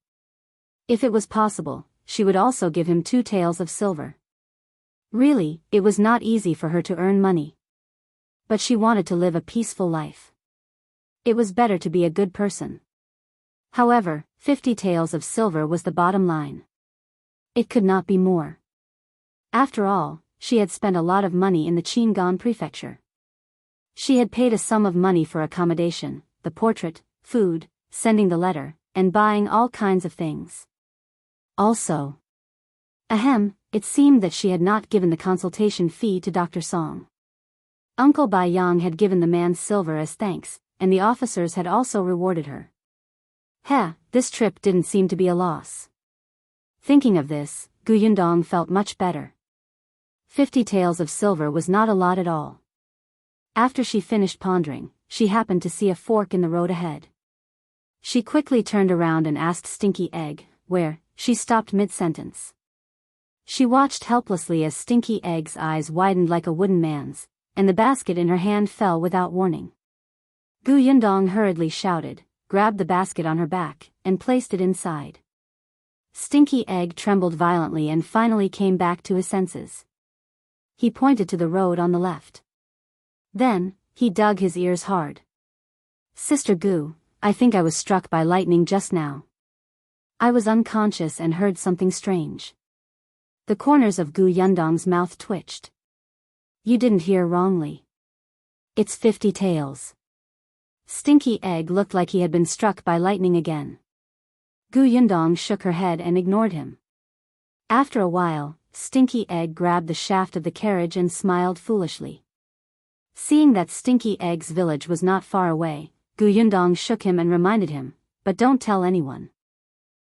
If it was possible, she would also give him 2 taels of silver. Really, it was not easy for her to earn money. But she wanted to live a peaceful life. It was better to be a good person. However, 50 taels of silver was the bottom line. It could not be more. After all, she had spent a lot of money in the Qingyuan prefecture. She had paid a sum of money for accommodation, the portrait, food, sending the letter, and buying all kinds of things. Also, it seemed that she had not given the consultation fee to Dr. Song. Uncle Bai Yang had given the man silver as thanks, and the officers had also rewarded her. This trip didn't seem to be a loss. Thinking of this, Yundong felt much better. 50 taels of silver was not a lot at all. After she finished pondering, she happened to see a fork in the road ahead. She quickly turned around and asked Stinky Egg, where. She stopped mid-sentence. She watched helplessly as Stinky Egg's eyes widened like a wooden man's, and the basket in her hand fell without warning. Yundong hurriedly shouted, grabbed the basket on her back, and placed it inside. Stinky Egg trembled violently and finally came back to his senses. He pointed to the road on the left. Then, he dug his ears hard. Sister Gu, I think I was struck by lightning just now. I was unconscious and heard something strange. The corners of Yundong's mouth twitched. You didn't hear wrongly. It's 50 taels. Stinky Egg looked like he had been struck by lightning again. Yundong shook her head and ignored him. After a while, Stinky Egg grabbed the shaft of the carriage and smiled foolishly. Seeing that Stinky Egg's village was not far away, Yundong shook him and reminded him, but don't tell anyone.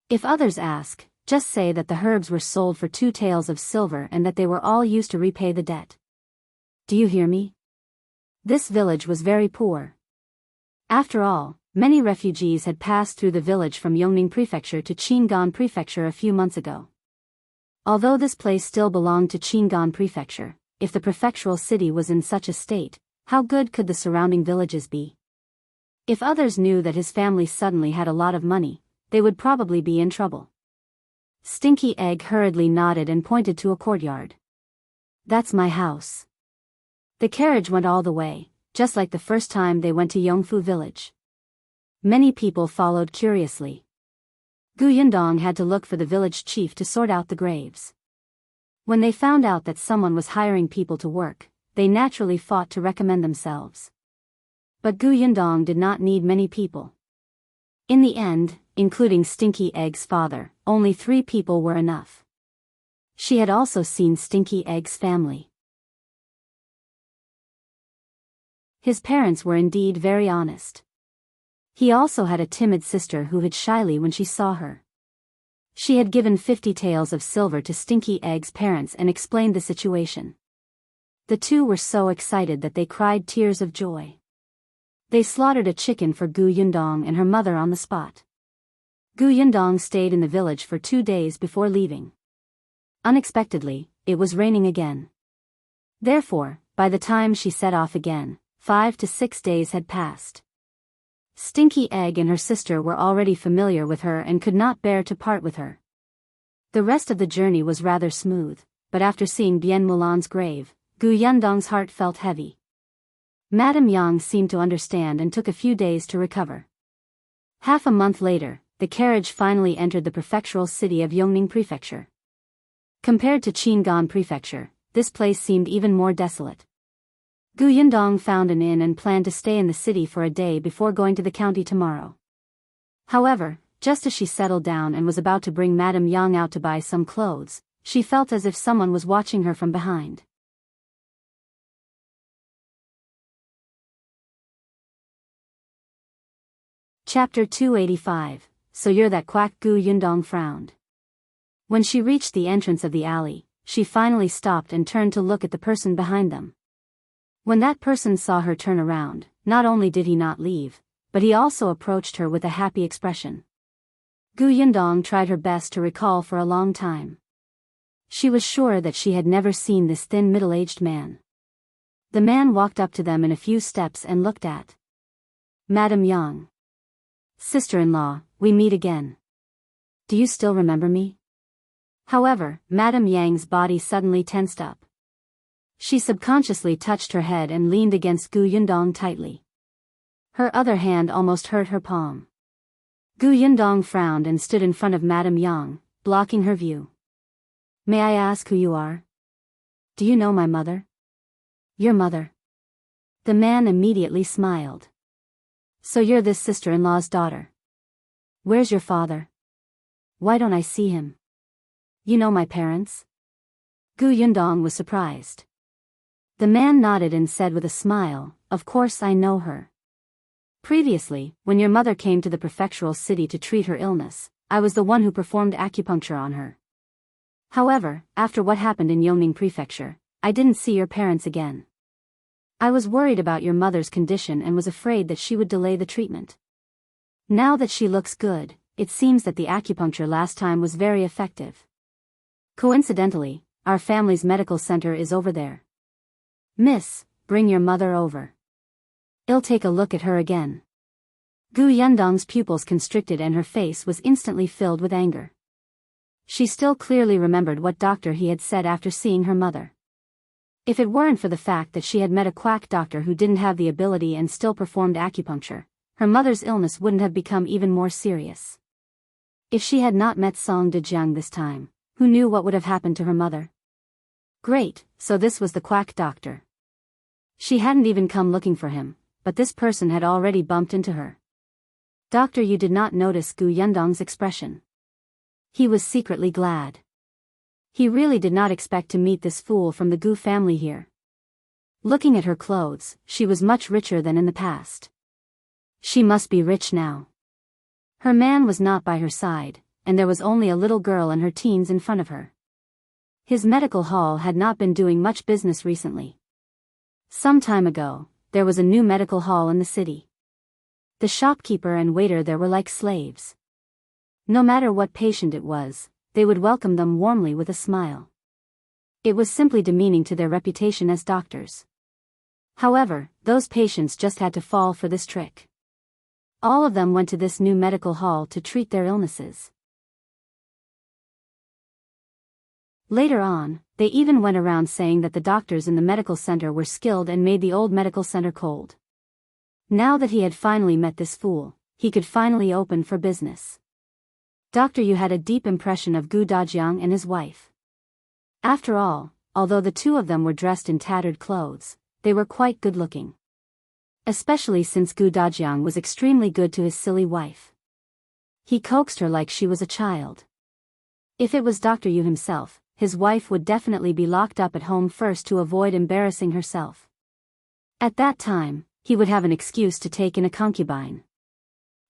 If others ask, just say that the herbs were sold for 2 taels of silver and that they were all used to repay the debt. Do you hear me? This village was very poor. After all, many refugees had passed through the village from Yongning Prefecture to Qingyuan Prefecture a few months ago. Although this place still belonged to Qingyuan Prefecture, if the prefectural city was in such a state, how good could the surrounding villages be? If others knew that his family suddenly had a lot of money, they would probably be in trouble. Stinky Egg hurriedly nodded and pointed to a courtyard. That's my house. The carriage went all the way, just like the first time they went to Yongfu village. Many people followed curiously. Yundong had to look for the village chief to sort out the graves. When they found out that someone was hiring people to work, they naturally fought to recommend themselves. But Yundong did not need many people. In the end, including Stinky Egg's father, only 3 people were enough. She had also seen Stinky Egg's family. His parents were indeed very honest. He also had a timid sister who hid shyly when she saw her. She had given 50 taels of silver to Stinky Egg's parents and explained the situation. The two were so excited that they cried tears of joy. They slaughtered a chicken for Yundong and her mother on the spot. Yundong stayed in the village for 2 days before leaving. Unexpectedly, it was raining again. Therefore, by the time she set off again, 5 to 6 days had passed. Stinky Egg and her sister were already familiar with her and could not bear to part with her. The rest of the journey was rather smooth, but after seeing Bien Mulan's grave, Yundong's heart felt heavy. Madame Yang seemed to understand and took a few days to recover. Half a month later, the carriage finally entered the prefectural city of Yongning Prefecture. Compared to Qingyuan Prefecture, this place seemed even more desolate. Yundong found an inn and planned to stay in the city for a day before going to the county tomorrow. However, just as she settled down and was about to bring Madame Yang out to buy some clothes, she felt as if someone was watching her from behind. Chapter 285, So You're That Quack. Yundong frowned. When she reached the entrance of the alley, she finally stopped and turned to look at the person behind them. When that person saw her turn around, not only did he not leave, but he also approached her with a happy expression. Yundong tried her best to recall for a long time. She was sure that she had never seen this thin middle-aged man. The man walked up to them in a few steps and looked at Madame Yang. Sister-in-law, we meet again. Do you still remember me? However, Madame Yang's body suddenly tensed up. She subconsciously touched her head and leaned against Yundong tightly. Her other hand almost hurt her palm. Yundong frowned and stood in front of Madame Yang, blocking her view. May I ask who you are? Do you know my mother? Your mother? The man immediately smiled. So you're this sister-in-law's daughter. Where's your father? Why don't I see him? You know my parents? Yundong was surprised. The man nodded and said with a smile, of course I know her. Previously, when your mother came to the prefectural city to treat her illness, I was the one who performed acupuncture on her. However, after what happened in Yongning Prefecture, I didn't see your parents again. I was worried about your mother's condition and was afraid that she would delay the treatment. Now that she looks good, it seems that the acupuncture last time was very effective. Coincidentally, our family's medical center is over there. Miss, bring your mother over. I'll take a look at her again. Yundong's pupils constricted and her face was instantly filled with anger. She still clearly remembered what doctor he had said after seeing her mother. If it weren't for the fact that she had met a quack doctor who didn't have the ability and still performed acupuncture, her mother's illness wouldn't have become even more serious. If she had not met Dajiang this time, who knew what would have happened to her mother? Great, so this was the quack doctor. She hadn't even come looking for him, but this person had already bumped into her. Doctor, you did not notice Yundong's expression. He was secretly glad. He really did not expect to meet this fool from the Gu family here. Looking at her clothes, she was much richer than in the past. She must be rich now. Her man was not by her side, and there was only a little girl in her teens in front of her. His medical hall had not been doing much business recently. Some time ago, there was a new medical hall in the city. The shopkeeper and waiter there were like slaves. No matter what patient it was, they would welcome them warmly with a smile. It was simply demeaning to their reputation as doctors. However, those patients just had to fall for this trick. All of them went to this new medical hall to treat their illnesses. Later on, they even went around saying that the doctors in the medical center were skilled and made the old medical center cold. Now that he had finally met this fool, he could finally open for business. Doctor Yu had a deep impression of Dajiang and his wife. After all, although the two of them were dressed in tattered clothes, they were quite good-looking. Especially since Dajiang was extremely good to his silly wife. He coaxed her like she was a child. If it was Dr. Yu himself, his wife would definitely be locked up at home first to avoid embarrassing herself. At that time, he would have an excuse to take in a concubine.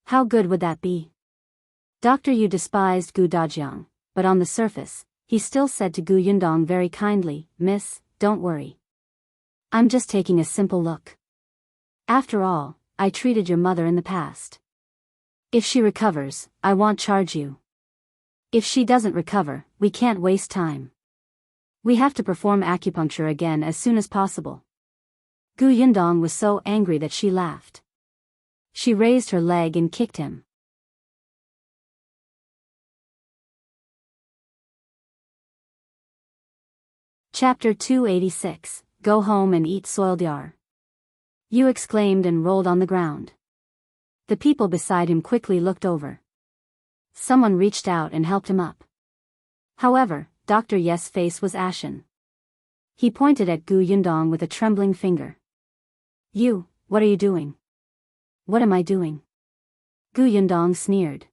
How good would that be? Dr. Yu despised Dajiang, but on the surface, he still said to Yundong very kindly, Miss, don't worry. I'm just taking a simple look. After all, I treated your mother in the past. If she recovers, I won't charge you. If she doesn't recover, we can't waste time. We have to perform acupuncture again as soon as possible. Yundong was so angry that she laughed. She raised her leg and kicked him. Chapter 286, Go home and eat soiled yar. Yu exclaimed and rolled on the ground. The people beside him quickly looked over. Someone reached out and helped him up. However, Dr. Ye's face was ashen. He pointed at Yundong with a trembling finger. You, what are you doing? What am I doing? Yundong sneered.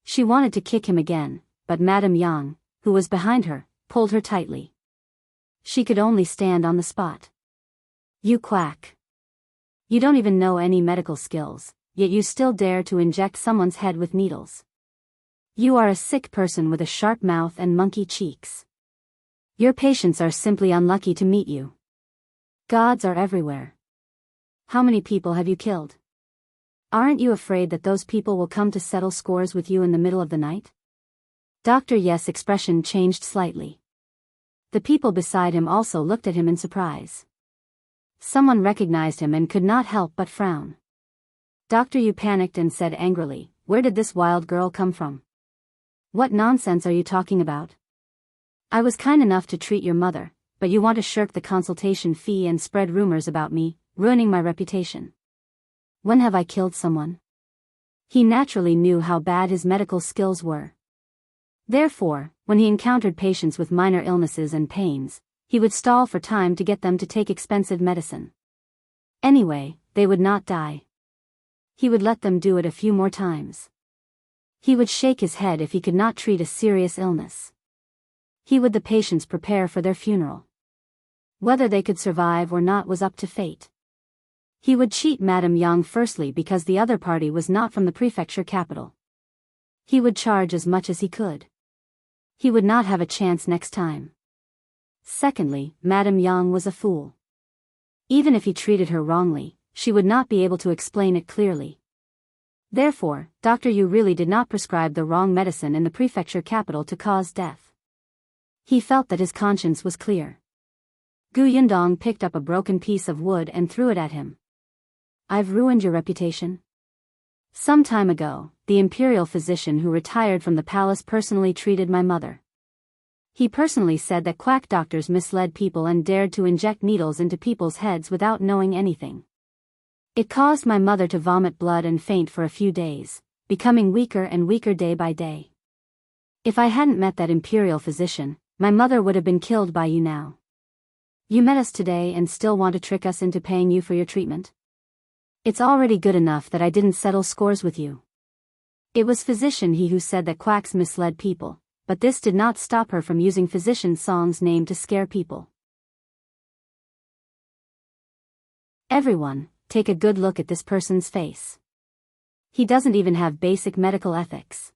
She wanted to kick him again, but Madame Yang, who was behind her, pulled her tightly. She could only stand on the spot. You quack. You don't even know any medical skills, yet you still dare to inject someone's head with needles. You are a sick person with a sharp mouth and monkey cheeks. Your patients are simply unlucky to meet you. Gods are everywhere. How many people have you killed? Aren't you afraid that those people will come to settle scores with you in the middle of the night? Dr. Ye's expression changed slightly. The people beside him also looked at him in surprise. Someone recognized him and could not help but frown. Dr. Yu panicked and said angrily, Where did this wild girl come from? What nonsense are you talking about? I was kind enough to treat your mother, but you want to shirk the consultation fee and spread rumors about me, ruining my reputation. When have I killed someone? He naturally knew how bad his medical skills were. Therefore, when he encountered patients with minor illnesses and pains, he would stall for time to get them to take expensive medicine. Anyway, they would not die. He would let them do it a few more times. He would shake his head if he could not treat a serious illness. He would the patients prepare for their funeral. Whether they could survive or not was up to fate. He would cheat Madame Yang firstly because the other party was not from the prefecture capital. He would charge as much as he could. He would not have a chance next time. Secondly, Madame Yang was a fool. Even if he treated her wrongly, she would not be able to explain it clearly. Therefore, Dr. Yu really did not prescribe the wrong medicine in the prefecture capital to cause death. He felt that his conscience was clear. Yundong picked up a broken piece of wood and threw it at him. I've ruined your reputation. Some time ago, the imperial physician who retired from the palace personally treated my mother. He personally said that quack doctors misled people and dared to inject needles into people's heads without knowing anything. It caused my mother to vomit blood and faint for a few days, becoming weaker and weaker day by day. If I hadn't met that imperial physician, my mother would have been killed by you now. You met us today and still want to trick us into paying you for your treatment? It's already good enough that I didn't settle scores with you. It was physician he who said that quacks misled people, but this did not stop her from using physician Song's name to scare people. Everyone, take a good look at this person's face. He doesn't even have basic medical ethics.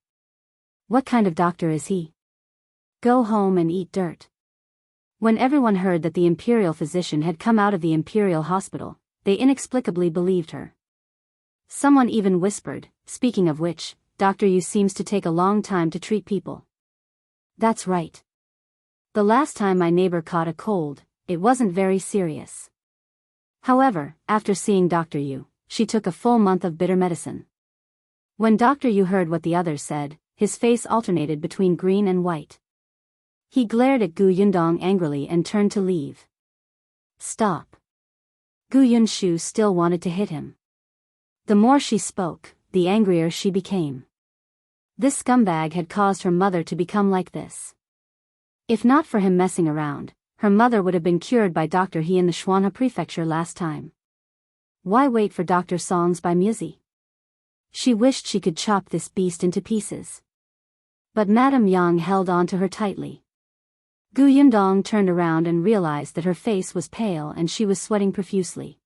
What kind of doctor is he? Go home and eat dirt. When everyone heard that the imperial physician had come out of the imperial hospital, they inexplicably believed her. Someone even whispered, speaking of which, Dr. Yu seems to take a long time to treat people. That's right. The last time my neighbor caught a cold, it wasn't very serious. However, after seeing Dr. Yu, she took a full month of bitter medicine. When Dr. Yu heard what the others said, his face alternated between green and white. He glared at Yundong angrily and turned to leave. Stop. Yunshu still wanted to hit him. The more she spoke, the angrier she became. This scumbag had caused her mother to become like this. If not for him messing around, her mother would have been cured by Dr. He in the Shuanha prefecture last time. Why wait for Dr. Song's by Muzi? She wished she could chop this beast into pieces. But Madame Yang held on to her tightly. Yundong turned around and realized that her face was pale and she was sweating profusely.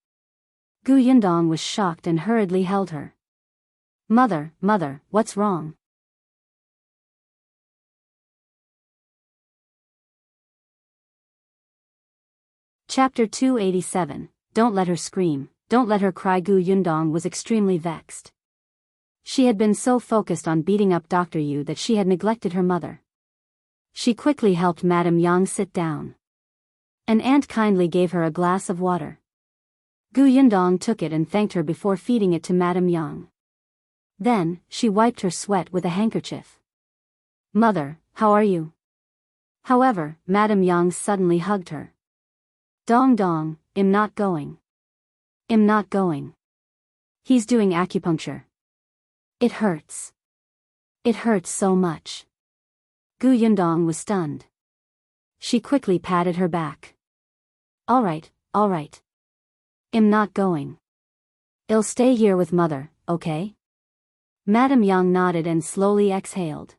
Yundong was shocked and hurriedly held her. Mother, what's wrong? Chapter 287, Don't let her scream, don't let her cry. Yundong was extremely vexed. She had been so focused on beating up Dr. Yu that she had neglected her mother. She quickly helped Madame Yang sit down. An aunt kindly gave her a glass of water. Yundong took it and thanked her before feeding it to Madame Yang. Then, she wiped her sweat with a handkerchief. Mother, how are you? However, Madame Yang suddenly hugged her. Dong, I'm not going. I'm not going. He's doing acupuncture. It hurts. It hurts so much. Yundong was stunned. She quickly patted her back. All right. I'm not going. I'll stay here with mother, okay? Madame Yang nodded and slowly exhaled.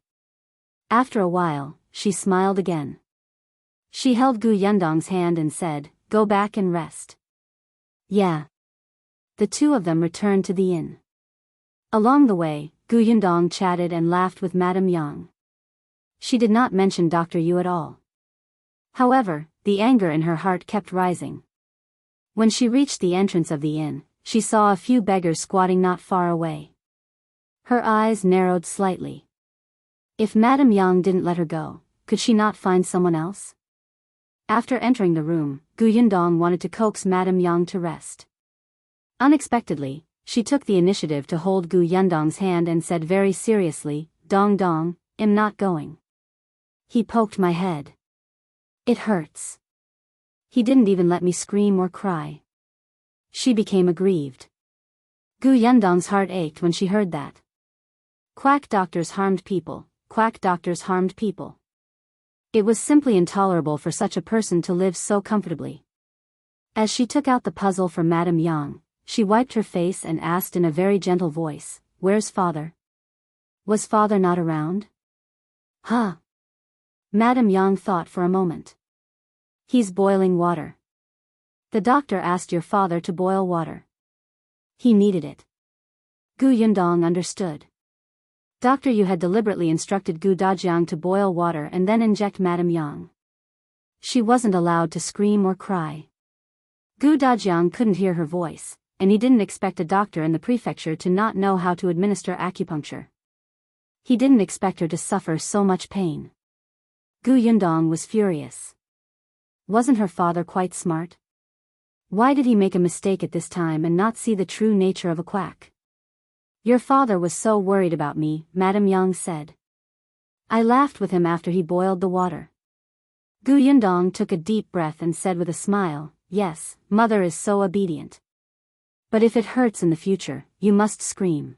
After a while, she smiled again. She held Yundong's hand and said, Go back and rest. Yeah. The two of them returned to the inn. Along the way, Yundong chatted and laughed with Madame Yang. She did not mention Dr. Yu at all. However, the anger in her heart kept rising. When she reached the entrance of the inn, she saw a few beggars squatting not far away. Her eyes narrowed slightly. If Madame Yang didn't let her go, could she not find someone else? After entering the room, Yundong wanted to coax Madame Yang to rest. Unexpectedly, she took the initiative to hold Yundong's hand and said very seriously, Dong, I'm not going. He poked my head. It hurts. He didn't even let me scream or cry. She became aggrieved. Yundong's heart ached when she heard that. Quack doctors harmed people, quack doctors harmed people. It was simply intolerable for such a person to live so comfortably. As she took out the puzzle for Madame Yang, she wiped her face and asked in a very gentle voice, "Where's father? Was father not around?" "Huh?" Madame Yang thought for a moment. "He's boiling water. The doctor asked your father to boil water. He needed it." Gu Yundong understood. Dr. Yu had deliberately instructed Gu Dajiang to boil water and then inject Madame Yang. She wasn't allowed to scream or cry. Gu Dajiang couldn't hear her voice, and he didn't expect a doctor in the prefecture to not know how to administer acupuncture. He didn't expect her to suffer so much pain. Gu Yundong was furious. Wasn't her father quite smart? Why did he make a mistake at this time and not see the true nature of a quack? "Your father was so worried about me," Madame Yang said. "I laughed with him after he boiled the water." Gu Yundong took a deep breath and said with a smile, "Yes, mother is so obedient. But if it hurts in the future, you must scream.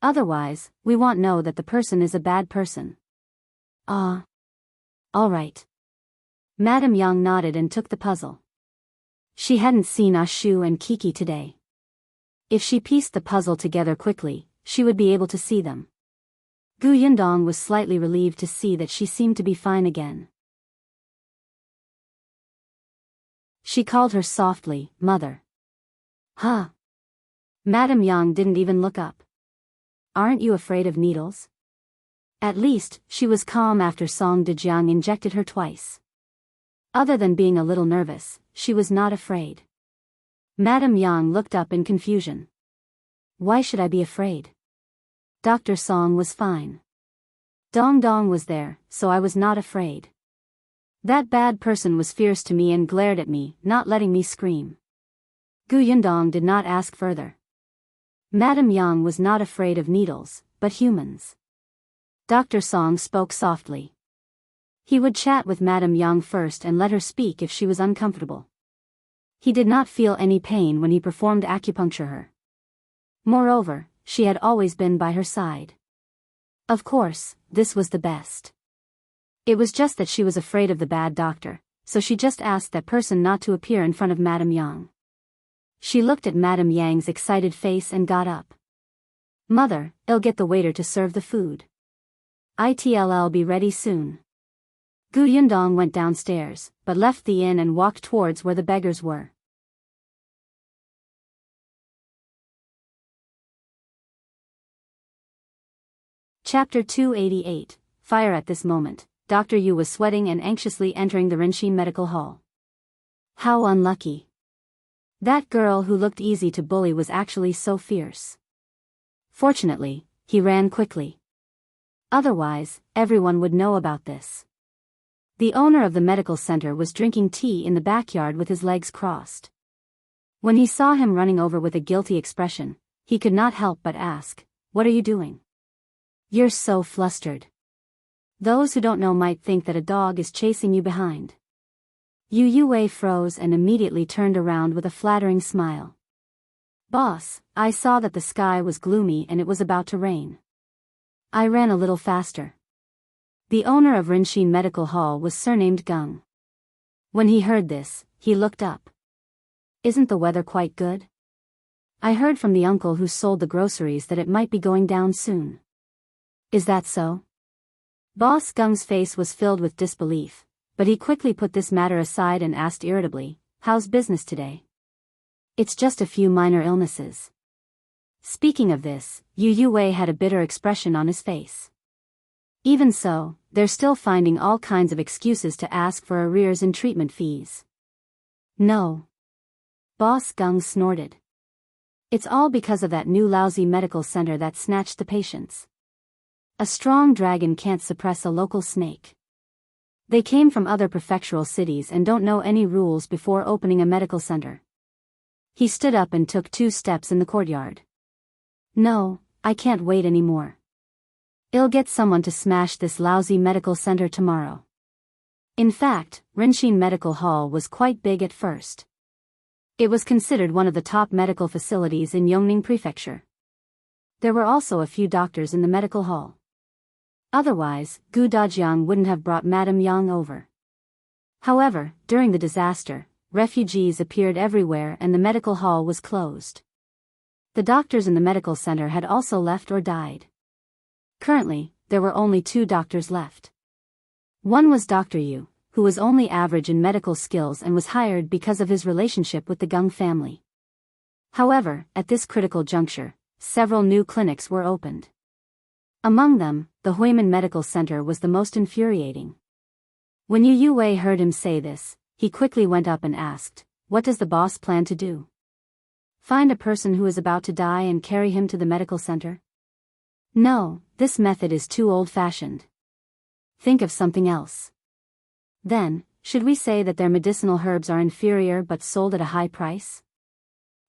Otherwise, we won't know that the person is a bad person." "Ah. All right." Madame Yang nodded and took the puzzle. She hadn't seen Ashu and Kiki today. If she pieced the puzzle together quickly, she would be able to see them. Gu Yundong was slightly relieved to see that she seemed to be fine again. She called her softly, "Mother." "Huh?" Madame Yang didn't even look up. "Aren't you afraid of needles?" At least, she was calm after Song Dajiang injected her twice. Other than being a little nervous, she was not afraid. Madame Yang looked up in confusion. "Why should I be afraid? Dr. Song was fine. Dong Dong was there, so I was not afraid. That bad person was fierce to me and glared at me, not letting me scream." Gu Yundong did not ask further. Madame Yang was not afraid of needles, but humans. Dr. Song spoke softly. He would chat with Madame Yang first and let her speak if she was uncomfortable. He did not feel any pain when he performed acupuncture her. Moreover, she had always been by her side. Of course, this was the best. It was just that she was afraid of the bad doctor, so she just asked that person not to appear in front of Madame Yang. She looked at Madame Yang's excited face and got up. "Mother, I'll get the waiter to serve the food. It'll be ready soon." Gu Yundong went downstairs, but left the inn and walked towards where the beggars were. Chapter 288, Fire. At this moment, Dr. Yu was sweating and anxiously entering the Rinxin Medical Hall. How unlucky. That girl who looked easy to bully was actually so fierce. Fortunately, he ran quickly. Otherwise, everyone would know about this. The owner of the medical center was drinking tea in the backyard with his legs crossed. When he saw him running over with a guilty expression, he could not help but ask, "What are you doing? You're so flustered." Those who don't know might think that a dog is chasing you behind. Yu Yue froze and immediately turned around with a flattering smile. "Boss, I saw that the sky was gloomy and it was about to rain. I ran a little faster." The owner of Rinxin Medical Hall was surnamed Gung. When he heard this, he looked up. "Isn't the weather quite good? I heard from the uncle who sold the groceries that it might be going down soon. Is that so?" Boss Gung's face was filled with disbelief, but he quickly put this matter aside and asked irritably, "How's business today?" "It's just a few minor illnesses." Speaking of this, Yu Yue had a bitter expression on his face. Even so, they're still finding all kinds of excuses to ask for arrears in treatment fees. "No." Boss Gung snorted. "It's all because of that new lousy medical center that snatched the patients. A strong dragon can't suppress a local snake. They came from other prefectural cities and don't know any rules before opening a medical center." He stood up and took 2 steps in the courtyard. "No, I can't wait anymore. I'll get someone to smash this lousy medical center tomorrow." In fact, Rinxin Medical Hall was quite big at first. It was considered one of the top medical facilities in Yongning Prefecture. There were also a few doctors in the medical hall. Otherwise, Gu Dajiang wouldn't have brought Madame Yang over. However, during the disaster, refugees appeared everywhere and the medical hall was closed. The doctors in the medical center had also left or died. Currently, there were only 2 doctors left. One was Dr. Yu, who was only average in medical skills and was hired because of his relationship with the Gung family. However, at this critical juncture, several new clinics were opened. Among them, the Huimin Medical Center was the most infuriating. When Yu Wei heard him say this, he quickly went up and asked, "What does the boss plan to do? Find a person who is about to die and carry him to the medical center?" "No, this method is too old-fashioned. Think of something else." "Then, should we say that their medicinal herbs are inferior but sold at a high price?"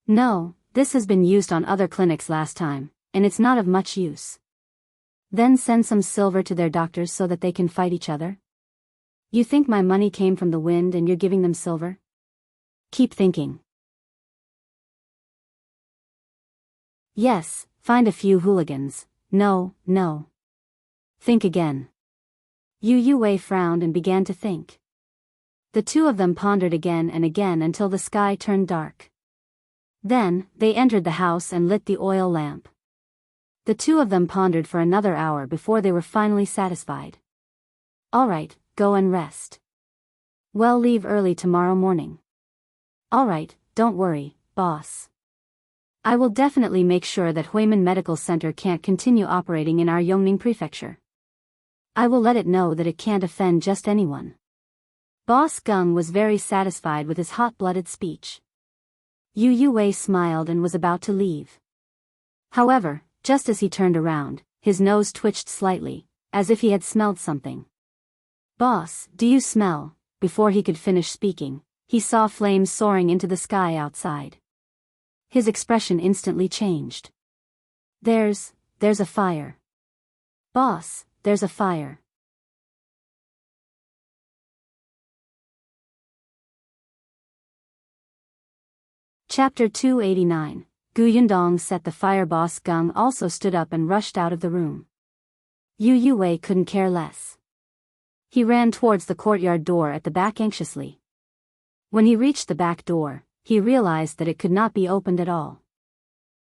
"No, this has been used on other clinics last time, and it's not of much use." "Then send some silver to their doctors so that they can fight each other? You think my money came from the wind and you're giving them silver? Keep thinking." "Yes, find a few hooligans." "No, no. Think again." Yu Wei frowned and began to think. The 2 of them pondered again and again until the sky turned dark. Then, they entered the house and lit the oil lamp. The 2 of them pondered for another hour before they were finally satisfied. "All right, go and rest. Well, leave early tomorrow morning." "All right, don't worry, boss. I will definitely make sure that Huimin Medical Center can't continue operating in our Yongning Prefecture. I will let it know that it can't offend just anyone." Boss Gung was very satisfied with his hot-blooded speech. Yu Wei smiled and was about to leave. However, just as he turned around, his nose twitched slightly, as if he had smelled something. "Boss, do you smell?" Before he could finish speaking, he saw flames soaring into the sky outside. His expression instantly changed. There's a fire. Boss, there's a fire." Chapter 289. Gu Yundong set the fire. Boss Gung also stood up and rushed out of the room. Yu Wei couldn't care less. He ran towards the courtyard door at the back anxiously. When he reached the back door, he realized that it could not be opened at all.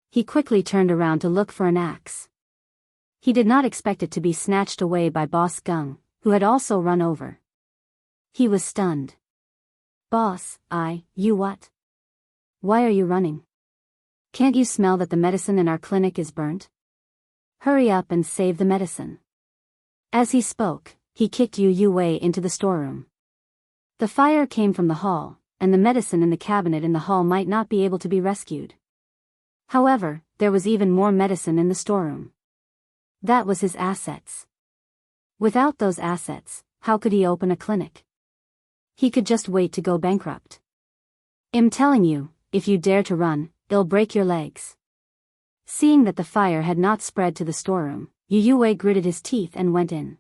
He quickly turned around to look for an axe. He did not expect it to be snatched away by Boss Gung, who had also run over. He was stunned. "Boss, you what? Why are you running? Can't you smell that the medicine in our clinic is burnt? Hurry up and save the medicine." As he spoke, he kicked Yu Wei into the storeroom. The fire came from the hall, and the medicine in the cabinet in the hall might not be able to be rescued. However, there was even more medicine in the storeroom. That was his assets. Without those assets, how could he open a clinic? He could just wait to go bankrupt. "I'm telling you, if you dare to run, it'll break your legs." Seeing that the fire had not spread to the storeroom, Yu Wei gritted his teeth and went in.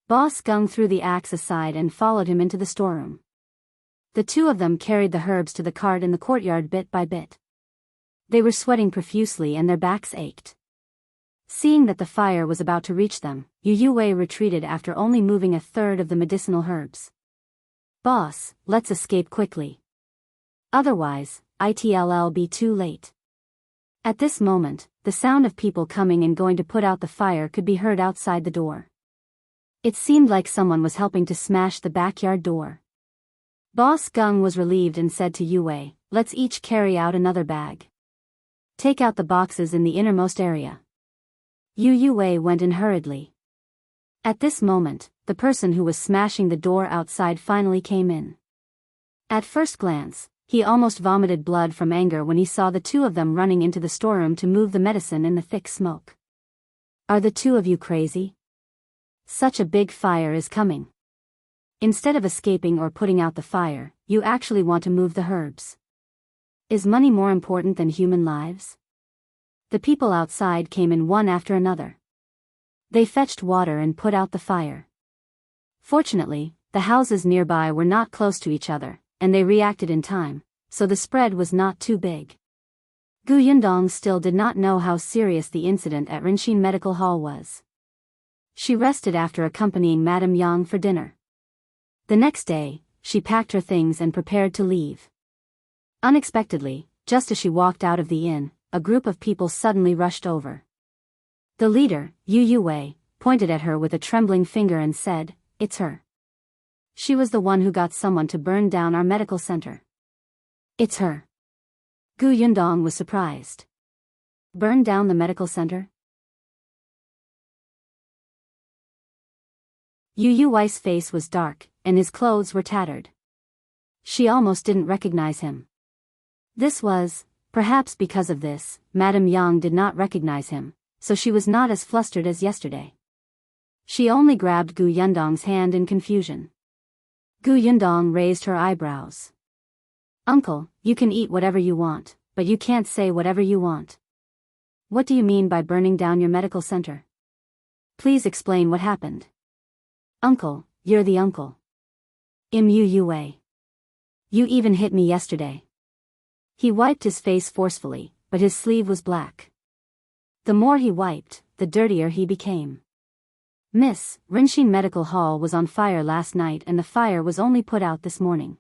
Boss Gung threw the axe aside and followed him into the storeroom. The 2 of them carried the herbs to the cart in the courtyard bit by bit. They were sweating profusely and their backs ached. Seeing that the fire was about to reach them, Yu Wei retreated after only moving a third of the medicinal herbs. "Boss, let's escape quickly. Otherwise, it'll be too late." At this moment, the sound of people coming and going to put out the fire could be heard outside the door. It seemed like someone was helping to smash the backyard door. Boss Gung was relieved and said to Yu Wei, "Let's each carry out another bag. Take out the boxes in the innermost area." Yu Wei went in hurriedly. At this moment, the person who was smashing the door outside finally came in. At first glance, he almost vomited blood from anger when he saw the 2 of them running into the storeroom to move the medicine in the thick smoke. "Are the 2 of you crazy? Such a big fire is coming. Instead of escaping or putting out the fire, you actually want to move the herbs. Is money more important than human lives?" The people outside came in one after another. They fetched water and put out the fire. Fortunately, the houses nearby were not close to each other, and they reacted in time, so the spread was not too big. Gu Yundong still did not know how serious the incident at Rinshin Medical Hall was. She rested after accompanying Madame Yang for dinner. The next day, she packed her things and prepared to leave. Unexpectedly, just as she walked out of the inn, a group of people suddenly rushed over. The leader, Yu Yuwei, pointed at her with a trembling finger and said, "It's her. She was the one who got someone to burn down our medical center." "It's her." Gu Yundong was surprised. "Burn down the medical center?" Yu Yuwei's face was dark, and his clothes were tattered. She almost didn't recognize him. This was, perhaps because of this, Madame Yang did not recognize him, so she was not as flustered as yesterday. She only grabbed Gu Yundong's hand in confusion. Gu Yundong raised her eyebrows. "Uncle, you can eat whatever you want, but you can't say whatever you want. What do you mean by burning down your medical center? Please explain what happened." "Uncle, you're the uncle. Yu Yuwei. You even hit me yesterday." He wiped his face forcefully, but his sleeve was black. The more he wiped, the dirtier he became. "Miss, Rinshin Medical Hall was on fire last night and the fire was only put out this morning.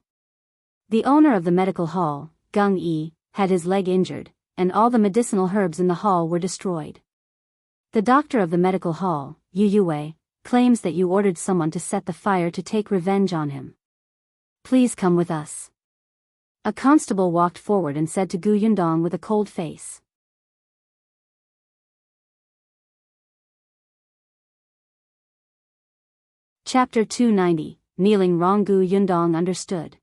The owner of the medical hall, Gung Yi, had his leg injured, and all the medicinal herbs in the hall were destroyed. The doctor of the medical hall, Yu Yuwei, claims that you ordered someone to set the fire to take revenge on him. Please come with us." A constable walked forward and said to Gu Yundong with a cold face. Chapter 290, Kneeling Wrong. Gu Yundong understood.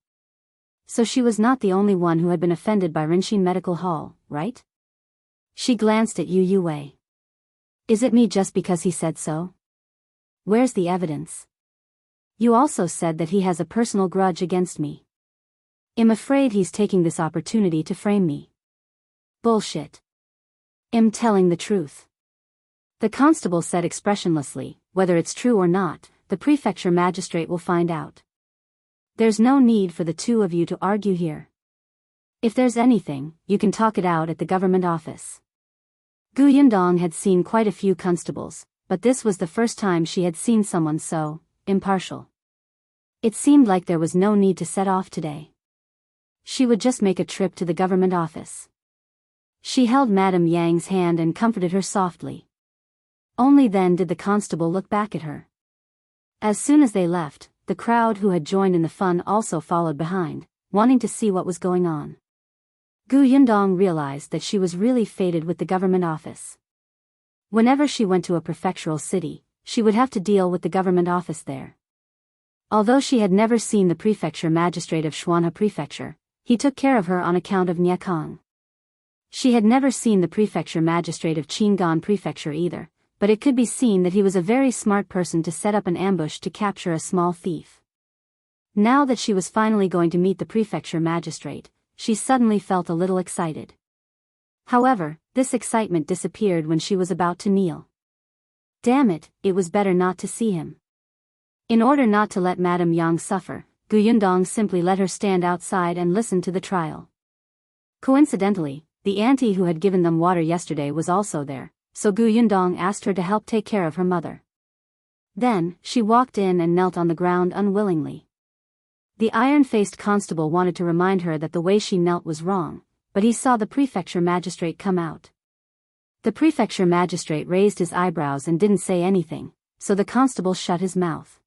So she was not the only one who had been offended by Rinshin Medical Hall, right? She glanced at Yu Yuwei. "Is it me just because he said so? Where's the evidence? You also said that he has a personal grudge against me. I'm afraid he's taking this opportunity to frame me." "Bullshit. I'm telling the truth," the constable said expressionlessly. "Whether it's true or not, the prefecture magistrate will find out. There's no need for the two of you to argue here. If there's anything, you can talk it out at the government office." Gu Yundong had seen quite a few constables, but this was the first time she had seen someone so impartial. It seemed like there was no need to set off today. She would just make a trip to the government office. She held Madame Yang's hand and comforted her softly. Only then did the constable look back at her. As soon as they left, the crowd who had joined in the fun also followed behind, wanting to see what was going on. Gu Yundong realized that she was really fated with the government office. Whenever she went to a prefectural city, she would have to deal with the government office there. Although she had never seen the prefecture magistrate of Xuanhe Prefecture, he took care of her on account of Nyakang. She had never seen the prefecture magistrate of Qingyuan Prefecture either, but it could be seen that he was a very smart person to set up an ambush to capture a small thief. Now that she was finally going to meet the prefecture magistrate, she suddenly felt a little excited. However, this excitement disappeared when she was about to kneel. Damn it, it was better not to see him. In order not to let Madame Yang suffer, Gu Yundong simply let her stand outside and listen to the trial. Coincidentally, the auntie who had given them water yesterday was also there, so Gu Yundong asked her to help take care of her mother. Then, she walked in and knelt on the ground unwillingly. The iron-faced constable wanted to remind her that the way she knelt was wrong, but he saw the prefecture magistrate come out. The prefecture magistrate raised his eyebrows and didn't say anything, so the constable shut his mouth.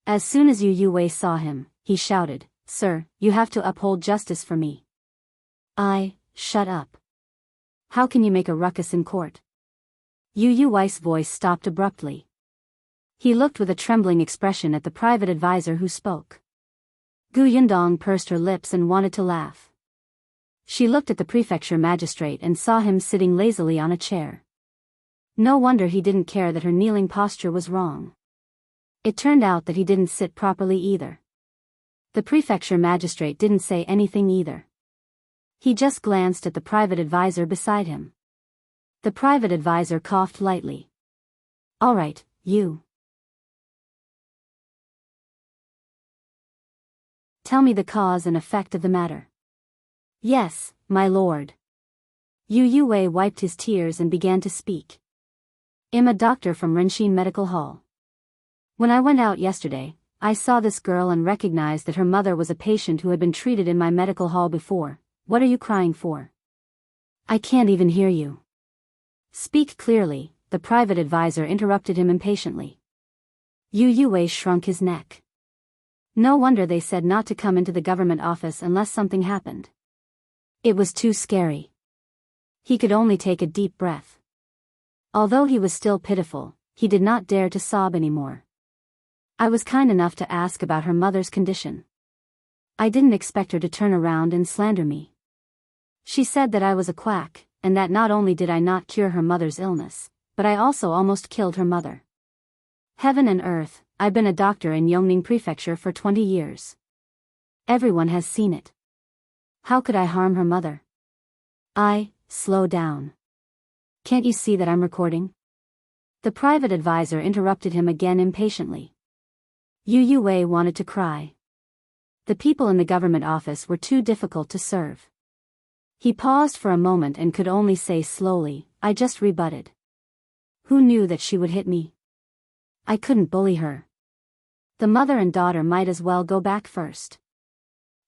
As soon as Yu Yuwei saw him, he shouted, "Sir, you have to uphold justice for me." Shut up. How can you make a ruckus in court?" Yu Yuwei's voice stopped abruptly. He looked with a trembling expression at the private advisor who spoke. Gu Yundong pursed her lips and wanted to laugh. She looked at the prefecture magistrate and saw him sitting lazily on a chair. No wonder he didn't care that her kneeling posture was wrong. It turned out that he didn't sit properly either. The prefecture magistrate didn't say anything either. He just glanced at the private advisor beside him. The private advisor coughed lightly. "All right, you. Tell me the cause and effect of the matter." "Yes, my lord." Yu Yuwei wiped his tears and began to speak. I'm a doctor from Renshin Medical Hall. When I went out yesterday, I saw this girl and recognized that her mother was a patient who had been treated in my medical hall before. What are you crying for? I can't even hear you. Speak clearly, the private advisor interrupted him impatiently. Yu Yue shrunk his neck. No wonder they said not to come into the government office unless something happened. It was too scary. He could only take a deep breath. Although he was still pitiful, he did not dare to sob anymore. I was kind enough to ask about her mother's condition. I didn't expect her to turn around and slander me. She said that I was a quack, and that not only did I not cure her mother's illness, but I also almost killed her mother. Heaven and earth, I've been a doctor in Yongning Prefecture for 20 years. Everyone has seen it. How could I harm her mother? Slow down. Can't you see that I'm recording? The private advisor interrupted him again impatiently. Yu Yue wanted to cry. The people in the government office were too difficult to serve. He paused for a moment and could only say slowly, I just rebutted. Who knew that she would hit me? I couldn't bully her. The mother and daughter might as well go back first.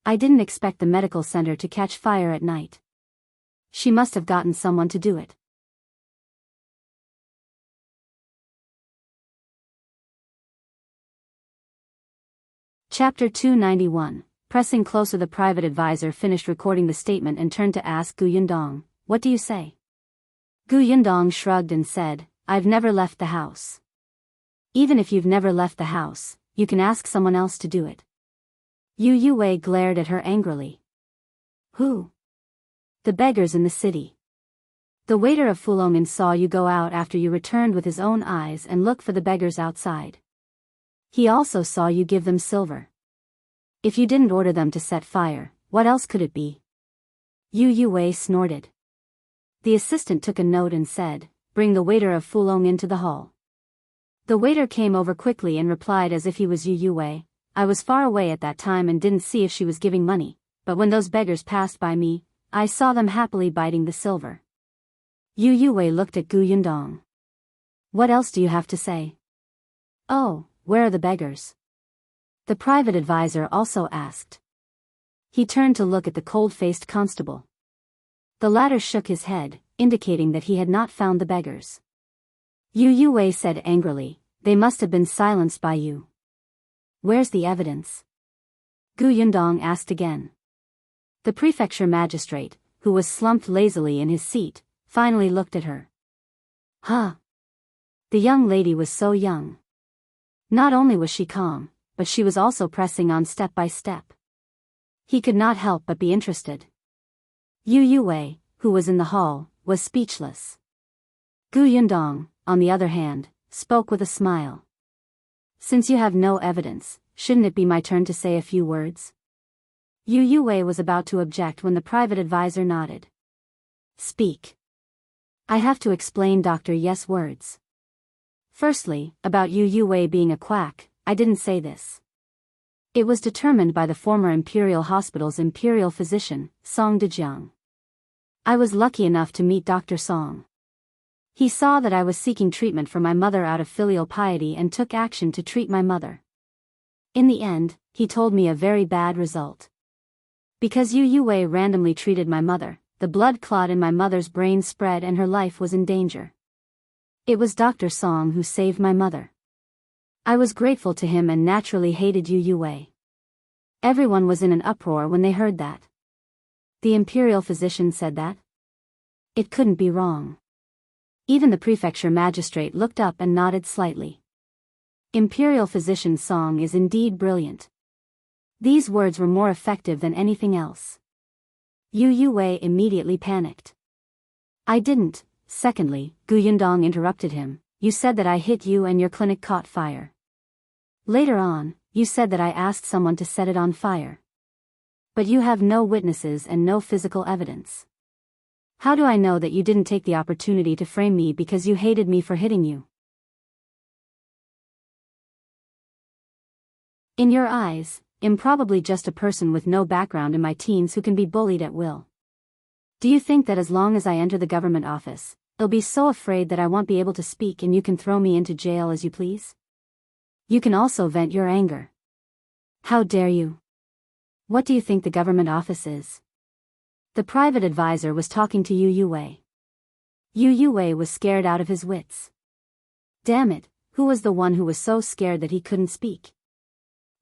I didn't expect the medical center to catch fire at night. She must have gotten someone to do it. Chapter 291. Pressing closer, the private advisor finished recording the statement and turned to ask Gu Yundong, what do you say? Gu Yundong shrugged and said, I've never left the house. Even if you've never left the house, you can ask someone else to do it. Yu Yue glared at her angrily. Who? The beggars in the city. The waiter of Fulongin saw you go out after you returned with his own eyes and look for the beggars outside. He also saw you give them silver. If you didn't order them to set fire, what else could it be? Yu Yue snorted. The assistant took a note and said, bring the waiter of Fulong into the hall. The waiter came over quickly and replied as if he was Yu Yue, I was far away at that time and didn't see if she was giving money, but when those beggars passed by me, I saw them happily biting the silver. Yu Yue looked at Gu Yundong. What else do you have to say? Oh, where are the beggars? The private advisor also asked. He turned to look at the cold-faced constable. The latter shook his head, indicating that he had not found the beggars. Yu Yue said angrily, they must have been silenced by you. Where's the evidence? Gu Yundong asked again. The prefecture magistrate, who was slumped lazily in his seat, finally looked at her. Huh. The young lady was so young. Not only was she calm, but she was also pressing on step by step. He could not help but be interested. Yu Yue, who was in the hall, was speechless. Gu Yundong, on the other hand, spoke with a smile. Since you have no evidence, shouldn't it be my turn to say a few words? Yu Yue was about to object when the private advisor nodded. Speak. I have to explain Dr. Yes' words. Firstly, about Yu Yue being a quack, I didn't say this. It was determined by the former Imperial Hospital's imperial physician, Song Dajiang. I was lucky enough to meet Dr. Song. He saw that I was seeking treatment for my mother out of filial piety and took action to treat my mother. In the end, he told me a very bad result. Because Yu Yue randomly treated my mother, the blood clot in my mother's brain spread and her life was in danger. It was Dr. Song who saved my mother. I was grateful to him and naturally hated Yu Yue. Everyone was in an uproar when they heard that. The imperial physician said that? It couldn't be wrong. Even the prefecture magistrate looked up and nodded slightly. Imperial physician Song is indeed brilliant. These words were more effective than anything else. Yu Yue immediately panicked. I didn't. Secondly, Gu Yundong interrupted him, you said that I hit you and your clinic caught fire. Later on, you said that I asked someone to set it on fire. But you have no witnesses and no physical evidence. How do I know that you didn't take the opportunity to frame me because you hated me for hitting you? In your eyes, I'm probably just a person with no background in my teens who can be bullied at will. Do you think that as long as I enter the government office, I'll be so afraid that I won't be able to speak and you can throw me into jail as you please? You can also vent your anger. How dare you? What do you think the government office is? The private advisor was talking to Yu Yue. Yu Yue was scared out of his wits. Damn it, who was the one who was so scared that he couldn't speak?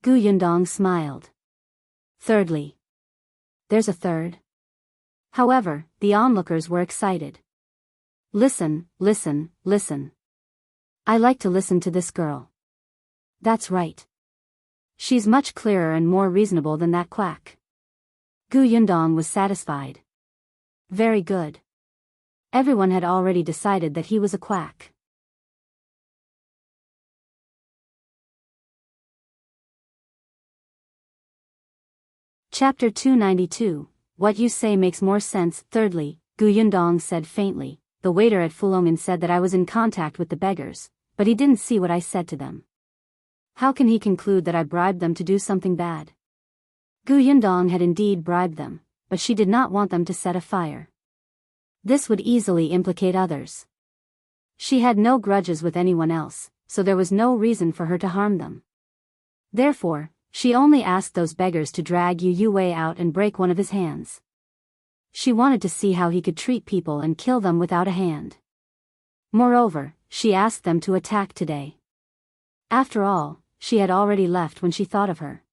Gu Yundong smiled. Thirdly. There's a third. However, the onlookers were excited. Listen, listen, listen. I like to listen to this girl. That's right. She's much clearer and more reasonable than that Quack. Gu Yundong was satisfied. Very good. Everyone had already decided that he was a Quack. Chapter 292, What you say makes more sense. Thirdly, Gu Yundong said faintly, the waiter at Fulongin said that I was in contact with the beggars, but he didn't see what I said to them. How can he conclude that I bribed them to do something bad? Gu Yundong had indeed bribed them, but she did not want them to set a fire. This would easily implicate others. She had no grudges with anyone else, so there was no reason for her to harm them. Therefore, she only asked those beggars to drag Yu Yue out and break one of his hands. She wanted to see how he could treat people and kill them without a hand. Moreover, she asked them to attack today. After all, she had already left when she thought of her.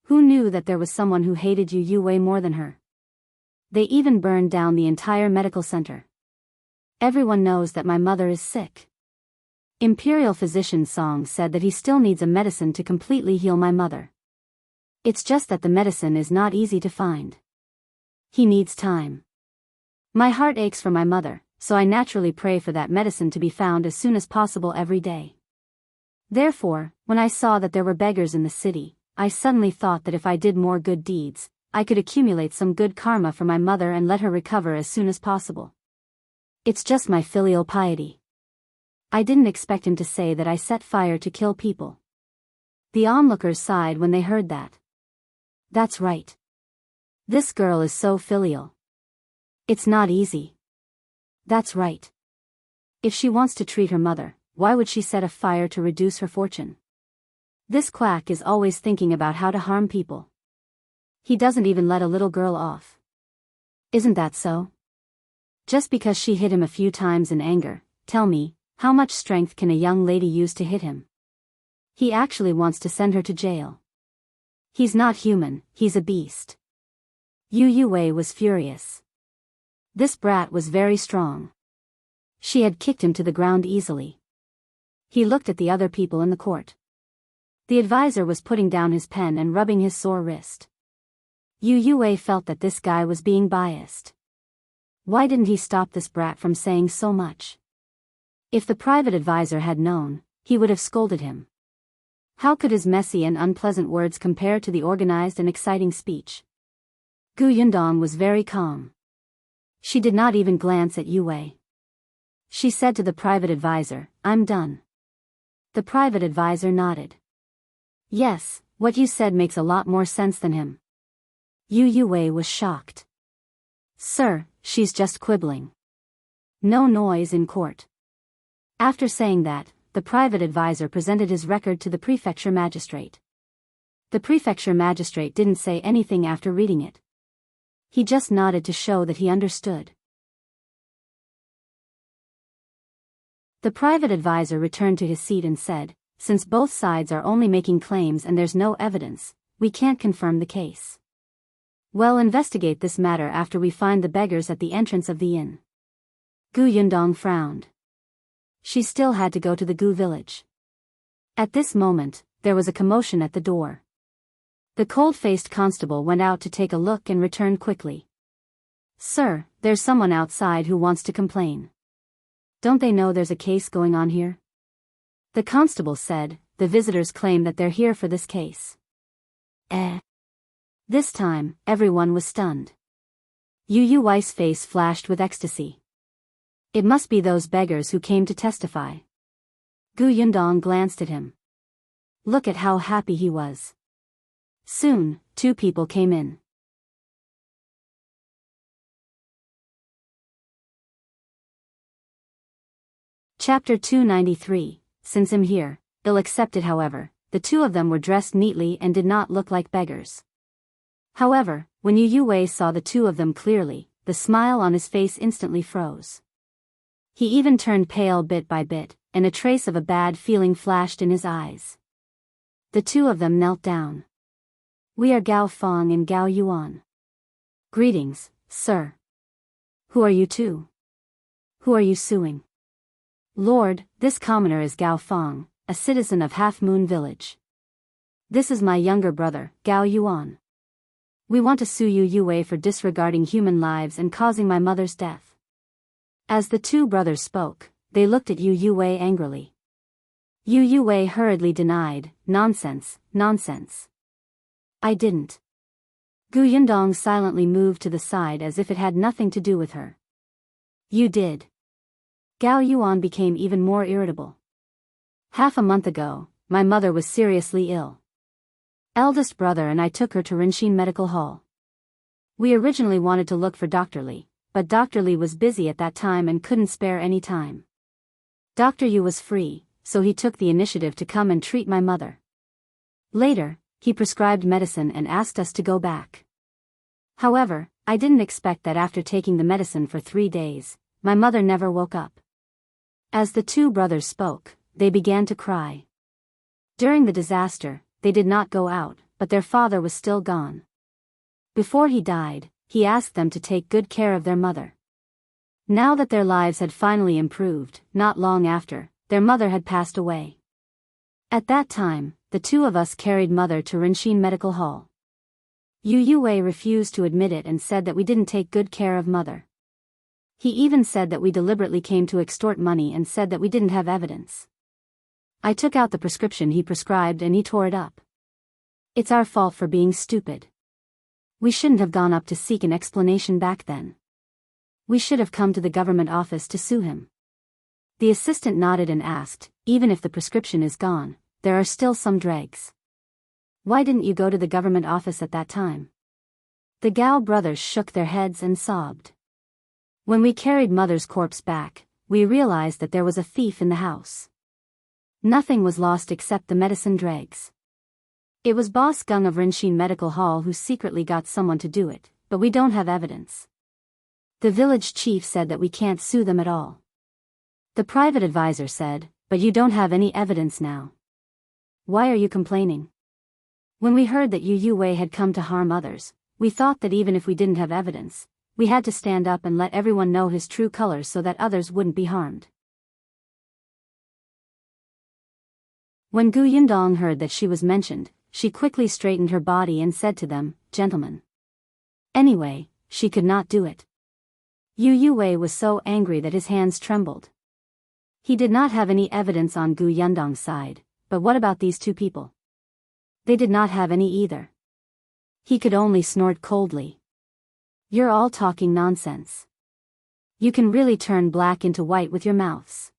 Who knew that there was someone who hated Yu Yue more than her? They even burned down the entire medical center. Everyone knows that my mother is sick. Imperial physician Song said that he still needs a medicine to completely heal my mother. It's just that the medicine is not easy to find. He needs time. My heart aches for my mother, so I naturally pray for that medicine to be found as soon as possible every day. Therefore, when I saw that there were beggars in the city, I suddenly thought that if I did more good deeds, I could accumulate some good karma for my mother and let her recover as soon as possible. It's just my filial piety. I didn't expect him to say that I set fire to kill people. The onlookers sighed when they heard that. That's right. This girl is so filial. It's not easy. That's right. If she wants to treat her mother, why would she set a fire to reduce her fortune? This Quack is always thinking about how to harm people. He doesn't even let a little girl off. Isn't that so? Just because she hit him a few times in anger, tell me, how much strength can a young lady use to hit him? He actually wants to send her to jail. He's not human, he's a beast. Yu Yue was furious. This brat was very strong. She had kicked him to the ground easily. He looked at the other people in the court. The advisor was putting down his pen and rubbing his sore wrist. Yu Yue felt that this guy was being biased. Why didn't he stop this brat from saying so much? If the private advisor had known, he would have scolded him. How could his messy and unpleasant words compare to the organized and exciting speech? Gu Yundong was very calm. She did not even glance at Yue. She said to the private advisor, I'm done. The private advisor nodded. Yes, what you said makes a lot more sense than him. Yu Yue was shocked. Sir, she's just quibbling. No noise in court. After saying that, the private advisor presented his record to the prefecture magistrate. The prefecture magistrate didn't say anything after reading it. He just nodded to show that he understood. The private advisor returned to his seat and said, since both sides are only making claims and there's no evidence, we can't confirm the case. We'll investigate this matter after we find the beggars at the entrance of the inn. Gu Yundong frowned. She still had to go to the Gu village. At this moment, there was a commotion at the door. The cold-faced constable went out to take a look and returned quickly. Sir, there's someone outside who wants to complain. Don't they know there's a case going on here? The constable said, the visitors claim that they're here for this case. This time, everyone was stunned. Yu Yue's face flashed with ecstasy. It must be those beggars who came to testify. Gu Yundong glanced at him. Look at how happy he was. Soon, two people came in. Chapter 293, Since I'm here, ill accepted. However, the two of them were dressed neatly and did not look like beggars. However, when Yu Wei saw the two of them clearly, the smile on his face instantly froze. He even turned pale bit by bit, and a trace of a bad feeling flashed in his eyes. The two of them knelt down. We are Gao Feng and Gao Yuan. Greetings, sir. Who are you two? Who are you suing? Lord, this commoner is Gao Feng, a citizen of Half Moon Village. This is my younger brother, Gao Yuan. We want to sue Yu Wei for disregarding human lives and causing my mother's death. As the two brothers spoke, they looked at Yu Wei angrily. Yu Wei hurriedly denied, Nonsense, nonsense. I didn't. Yundong silently moved to the side as if it had nothing to do with her. You did. Gao Yuan became even more irritable. Half a month ago, my mother was seriously ill. Eldest brother and I took her to Rinxin Medical Hall. We originally wanted to look for Dr. Li, but Dr. Li was busy at that time and couldn't spare any time. Dr. Yu was free, so he took the initiative to come and treat my mother. Later, he prescribed medicine and asked us to go back. However, I didn't expect that after taking the medicine for 3 days, my mother never woke up. As the two brothers spoke, they began to cry. During the disaster, they did not go out, but their father was still gone. Before he died, he asked them to take good care of their mother. Now that their lives had finally improved, not long after, their mother had passed away. At that time, the two of us carried mother to Rinxin Medical Hall. Yu Wei refused to admit it and said that we didn't take good care of mother. He even said that we deliberately came to extort money and said that we didn't have evidence. I took out the prescription he prescribed and he tore it up. It's our fault for being stupid. We shouldn't have gone up to seek an explanation back then. We should have come to the government office to sue him. The assistant nodded and asked, even if the prescription is gone, there are still some dregs. Why didn't you go to the government office at that time? The Gao brothers shook their heads and sobbed. When we carried mother's corpse back, we realized that there was a thief in the house. Nothing was lost except the medicine dregs. It was Boss Gung of Rinxin Medical Hall who secretly got someone to do it, but we don't have evidence. The village chief said that we can't sue them at all. The private advisor said, but you don't have any evidence now. Why are you complaining? When we heard that Yu Wei had come to harm others, we thought that even if we didn't have evidence, we had to stand up and let everyone know his true colors so that others wouldn't be harmed. When Yundong heard that she was mentioned, she quickly straightened her body and said to them, Gentlemen. Anyway, she could not do it. Yu Wei was so angry that his hands trembled. He did not have any evidence on Yundong's side, but what about these two people? They did not have any either. He could only snort coldly. You're all talking nonsense. You can really turn black into white with your mouths.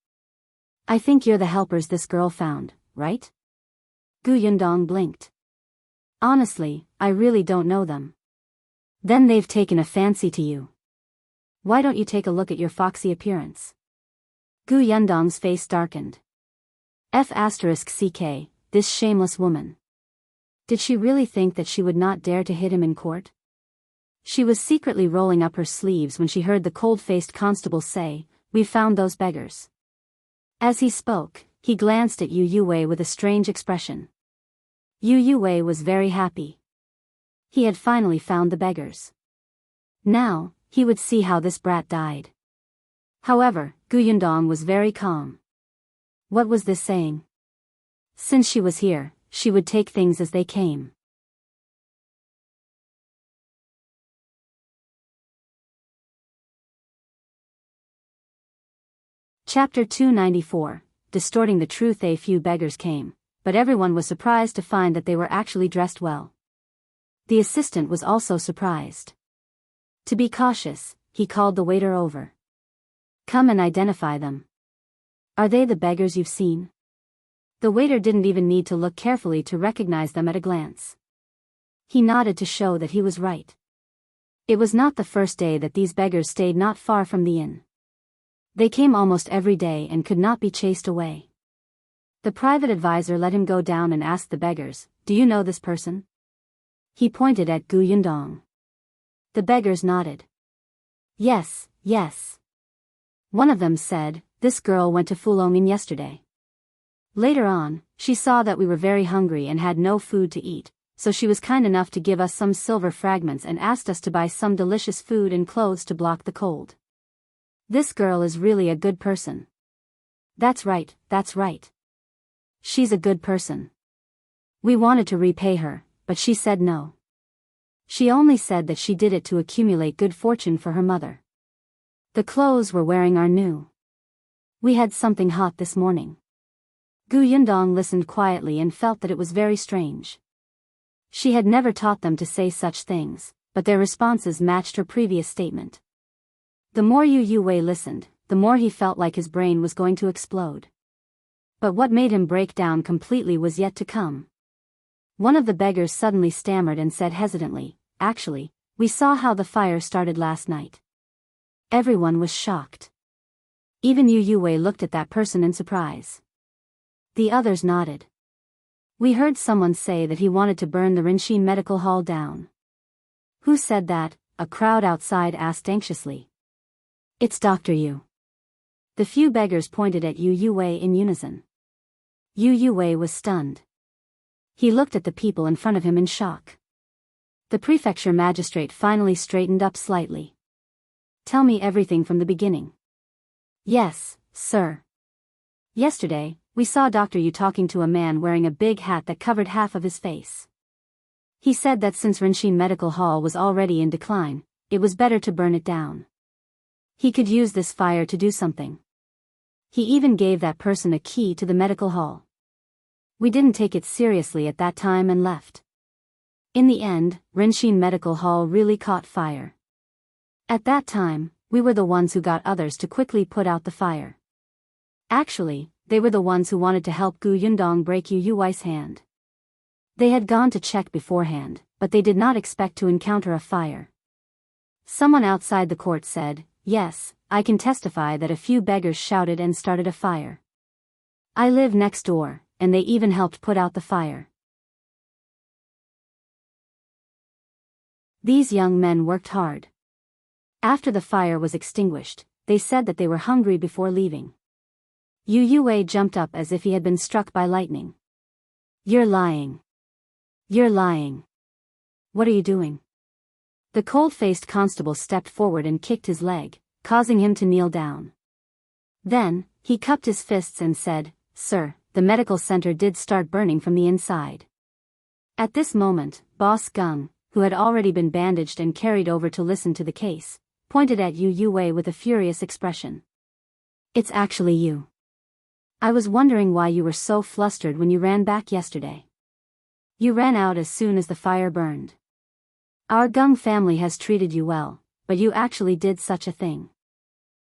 I think you're the helpers this girl found, right? Yundong blinked. Honestly, I really don't know them. Then they've taken a fancy to you. Why don't you take a look at your foxy appearance? Yundong's face darkened. F***ck, this shameless woman. Did she really think that she would not dare to hit him in court? She was secretly rolling up her sleeves when she heard the cold-faced constable say, We've found those beggars. As he spoke, he glanced at Yu Wei with a strange expression. Yu Wei was very happy. He had finally found the beggars. Now, he would see how this brat died. However, Yundong was very calm. What was this saying? Since she was here, she would take things as they came. Chapter 294, Distorting the Truth. A few beggars came, but everyone was surprised to find that they were actually dressed well. The assistant was also surprised. To be cautious, he called the waiter over. Come and identify them. Are they the beggars you've seen? The waiter didn't even need to look carefully to recognize them at a glance. He nodded to show that he was right. It was not the first day that these beggars stayed not far from the inn. They came almost every day and could not be chased away. The private advisor let him go down and asked the beggars, "Do you know this person?" He pointed at Gu Yundong. The beggars nodded. Yes, yes. One of them said, "This girl went to Fulongin yesterday. Later on, she saw that we were very hungry and had no food to eat, so she was kind enough to give us some silver fragments and asked us to buy some delicious food and clothes to block the cold. This girl is really a good person." That's right, that's right. She's a good person. We wanted to repay her, but she said no. She only said that she did it to accumulate good fortune for her mother. The clothes we're wearing are new. We had something hot this morning. Gu Yundong listened quietly and felt that it was very strange. She had never taught them to say such things, but their responses matched her previous statement. The more Yu Wei listened, the more he felt like his brain was going to explode. But what made him break down completely was yet to come. One of the beggars suddenly stammered and said hesitantly, "Actually, we saw how the fire started last night." Everyone was shocked. Even Yu Wei looked at that person in surprise. The others nodded. "We heard someone say that he wanted to burn the Rinxin Medical Hall down." "Who said that?" a crowd outside asked anxiously. "It's Dr. Yu." The few beggars pointed at Yu Wei in unison. Yu Wei was stunned. He looked at the people in front of him in shock. The prefecture magistrate finally straightened up slightly. "Tell me everything from the beginning." "Yes, sir. Yesterday, we saw Dr. Yu talking to a man wearing a big hat that covered half of his face. He said that since Rinxin Medical Hall was already in decline, it was better to burn it down. He could use this fire to do something. He even gave that person a key to the medical hall. We didn't take it seriously at that time and left. In the end, Rinxin Medical Hall really caught fire. At that time, we were the ones who got others to quickly put out the fire. Actually, they were the ones who wanted to help Gu Yundong break Yu Wei's hand. They had gone to check beforehand, but they did not expect to encounter a fire." Someone outside the court said, "Yes, I can testify that a few beggars shouted and started a fire. I live next door, and they even helped put out the fire." These young men worked hard. After the fire was extinguished, they said that they were hungry before leaving. Yu Wei jumped up as if he had been struck by lightning. "You're lying. You're lying. What are you doing?" The cold-faced constable stepped forward and kicked his leg, causing him to kneel down. Then, he cupped his fists and said, "Sir, the medical center did start burning from the inside." At this moment, Boss Gung, who had already been bandaged and carried over to listen to the case, pointed at Yu Wei with a furious expression. "It's actually you. I was wondering why you were so flustered when you ran back yesterday. You ran out as soon as the fire burned. Our Gung family has treated you well, but you actually did such a thing."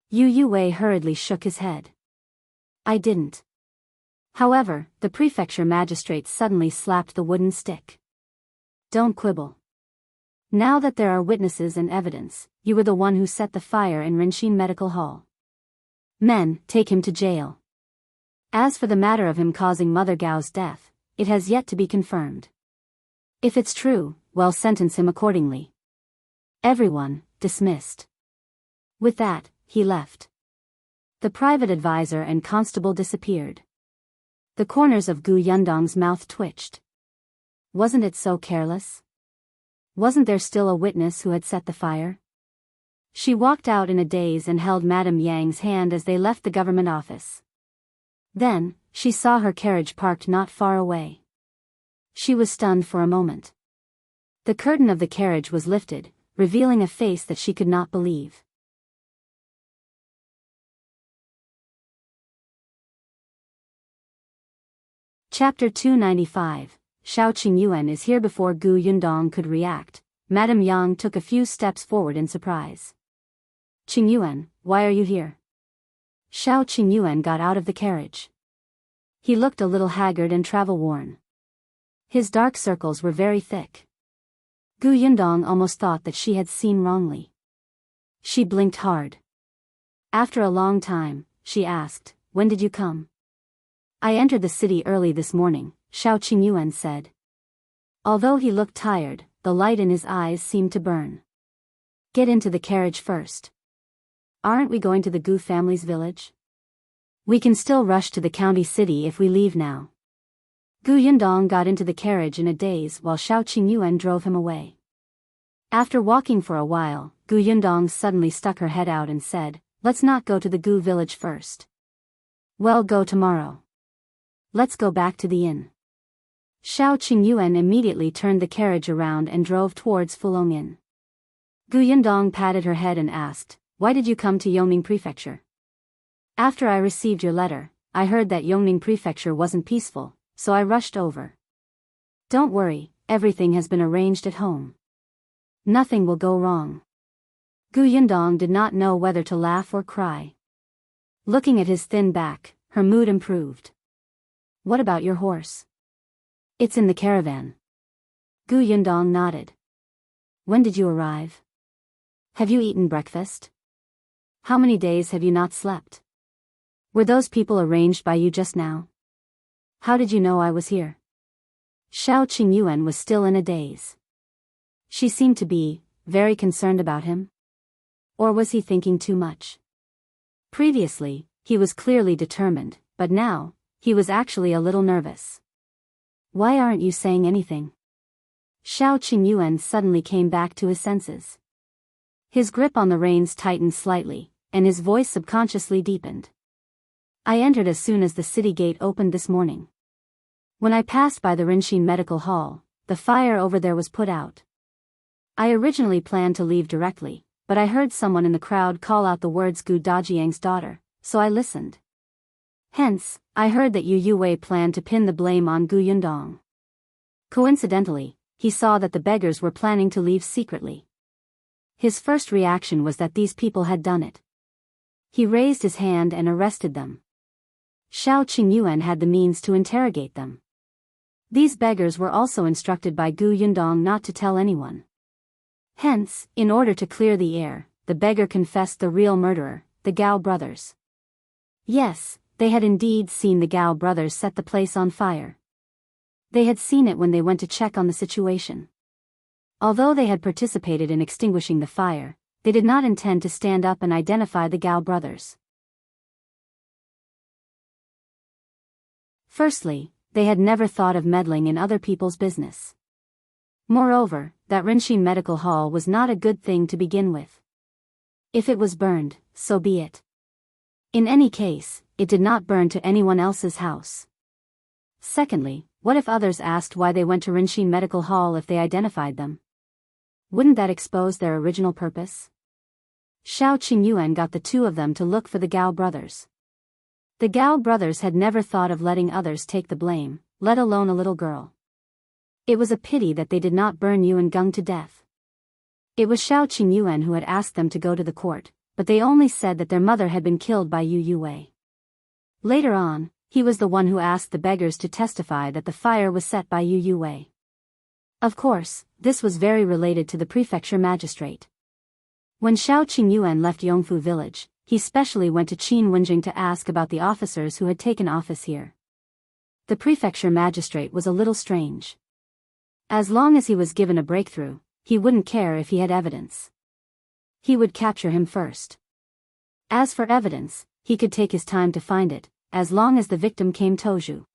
Yu Wei hurriedly shook his head. "I didn't." However, the prefecture magistrate suddenly slapped the wooden stick. "Don't quibble. Now that there are witnesses and evidence, you were the one who set the fire in Rinxin Medical Hall. Men, take him to jail. As for the matter of him causing Mother Gao's death, it has yet to be confirmed. If it's true, well, sentence him accordingly." Everyone, dismissed. With that, he left. The private advisor and constable disappeared. The corners of Gu Yundong's mouth twitched. Wasn't it so careless? Wasn't there still a witness who had set the fire? She walked out in a daze and held Madame Yang's hand as they left the government office. Then, she saw her carriage parked not far away. She was stunned for a moment. The curtain of the carriage was lifted, revealing a face that she could not believe. Chapter 295, Shao Qingyuan is here. Before Gu Yundong could react, Madame Yang took a few steps forward in surprise. "Qingyuan, why are you here?" Shao Qingyuan got out of the carriage. He looked a little haggard and travel-worn. His dark circles were very thick. Gu Yundong almost thought that she had seen wrongly. She blinked hard. After a long time, she asked, "When did you come?" "I entered the city early this morning," Shao Qingyuan said. Although he looked tired, the light in his eyes seemed to burn. "Get into the carriage first." "Aren't we going to the Gu family's village?" "We can still rush to the county city if we leave now." Gu Yundong got into the carriage in a daze while Shao Qingyuan drove him away. After walking for a while, Gu Yundong suddenly stuck her head out and said, "Let's not go to the Gu village first." "Well, go tomorrow." "Let's go back to the inn." Shao Qingyuan immediately turned the carriage around and drove towards Fulong Inn. Gu Yundong patted her head and asked, "Why did you come to Yongning Prefecture?" "After I received your letter, I heard that Yongning Prefecture wasn't peaceful, so I rushed over." "Don't worry, everything has been arranged at home. Nothing will go wrong." Gu Yundong did not know whether to laugh or cry. Looking at his thin back, her mood improved. "What about your horse?" "It's in the caravan." Gu Yundong nodded. "When did you arrive? Have you eaten breakfast? How many days have you not slept? Were those people arranged by you just now? How did you know I was here?" Shao Qingyuan was still in a daze. She seemed to be very concerned about him. Or was he thinking too much? Previously, he was clearly determined, but now, he was actually a little nervous. "Why aren't you saying anything?" Shao Qingyuan suddenly came back to his senses. His grip on the reins tightened slightly, and his voice subconsciously deepened. "I entered as soon as the city gate opened this morning. When I passed by the Rinxin Medical Hall, the fire over there was put out. I originally planned to leave directly, but I heard someone in the crowd call out the words Gu Dajiang's daughter, so I listened. Hence, I heard that Yu Wei planned to pin the blame on Gu Yundong. Coincidentally, he saw that the beggars were planning to leave secretly. His first reaction was that these people had done it. He raised his hand and arrested them. Shao Qingyuan had the means to interrogate them. These beggars were also instructed by Gu Yundong not to tell anyone. Hence, in order to clear the air, the beggar confessed the real murderer, the Gao brothers. Yes, they had indeed seen the Gao brothers set the place on fire. They had seen it when they went to check on the situation. Although they had participated in extinguishing the fire, they did not intend to stand up and identify the Gao brothers. Firstly, they had never thought of meddling in other people's business. Moreover, that Rinxin Medical Hall was not a good thing to begin with. If it was burned, so be it. In any case, it did not burn to anyone else's house. Secondly, what if others asked why they went to Rinxin Medical Hall if they identified them? Wouldn't that expose their original purpose? Shao Qingyuan got the two of them to look for the Gao brothers. The Gao brothers had never thought of letting others take the blame, let alone a little girl. It was a pity that they did not burn Yuan Geng to death. It was Shao Qingyuan who had asked them to go to the court, but they only said that their mother had been killed by Yu Wei. Later on, he was the one who asked the beggars to testify that the fire was set by Yu Wei. Of course, this was very related to the prefecture magistrate. When Shao Qingyuan left Yongfu village, he specially went to Qingyuan to ask about the officers who had taken office here. The prefecture magistrate was a little strange. As long as he was given a breakthrough, he wouldn't care if he had evidence. He would capture him first. As for evidence, he could take his time to find it, as long as the victim came Toju.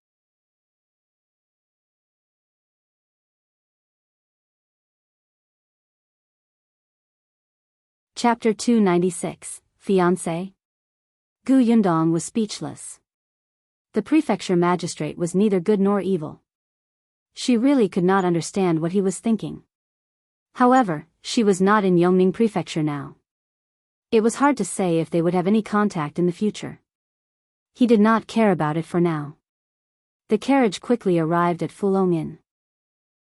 Chapter 296, Fiance. Gu Yundong was speechless. The prefecture magistrate was neither good nor evil. She really could not understand what he was thinking. However, she was not in Yongning Prefecture now. It was hard to say if they would have any contact in the future. He did not care about it for now. The carriage quickly arrived at Fulong Inn.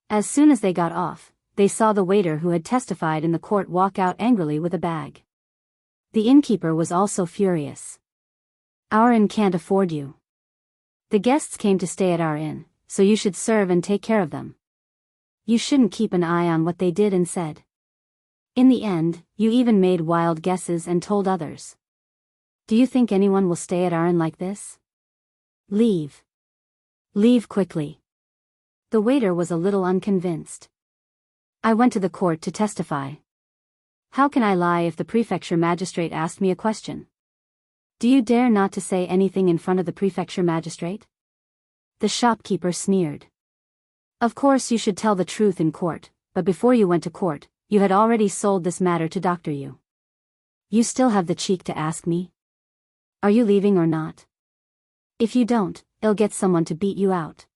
As soon as they got off, they saw the waiter who had testified in the court walk out angrily with a bag. The innkeeper was also furious. "Our inn can't afford you. The guests came to stay at our inn, so you should serve and take care of them. You shouldn't keep an eye on what they did and said. In the end, you even made wild guesses and told others. Do you think anyone will stay at our inn like this? Leave. Leave quickly. The waiter was a little unconvinced. I went to the court to testify. How can I lie if the prefecture magistrate asked me a question? Do you dare not to say anything in front of the prefecture magistrate? The shopkeeper sneered. Of course you should tell the truth in court, but before you went to court, you had already sold this matter to Dr. Yu. You still have the cheek to ask me? Are you leaving or not? If you don't, I'll get someone to beat you out.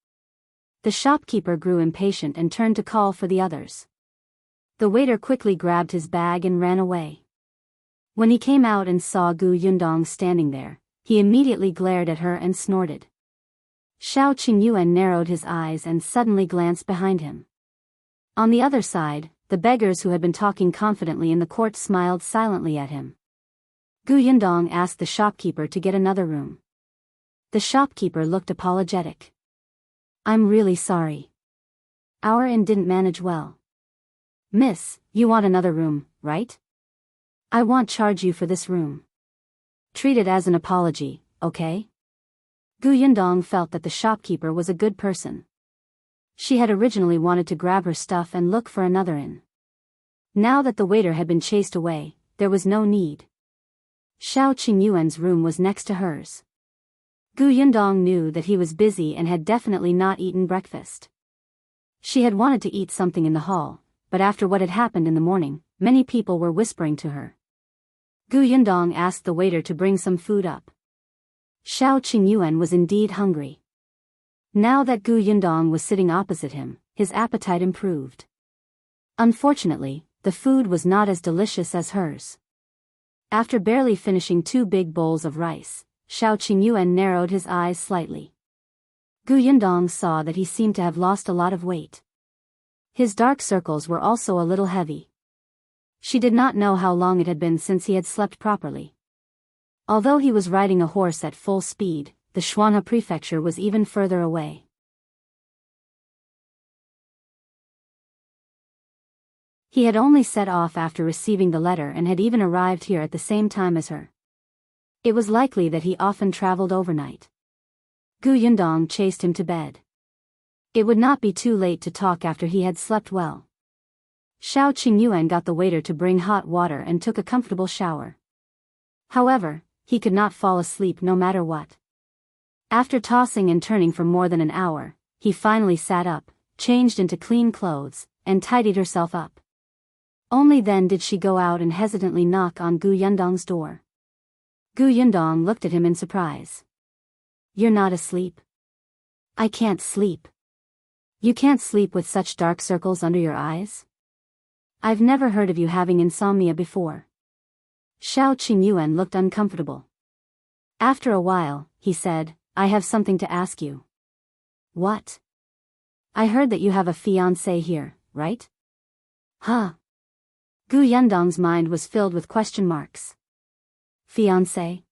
The shopkeeper grew impatient and turned to call for the others. The waiter quickly grabbed his bag and ran away. When he came out and saw Yundong standing there, he immediately glared at her and snorted. Qingyuan narrowed his eyes and suddenly glanced behind him. On the other side, the beggars who had been talking confidently in the court smiled silently at him. Yundong asked the shopkeeper to get another room. The shopkeeper looked apologetic. I'm really sorry. Our inn didn't manage well. Miss, you want another room, right? I won't charge you for this room. Treat it as an apology, okay? Yundong felt that the shopkeeper was a good person. She had originally wanted to grab her stuff and look for another inn. Now that the waiter had been chased away, there was no need. Qingyuan's room was next to hers. Yundong knew that he was busy and had definitely not eaten breakfast. She had wanted to eat something in the hall, but after what had happened in the morning, many people were whispering to her. Yundong asked the waiter to bring some food up. Qingyuan was indeed hungry. Now that Yundong was sitting opposite him, his appetite improved. Unfortunately, the food was not as delicious as hers. After barely finishing 2 big bowls of rice, Qingyuan narrowed his eyes slightly. Yundong saw that he seemed to have lost a lot of weight. His dark circles were also a little heavy. She did not know how long it had been since he had slept properly. Although he was riding a horse at full speed, the Shuanhe prefecture was even further away. He had only set off after receiving the letter and had even arrived here at the same time as her. It was likely that he often traveled overnight. Yundong chased him to bed. It would not be too late to talk after he had slept well. Qingyuan got the waiter to bring hot water and took a comfortable shower. However, he could not fall asleep no matter what. After tossing and turning for more than an hour, he finally sat up, changed into clean clothes, and tidied herself up. Only then did she go out and hesitantly knock on Yundong's door. Yundong looked at him in surprise. You're not asleep? I can't sleep. You can't sleep with such dark circles under your eyes? I've never heard of you having insomnia before. Qingyuan looked uncomfortable. After a while, he said, I have something to ask you. What? I heard that you have a fiancé here, right? Huh? Yundong's mind was filled with question marks. Fiancé?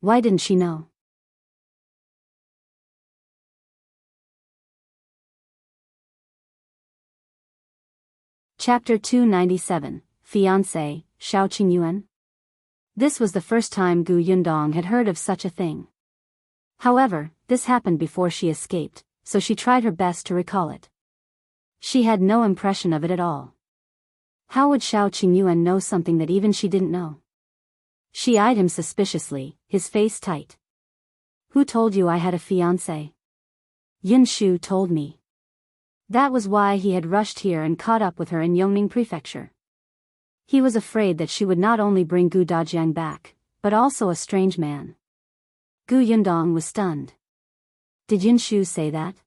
Why didn't she know? Chapter 297, Fiancé, Qingyuan. This was the first time Yundong had heard of such a thing. However, this happened before she escaped, so she tried her best to recall it. She had no impression of it at all. How would Qingyuan know something that even she didn't know? She eyed him suspiciously, his face tight. Who told you I had a fiancé? Yunshu told me. That was why he had rushed here and caught up with her in Yongning Prefecture. He was afraid that she would not only bring Dajiang back, but also a strange man. Yundong was stunned. Did Yunshu say that?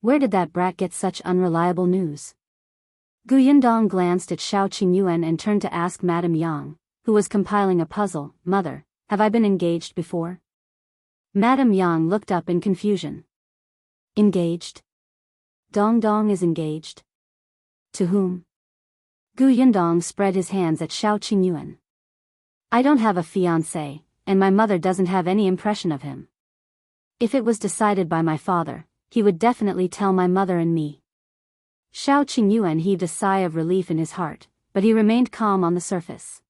Where did that brat get such unreliable news? Yundong glanced at Qingyuan and turned to ask Madame Yang, who was compiling a puzzle, Mother, have I been engaged before? Madame Yang looked up in confusion. Engaged? Dong is engaged. To whom? Yundong spread his hands at Qingyuan. I don't have a fiancé, and my mother doesn't have any impression of him. If it was decided by my father, he would definitely tell my mother and me. Qingyuan heaved a sigh of relief in his heart, but he remained calm on the surface.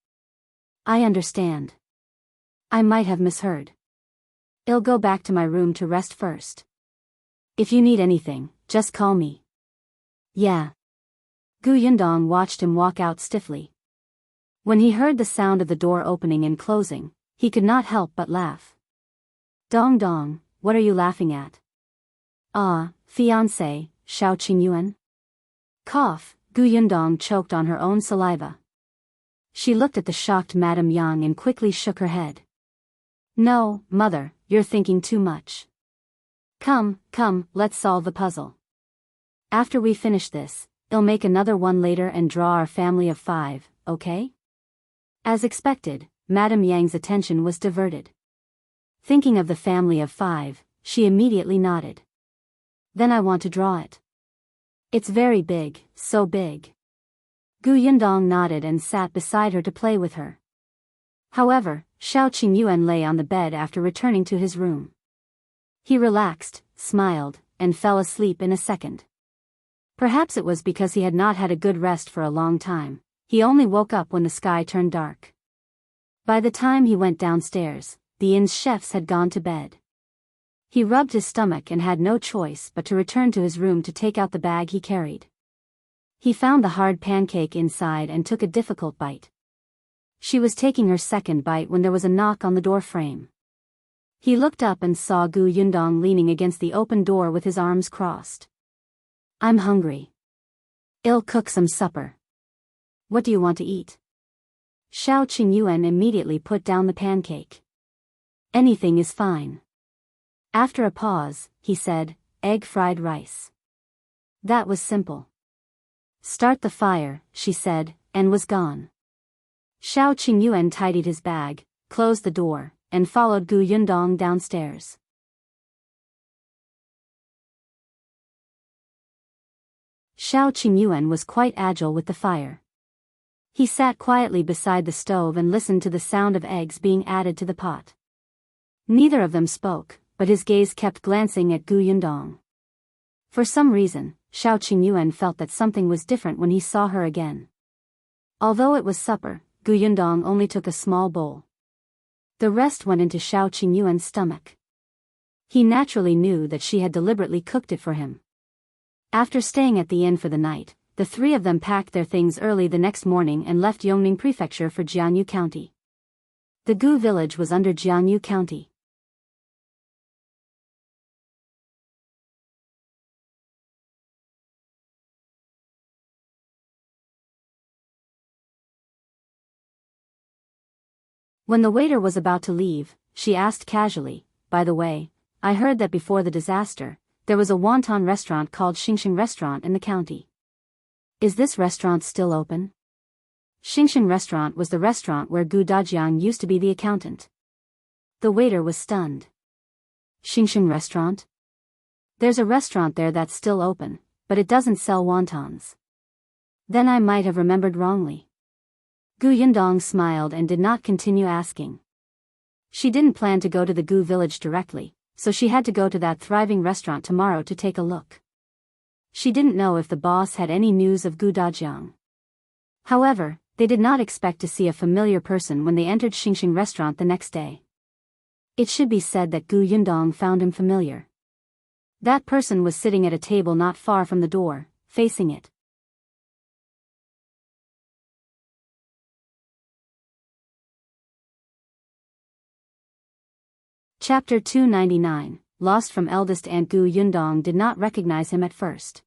I understand. I might have misheard. I'll go back to my room to rest first. If you need anything, just call me. Yeah. Yundong watched him walk out stiffly. When he heard the sound of the door opening and closing, he could not help but laugh. Dong dong, what are you laughing at? Ah, fiance, Shao Qingyuan? Cough, Yundong choked on her own saliva. She looked at the shocked Madame Yang and quickly shook her head. No, mother, you're thinking too much. Come, let's solve the puzzle. After we finish this, I'll make another one later and draw our family of 5, okay? As expected, Madame Yang's attention was diverted. Thinking of the family of 5, she immediately nodded. Then I want to draw it. It's very big, so big. Yundong nodded and sat beside her to play with her. However, Shao Qingyuan lay on the bed after returning to his room. He relaxed, smiled, and fell asleep in a second. Perhaps it was because he had not had a good rest for a long time. He only woke up when the sky turned dark. By the time he went downstairs, the inn's chefs had gone to bed. He rubbed his stomach and had no choice but to return to his room to take out the bag he carried. He found the hard pancake inside and took a difficult bite. She was taking her second bite when there was a knock on the door frame. He looked up and saw Yundong leaning against the open door with his arms crossed. I'm hungry. I'll cook some supper. What do you want to eat? Shao Qingyuan immediately put down the pancake. Anything is fine. After a pause, he said, egg fried rice. That was simple. Start the fire, she said, and was gone. Shao Qingyuan tidied his bag, closed the door, and followed Yundong downstairs. Shao Qingyuan was quite agile with the fire. He sat quietly beside the stove and listened to the sound of eggs being added to the pot. Neither of them spoke, but his gaze kept glancing at Yundong. For some reason, Shao Qingyuan felt that something was different when he saw her again. Although it was supper, Yundong only took a small bowl. The rest went into Shao Qingyuan's stomach. He naturally knew that she had deliberately cooked it for him. After staying at the inn for the night, the three of them packed their things early the next morning and left Yongning Prefecture for Jianghu County. The Gu village was under Jianghu County. When the waiter was about to leave, she asked casually, by the way, I heard that before the disaster, there was a wonton restaurant called Xianxia restaurant in the county. Is this restaurant still open? Xianxia restaurant was the restaurant where Dajiang used to be the accountant. The waiter was stunned. Xianxia restaurant? There's a restaurant there that's still open, but it doesn't sell wontons. Then I might have remembered wrongly. Yundong smiled and did not continue asking. She didn't plan to go to the Gu village directly, so she had to go to that thriving restaurant tomorrow to take a look. She didn't know if the boss had any news of Dajiang. However, they did not expect to see a familiar person when they entered Xianxia restaurant the next day. It should be said that Yundong found him familiar. That person was sitting at a table not far from the door, facing it. Chapter 299, Lost from Eldest and Yundong did not recognize him at first.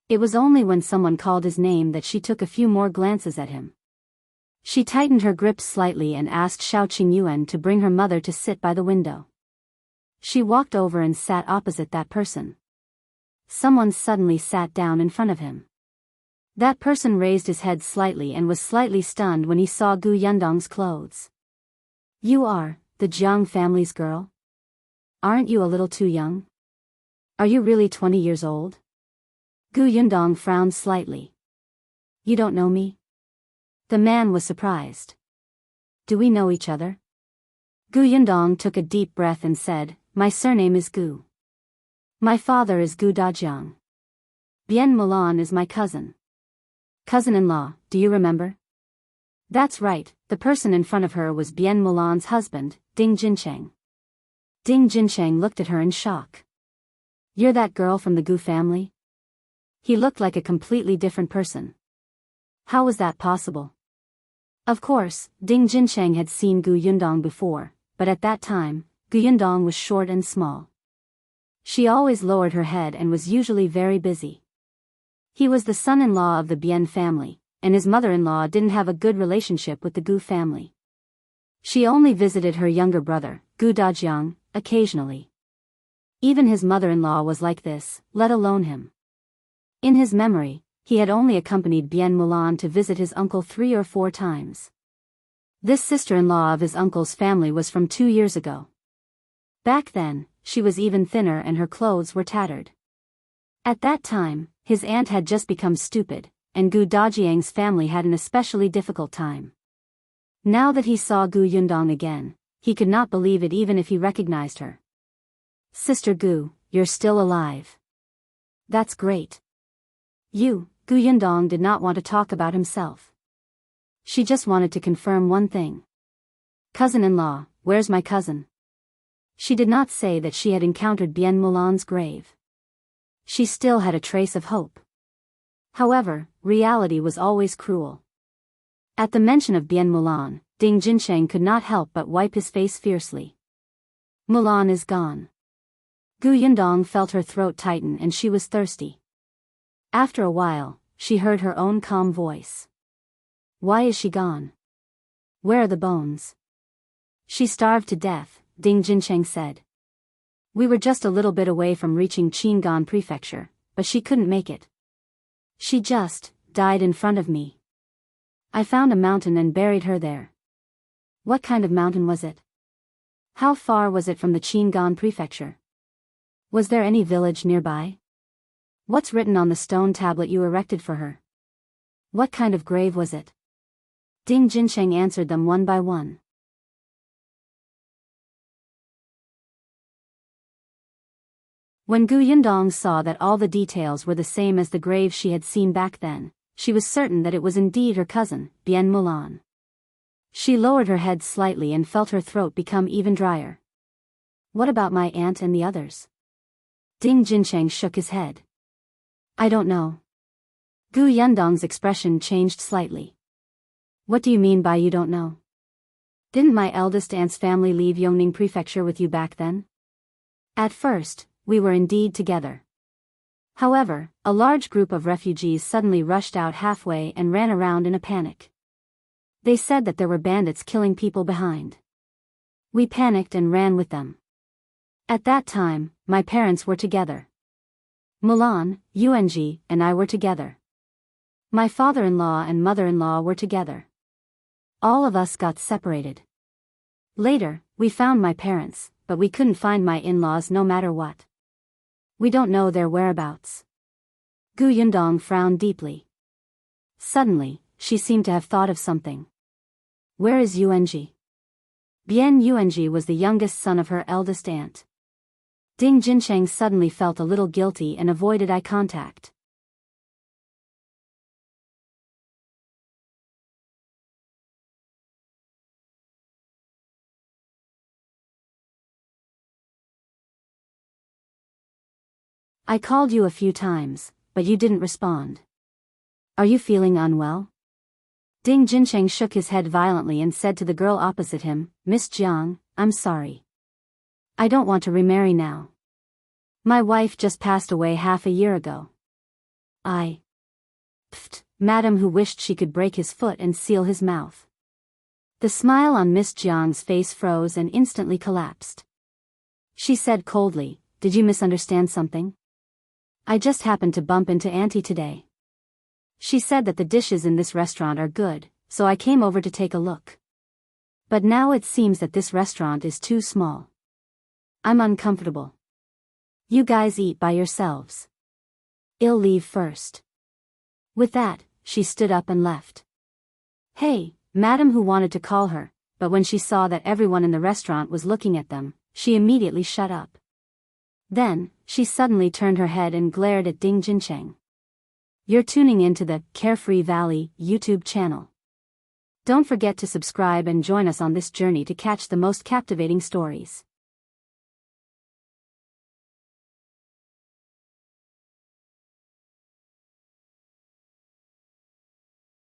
It was only when someone called his name that she took a few more glances at him. She tightened her grip slightly and asked Shao Qingyuan to bring her mother to sit by the window. She walked over and sat opposite that person. Someone suddenly sat down in front of him. That person raised his head slightly and was slightly stunned when he saw Yundong's clothes. You are the Jiang family's girl? Aren't you a little too young? Are you really 20 years old? Yundong frowned slightly. You don't know me? The man was surprised. Do we know each other? Yundong took a deep breath and said, my surname is Gu. My father is Dajiang. Bien Milan is my cousin. Cousin-in-law, do you remember? That's right, the person in front of her was Bien Mulan's husband, Ding Jincheng. Ding Jincheng looked at her in shock. You're that girl from the Gu family? He looked like a completely different person. How was that possible? Of course, Ding Jincheng had seen Gu Yundong before, but at that time, Gu Yundong was short and small. She always lowered her head and was usually very busy. He was the son-in-law of the Bien family, and his mother-in-law didn't have a good relationship with the Gu family. She only visited her younger brother, Gu Dajiang, occasionally. Even his mother-in-law was like this, let alone him. In his memory, he had only accompanied Bien Mulan to visit his uncle 3 or 4 times. This sister-in-law of his uncle's family was from 2 years ago. Back then, she was even thinner and her clothes were tattered. At that time, his aunt had just become stupid, and Gu Dajiang's family had an especially difficult time. Now that he saw Gu Yundong again, he could not believe it even if he recognized her. Sister Gu, you're still alive. That's great. Gu Yundong did not want to talk about himself. She just wanted to confirm one thing. Cousin-in-law, where's my cousin? She did not say that she had encountered Bien Mulan's grave. She still had a trace of hope. However, reality was always cruel. At the mention of Bien Mulan, Ding Jincheng could not help but wipe his face fiercely. Mulan is gone. Gu Yundong felt her throat tighten and she was thirsty. After a while, she heard her own calm voice. Why is she gone? Where are the bones? She starved to death, Ding Jincheng said. We were just a little bit away from reaching Qingyuan prefecture, but she couldn't make it. She just died in front of me. I found a mountain and buried her there. What kind of mountain was it? How far was it from the Qingyuan prefecture? Was there any village nearby? What's written on the stone tablet you erected for her? What kind of grave was it? Ding Jincheng answered them one by one. When Gu Yundong saw that all the details were the same as the grave she had seen back then, she was certain that it was indeed her cousin, Bien Mulan. She lowered her head slightly and felt her throat become even drier. What about my aunt and the others? Ding Jincheng shook his head. I don't know. Gu Yundong's expression changed slightly. What do you mean by you don't know? Didn't my eldest aunt's family leave Yongning prefecture with you back then? At first, we were indeed together. However, a large group of refugees suddenly rushed out halfway and ran around in a panic. They said that there were bandits killing people behind. We panicked and ran with them. At that time, my parents were together. Mulan, Yuanji, and I were together. My father-in-law and mother-in-law were together. All of us got separated. Later, we found my parents, but we couldn't find my in-laws no matter what. We don't know their whereabouts. Gu Yundong frowned deeply. Suddenly, she seemed to have thought of something. Where is Yuanji? Bien Yuanji was the youngest son of her eldest aunt. Ding Jincheng suddenly felt a little guilty and avoided eye contact. I called you a few times, but you didn't respond. Are you feeling unwell? Ding Jincheng shook his head violently and said to the girl opposite him, Miss Jiang, I'm sorry. I don't want to remarry now. My wife just passed away half a year ago. Madam who wished she could break his foot and seal his mouth. The smile on Miss Jiang's face froze and instantly collapsed. She said coldly, did you misunderstand something? I just happened to bump into Auntie today. She said that the dishes in this restaurant are good, so I came over to take a look. But now it seems that this restaurant is too small. I'm uncomfortable. You guys eat by yourselves. I'll leave first. With that, she stood up and left. Hey, Madam who wanted to call her, but when she saw that everyone in the restaurant was looking at them, she immediately shut up. Then, she suddenly turned her head and glared at Ding Jincheng. You're tuning into the Carefree Valley YouTube channel. Don't forget to subscribe and join us on this journey to catch the most captivating stories.